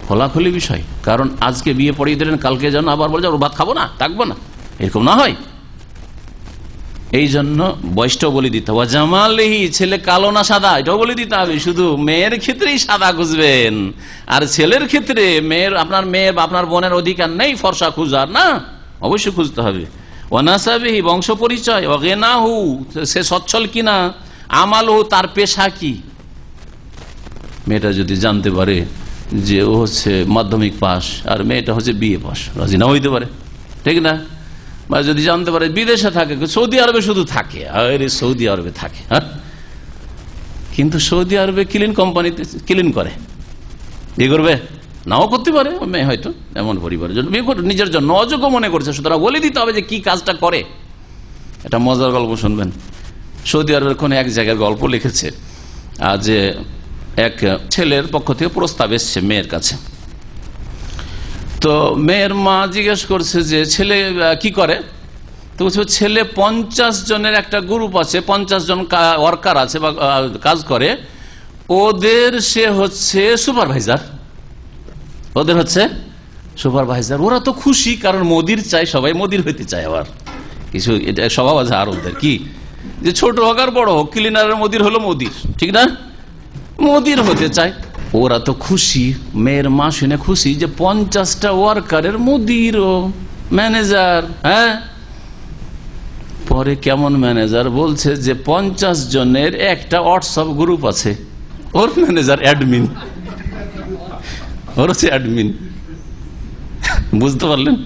খোলাখুলি বিষয়। কারণ আজকে বিয়ে পড়িয়ে দিলেন, কালকে যেন আবার বলে যাবো ভাত খাবো না, থাকবো না, এরকম না হয়। এই জন্য বয়সটাও বলে দিতে হবে। জামালিহি, ছেলে কালো না সাদা, এটাও বলে দিতে হবে। শুধু মেয়ের ক্ষেত্রেই সাদা খুঁজবেন, আর ছেলের ক্ষেত্রে আপনার মেয়ে বা আপনার বোনের অধিকার নেই ফর্সা খুঁজার, না, অবশ্যই খুঁজতে হবে। ওয়ানাসাবিহি, বংশ পরিচয়, ওয়াগিনাহু, সে সচ্ছল কিনা, আমালহু, তার পেশা কি। মেয়েটা যদি জানতে পারে যে ও হচ্ছে মাধ্যমিক পাস আর মেয়েটা হচ্ছে বিএ পাস, রাজি না হইতে পারে, ঠিক না? বা যদি জানতে পারে বিদেশে থাকে, সৌদি আরবে শুধু থাকে, আরে সৌদি আরবে থাকে, হ্যাঁ, কিন্তু সৌদি আরবে ক্লিন কোম্পানিতে ক্লিন করে, বিয়ে করবে নাও করতে পারে মেয়ে, হয়তো এমন পরিবারের জন্য বিয়ে করে, নিজের জন্য অযোগ্য মনে করছে, সুতরাং বলে দিতে হবে যে কি কাজটা করে। এটা মজার গল্প শুনবেন। সৌদি আরবের কোন এক জায়গায় গল্প লিখেছে যে এক ছেলের পক্ষ থেকে প্রস্তাব এসছে মেয়ের কাছে। তো মেয়ের মা জিজ্ঞেস করছে যে ছেলে কি করে, তো বলছে ছেলে 50 জনের একটা গ্রুপ আছে, 50 জন ওয়ার্কার আছে বা কাজ করে, ওদের সে হচ্ছে সুপারভাইজার, ওদের হচ্ছে সুপারভাইজার। ওরা তো খুশি, কারণ মোদির চাই, সবাই মোদির হইতে চায়। আবার কিছু এটা স্বভাব আছে আরবদের, কি যে ছোট হোক আর বড় হোক, ক্লিনারের মোদির হলো মোদির, ঠিক না, মোদির হতে চায়। ওরা তো খুশি, মেয়ের মা শুনে খুশি যে 50টা ওয়ার্কারের মোদির ও ম্যানেজার। হ্যাঁ, পরে কেমন ম্যানেজার, বলছে যে 50 জনের একটা হোয়াটসঅ্যাপ গ্রুপ আছে, ওর ম্যানেজার অ্যাডমিন, ওর হচ্ছে অ্যাডমিন। বুঝতে পারলেন?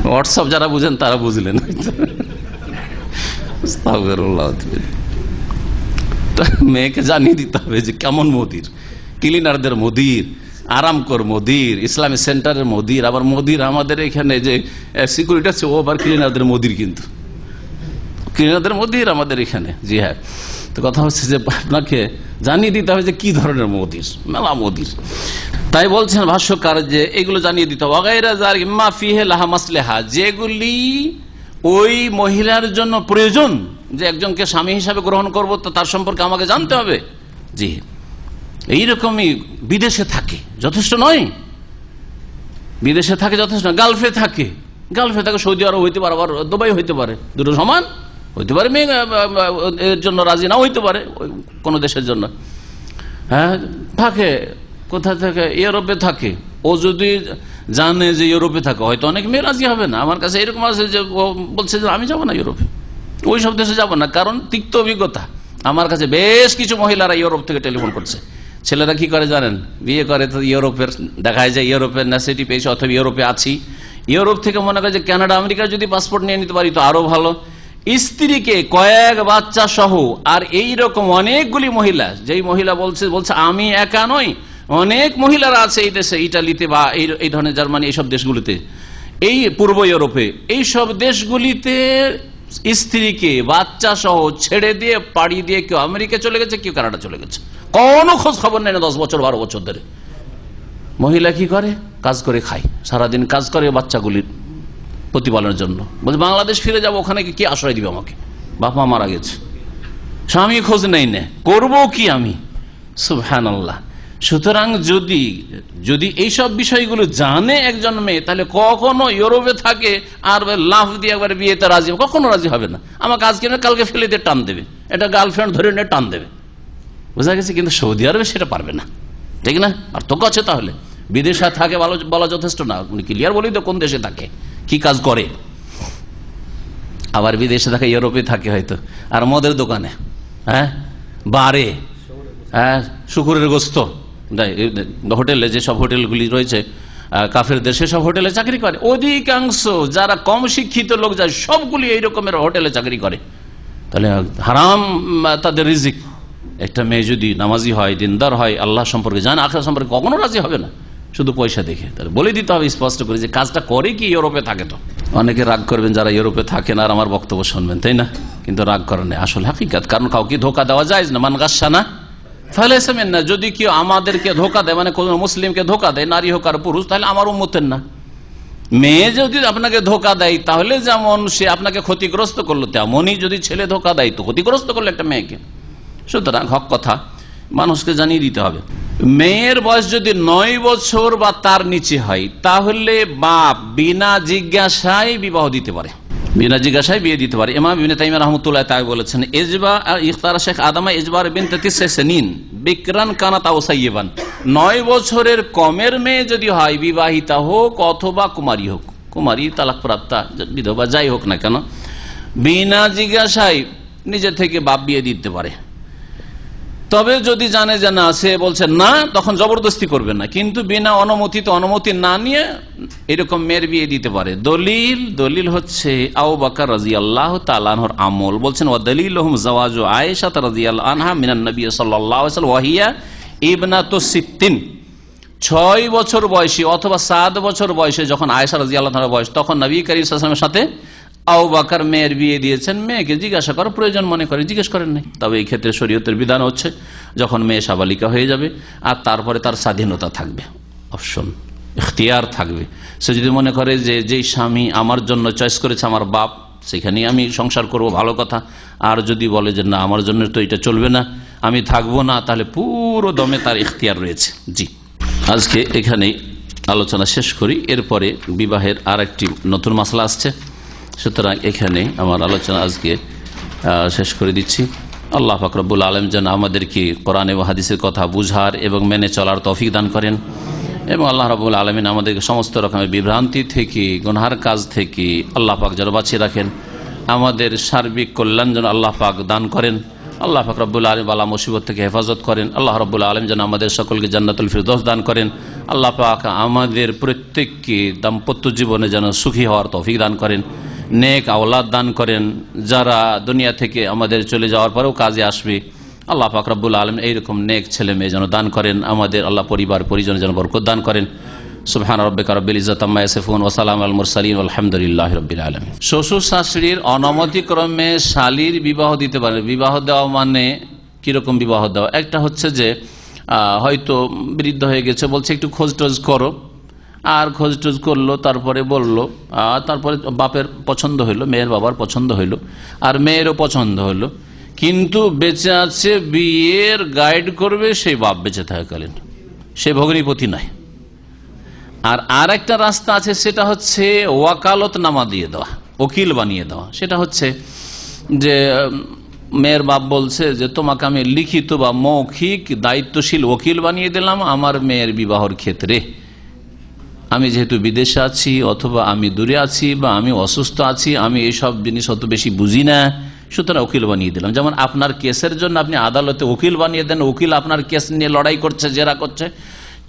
হোয়াটসঅ্যাপ যারা বুঝেন তারা বুঝলেন। মেয়েকে জানিয়ে দিতে হবে যে কেমন মোদির, ক্লিনারদের মোদির, আরামকর মোদির, ইসলামী সেন্টারের মোদির। আবার মোদির আমাদের এখানে যে সিকিউরিটি আছে, ও আবার ক্লিনারদের মোদির, কিন্তু ক্লিনারদের মোদির আমাদের এখানে। জি হ্যাঁ, তো কথা হচ্ছে যে আপনাকে জানিয়ে দিতে হবে যে কি ধরনের মোদির, মেলা মোদির। তাই বলছেন ভাষ্যকার যে এগুলো জানিয়ে দিতে হবে। যেগুলি ওই মহিলার জন্য প্রয়োজন, যে একজনকে স্বামী হিসাবে গ্রহণ করবো, তো তার সম্পর্কে আমাকে জানতে হবে। জি, এইরকমই বিদেশে থাকে যথেষ্ট নয়, বিদেশে থাকে যথেষ্ট নয়, গালফে থাকে, গালফে থাকে, সৌদি আরব হইতে পারে, আবার দুবাই হইতে পারে, দুটো সমান হইতে পারে। মেয়ে এর জন্য রাজি নাও হইতে পারে কোনো দেশের জন্য। হ্যাঁ, থাকে কোথায় থাকে, ইউরোপে থাকে। ও যদি জানে যে ইউরোপে থাকে, হয়তো অনেক মেয়ে রাজি হবে না। আমার কাছে এরকম আছে যে ও বলছে যে আমি যাবো না ইউরোপে, ওই সব দেশে যাবো না, কারণ তিক্ত অভিজ্ঞতা। আমার কাছে বেশ কিছু মহিলারা ইউরোপ থেকে টেলিফোন করছে। ছেলেরা কি করে জানেন, বিয়ে করে তো ইউরোপের, দেখায় যায় ইউরোপের নেসিটি পেয়েছে, অথবা ইউরোপে আছি। ইউরোপ থেকে মনে করে যে কানাডা আমেরিকা যদি পাসপোর্ট নিয়ে নিতে পারি তো আরো ভালো। স্ত্রীকে, কয়েক বাচ্চা সহ, আর এইরকম অনেকগুলি মহিলা, যেই মহিলা বলছে আমি একা নই, অনেক মহিলারা আছে এই দেশে, ইটালিতে বা এই ধরনের জার্মানি, এইসব দেশগুলিতে, এই পূর্ব ইউরোপে, এই সব দেশগুলিতে স্ত্রীকে বাচ্চা সহ ছেড়ে দিয়ে, পাড়ি দিয়ে কেউ আমেরিকা চলে গেছে, কেউ কানাডা চলে গেছে, কোনো খোঁজ খবর নেই না 10 বছর 12 বছর ধরে। মহিলা কি করে, কাজ করে খায়, সারাদিন কাজ করে বাচ্চাগুলির প্রতিপালনের জন্য। বলছে বাংলাদেশ ফিরে যাবো, ওখানে কি আশ্রয় দিবে আমাকে, বাপ মা মারা গেছে, স্বামী খোঁজ নেই, নে করবো কি আমি। সুবহানাল্লাহ। সুতরাং যদি এইসব বিষয়গুলো জানে একজন মেয়ে, তাহলে কখনো ইউরোপে থাকে আর লাফ দিয়ে একবার বিয়েতে রাজি, কখনো রাজি হবে না। আমাকে আজকে না কালকে ফেলে দিয়ে টান দেবে, এটা গার্লফ্রেন্ড ধরে নিয়ে টান দেবে, বোঝা গেছে। কিন্তু সৌদি আরবে সেটা পারবে না, ঠিক না? আর তো আছে, তাহলে বিদেশে থাকে বলা যথেষ্ট না, উনি ক্লিয়ার বলি তো কোন দেশে থাকে, কি কাজ করে। আবার বিদেশে থাকে, ইউরোপে থাকে হয়তো, আর মদের দোকানে, হ্যাঁ, বারে, হ্যাঁ, শুকুরের গোস্ত, হোটেলে, যেসব হোটেলগুলি রয়েছে কাফের দেশে, সব হোটেলে চাকরি করে। অধিকাংশ যারা কম শিক্ষিত লোক যায়, সবগুলি এই রকমের হোটেলে চাকরি করে, তাহলে হারাম তাদের রিজিক। একটা মেয়ে যদি নামাজি হয়, দিনদার হয়, আল্লাহ সম্পর্কে জানে, আখিরাত সম্পর্কে, কখনো রাজি হবে না শুধু পয়সা দেখে। তাহলে বলে দিতে হবে স্পষ্ট করে যে কাজটা করে কি ইউরোপে থাকে। তো অনেকে রাগ করবেন যারা ইউরোপে থাকেন আর আমার বক্তব্য শুনবেন, তাই না? কিন্তু রাগ করেন না, আসল হাকিকাত। কারণ কাউকে ধোকা দেওয়া যায় না, মান গাসসানা ফালাইসা মিন্না। যদি কেউ আমাদেরকে ধোকা দেয়, মানে কোন মুসলিমকে ধোকা দেয়, নারী হোক আর পুরুষ, তাহলে আমার উম্মতের না। মেয়ে যদি আপনাকে ধোকা দেয়, তাহলে যেমন সে আপনাকে ক্ষতিগ্রস্ত করলো, তেমনই যদি ছেলে ধোকা দেয় তো ক্ষতিগ্রস্ত করলো একটা মেয়েকে। সুতরাং হক কথা মানুষকে জানিয়ে দিতে হবে। মেয়ের বয়স যদি 9 বছর বা তার নিচে হয়, তাহলে বাপ বিনা জিজ্ঞাসায় বিবাহ দিতে পারে, বিনা জিজ্ঞাসায় বিয়ে দিতে পারে। ইমাম ইবনে তাইমিয়া রাহমাতুল্লাহ তাই বলেছেন, ইজবা ইখতারা শেখ আদমা ইজবার বিনতে 30 সিনিন বিকরান কানাত আও সাইয়্যিবান। 9 বছরের কমের মেয়ে যদি হয়, বিবাহিতা হোক অথবা কুমারী হোক, কুমারী তালাকপ্রাপ্তা বিধবা যাই হোক না কেন, বিনা জিজ্ঞাসায় নিজে থেকে বাপ বিয়ে দিতে পারে। তবে যদি জানে যে না, সে বলছে না, তখন জবরদস্তি করবে না, কিন্তু বিনা অনুমতি না নিয়ে এরকম মেয়ের বিয়ে দিতে পারে। দলিল হচ্ছে আবু বকর রাদিয়াল্লাহু তাআলা আনহুর আমল। বলছেন ওয়া দলিলুহুম যাওয়াজু আয়েশা রাদিয়াল্লাহু আনহা মিনান নবী সাল্লাল্লাহু আলাইহি ওয়াসাল্লাম ওয়া হিয়া ইবনাতু 60। 6 বছর বয়সী অথবা 7 বছর বয়সে যখন আয়েশা রাদিয়াল্লাহু আনহার বয়স, তখন নবী করিম সাল্লাল্লাহু আলাইহি ওয়াসাল্লামের সাথে আবু বকর মেয়ের বিয়ে দিয়েছেন। মেয়েকে জিজ্ঞাসা করার প্রয়োজন মনে করে জিজ্ঞেস করেন নাই। তবে এই ক্ষেত্রে শরীয়তের বিধান হচ্ছে যখন মেয়ে সাবালিকা হয়ে যাবে আর তারপরে তার স্বাধীনতা থাকবে, অপশন ইখতিয়ার থাকবে। সে যদি মনে করে যে যেই স্বামী আমার জন্য চয়েস করেছে আমার বাপ, সেখানেই আমি সংসার করব, ভালো কথা। আর যদি বলে যে না, আমার জন্য তো এটা চলবে না, আমি থাকবো না, তাহলে পুরো দমে তার ইখতিয়ার রয়েছে। জি, আজকে এখানেই আলোচনা শেষ করি, এরপরে বিবাহের আর একটি নতুন মাসলা আসছে। সুতরাং এখানে আমার আলোচনা আজকে শেষ করে দিচ্ছি। আল্লাহ পাক রব্বুল আলামিন যেন আমাদেরকে কোরআন ও হাদিসের কথা বুঝার এবং মেনে চলার তৌফিক দান করেন, এবং আল্লাহ রাব্বুল আলামিন আমাদেরকে সমস্ত রকমের বিভ্রান্তি থেকে, গুনাহের কাজ থেকে আল্লাহ পাক যেন বাঁচিয়ে রাখেন। আমাদের সার্বিক কল্যাণ যেন আল্লাহ পাক দান করেন। আল্লাহ পাক রব্বুল আলামিন বালা মুসিবত থেকে হেফাজত করেন। আল্লাহ রাব্বুল আলামিন যেন আমাদের সকলকে জান্নাতুল ফিরদৌস দান করেন। আল্লাহ পাক আমাদের প্রত্যেককে দাম্পত্য জীবনে যেন সুখী হওয়ার তৌফিক দান করেন, নেক আওলাদ দান করেন, যারা দুনিয়া থেকে আমাদের চলে যাওয়ার পরেও কাজে আসবে। আল্লাহ পাক রব্বুল আলামিন এইরকম নেক ছেলে মেয়ে যেন দান করেন। আমাদের আল্লাহ পরিবার পরিজন যেন বরকত দান করেন। সুবহান রাব্বিকা রাব্বিল ইজ্জাতি আম্মা ইয়াসিফুন ওয়া সালামুন আলাল মুরসালিন আলহামদুলিল্লাহি রাব্বিল আলামিন। শ্বশুর শাশুড়ির অনুমতিক্রমে শালীর বিবাহ দিতে পারে। বিবাহ দেওয়া মানে কিরকম বিবাহ দেওয়া? একটা হচ্ছে যে হয়তো বৃদ্ধ হয়ে গেছে, বলছে একটু খোঁজ টোজ করো, আর খোঁজ টোজ করলো, তারপরে বললো, তারপরে বাপের পছন্দ হইলো, মেয়ের বাবার পছন্দ হইলো, আর মেয়েরও পছন্দ হইলো, কিন্তু বেঁচে আছে, বিয়ের গাইড করবে সেই বাপ বেঁচে থাকাকালীন, সে ভগ্নিপতি নয়। আর একটা রাস্তা আছে, সেটা হচ্ছে ওয়াকালত নামা দিয়ে দেওয়া, উকিল বানিয়ে দেওয়া। সেটা হচ্ছে যে মেয়ের বাপ বলছে যে তোমাকে আমি লিখিত বা মৌখিক দায়িত্বশীল উকিল বানিয়ে দিলাম আমার মেয়ের বিবাহর ক্ষেত্রে। আমি যেহেতু বিদেশে আছি, অথবা আমি দূরে আছি, বা আমি অসুস্থ আছি, আমি এইসব জিনিস অত বেশি বুঝি না, সুতরাং উকিল বানিয়ে দিলাম। যেমন আপনার কেসের জন্য আপনি আদালতে উকিল বানিয়ে দেন, উকিল আপনার কেস নিয়ে লড়াই করছে, জেরা করছে,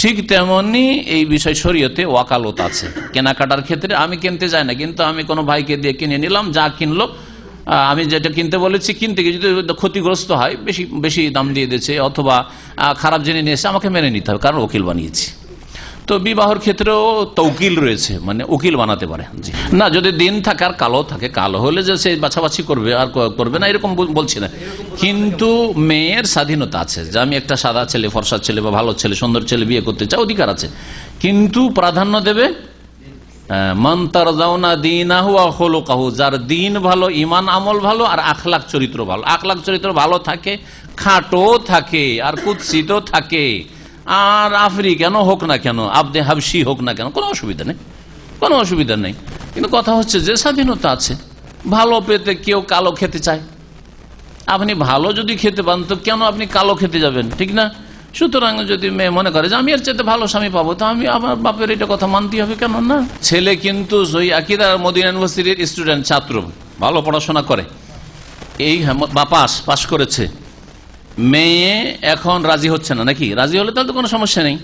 ঠিক তেমনি এই বিষয় শরীয়তে ওয়াকালত আছে। কেনাকাটার ক্ষেত্রে আমি কিনতে যাই না, কিন্তু আমি কোনো ভাইকে দিয়ে কিনে নিলাম, যা কিনলো, আমি যেটা কিনতে বলেছি, কিনতে গিয়ে যদি ক্ষতিগ্রস্ত হয়, বেশি দাম দিয়ে দিয়েছে অথবা খারাপ জিনিস নিয়ে এসে, আমাকে মেনে নিতে হবে, কারণ উকিল বানিয়েছি। তো বিবাহর ক্ষেত্রেও তৌকিল রয়েছে, মানে উকিল বানাতে পারে। জি না, যদি দিন থাকে আর কালো থাকে, কালো হলে যে সে বাছাবাছি করবে আর করবে না, এরকম বলছি না, কিন্তু মেয়ের স্বাধীনতা আছে যে আমি একটা সাদা ছেলে, ফর্সা ছেলে বা ভালো ছেলে, সুন্দর ছেলে বিয়ে করতে চাই, অধিকার আছে, কিন্তু প্রাধান্য দেবে মান তারজাউনা দীনাহু ওয়া খুলুকাহু, যার দিন ভালো, ঈমান আমল ভালো, আর আখলাক চরিত্র ভালো। আখলাক চরিত্র ভালো থাকে, খাটো থাকে, আর কুৎসিত থাকে, আর আফ্রিকান হোক না কেন, আবদে হাবশি হোক না কেন, কোনো অসুবিধা নেই, কোনো অসুবিধা নেই। কিন্তু কথা হচ্ছে যে স্বাধীনতা আছে। ভালো পেতে কেউ কালো খেতে চায়, আপনি ভালো যদি খেতে পান তো কেন আপনি কালো খেতে যাবেন, ঠিক না? সুতরাং যদি মেয়ে মনে করে যে আমি এর চাইতে ভালো স্বামী পাবো, তো আমি আমার বাপের এটা কথা মানতে হবে, কেন না? ছেলে কিন্তু সহি আকীদা মদিনা ইউনিভার্সিটির স্টুডেন্ট, ছাত্র, ভালো পড়াশোনা করে, এই পাস করেছে, মেয়ে এখন রাজি হচ্ছে না, নাকি? রাজি হলে তাহলে তো কোনো সমস্যা নেই।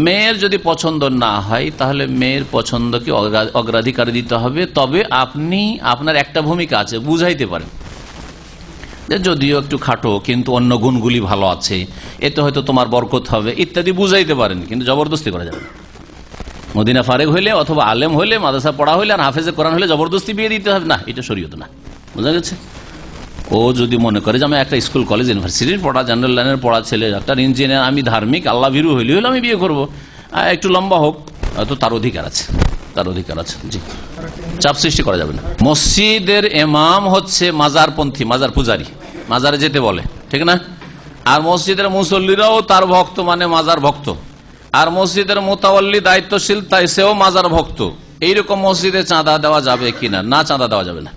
মেয়ের যদি পছন্দ না হয়, তাহলে মেয়ের পছন্দকে অগ্রাধিকার দিতে হবে। তবে আপনি, আপনার একটা ভূমিকা আছে, বুঝাইতে পারেন, যে যদিও একটু খাটো কিন্তু অন্য গুণগুলি ভালো আছে, এতে হয়তো তোমার বরকত হবে ইত্যাদি বুঝাইতে পারেন, কিন্তু জবরদস্তি করা যাবে না। মদিনা ফারেক হইলে অথবা আলেম হইলে, মাদ্রাসা পড়া হইলে আর হাফেজে কোরআন হলে জবরদস্তি বিয়ে দিতে হবে না, এটা শরীয়ত না। বোঝা গেছে? ও যদি মনে করে যে আমি একটা স্কুল কলেজ ইউনিভার্সিটির পড়া, জেনারেল লাইনের পড়া ছেলে, একটা ইঞ্জিনিয়ার, আমি ধার্মিক আল্লাহ ভীরু হইলে আমি বিয়ে করবো, একটু লম্বা হোক, তো তার অধিকার আছে, তার অধিকার আছে। জি, চাপ সৃষ্টি করা যাবে না। মসজিদের ইমাম হচ্ছে মাজারপন্থী, মাজার পূজারী, মাজারে যেতে বলে, ঠিক না? আর মসজিদের মুসল্লিরাও তার ভক্ত, মানে মাজার ভক্ত। আর মসজিদের মোতাওয়াল্লি, দায়িত্বশীল, তাই সেও মাজার ভক্ত। এইরকম মসজিদে চাঁদা দেওয়া যাবে কিনা? না, চাঁদা দেওয়া যাবে না।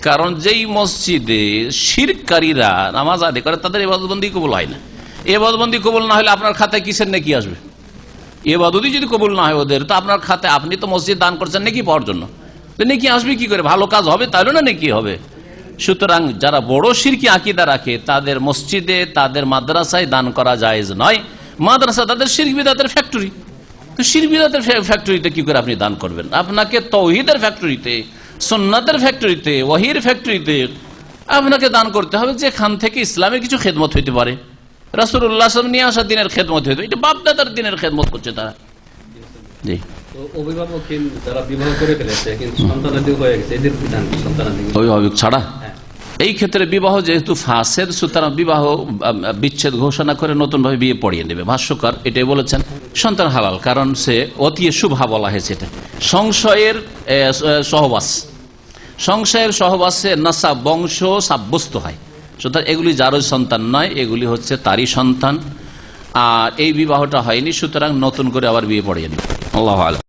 কারণ যেই মসজিদে শিরকারীরা নামাজ আদায় করে তাদের ইবাদতবন্দি কবুল হয় না। ইবাদতবন্দি কবুল না হলে আপনার খাতায় কিসের নেকি আসবে? ইবাদতই যদি কবুল না হয় ওদের, তো আপনার খাতায়, আপনি তো মসজিদ দান করছেন নেকি পাওয়ার জন্য, তো নেকি আসবে কি করে? ভালো কাজ হবে তাহলে না নেকি হবে। সুতরাং যারা বড় শিরকি আকীদা রাখে তাদের মসজিদে, তাদের মাদ্রাসায় দান করা জায়েজ নয়। মাদ্রাসা তাদের শিরক বিদআতের ফ্যাক্টরি, তো শিরক বিদআতের ফ্যাক্টরিতে কি করে আপনি দান করবেন? আপনাকে তাওহীদের ফ্যাক্টরিতে, সুন্নাতের ফ্যাক্টরিতে, ওয়াহির ফ্যাক্টরিতে আপনাকে দান করতে হবে, যেখান থেকে ইসলামের কিছু খেদমত হইতে পারে। রাসূলুল্লাহ সাল্লাল্লাহু আলাইহি ওয়াসাল্লাম নিয়ে আসা দিনের খেদমত হইতো, এটা বাপ-দাদার দিনের খেদমত করছে তারা। জি, অভিভাবকহীন যারা বিবাহ করে ফেলেছে কিন্তু সন্তানাদি হয়ে গেছে, এদের বিধান সন্তানাদি অভিভাবক ছাড়া এই ক্ষেত্রে বিবাহ যেহেতু ফাসেদ, সুতরাং বিবাহ বিচ্ছেদ ঘোষণা করে নতুন ভাবে বিয়ে পড়িয়ে নেবে। ভাষ্যকার এটাই বলেছেন, সন্তান হালাল, কারণ সে অতি শুভা বলা হয়েছে। এটা সংশয়ের সহবাস, সংশয়ের সহবাসে নাসাব, বংশ সাব্যস্ত হয়। সুতরাং এগুলি যারও সন্তান নয়, এগুলি হচ্ছে তারই সন্তান। আর এই বিবাহটা হয়নি, সুতরাং নতুন করে আবার বিয়ে পড়িয়ে নেবে। আল্লাহু আ'লাম।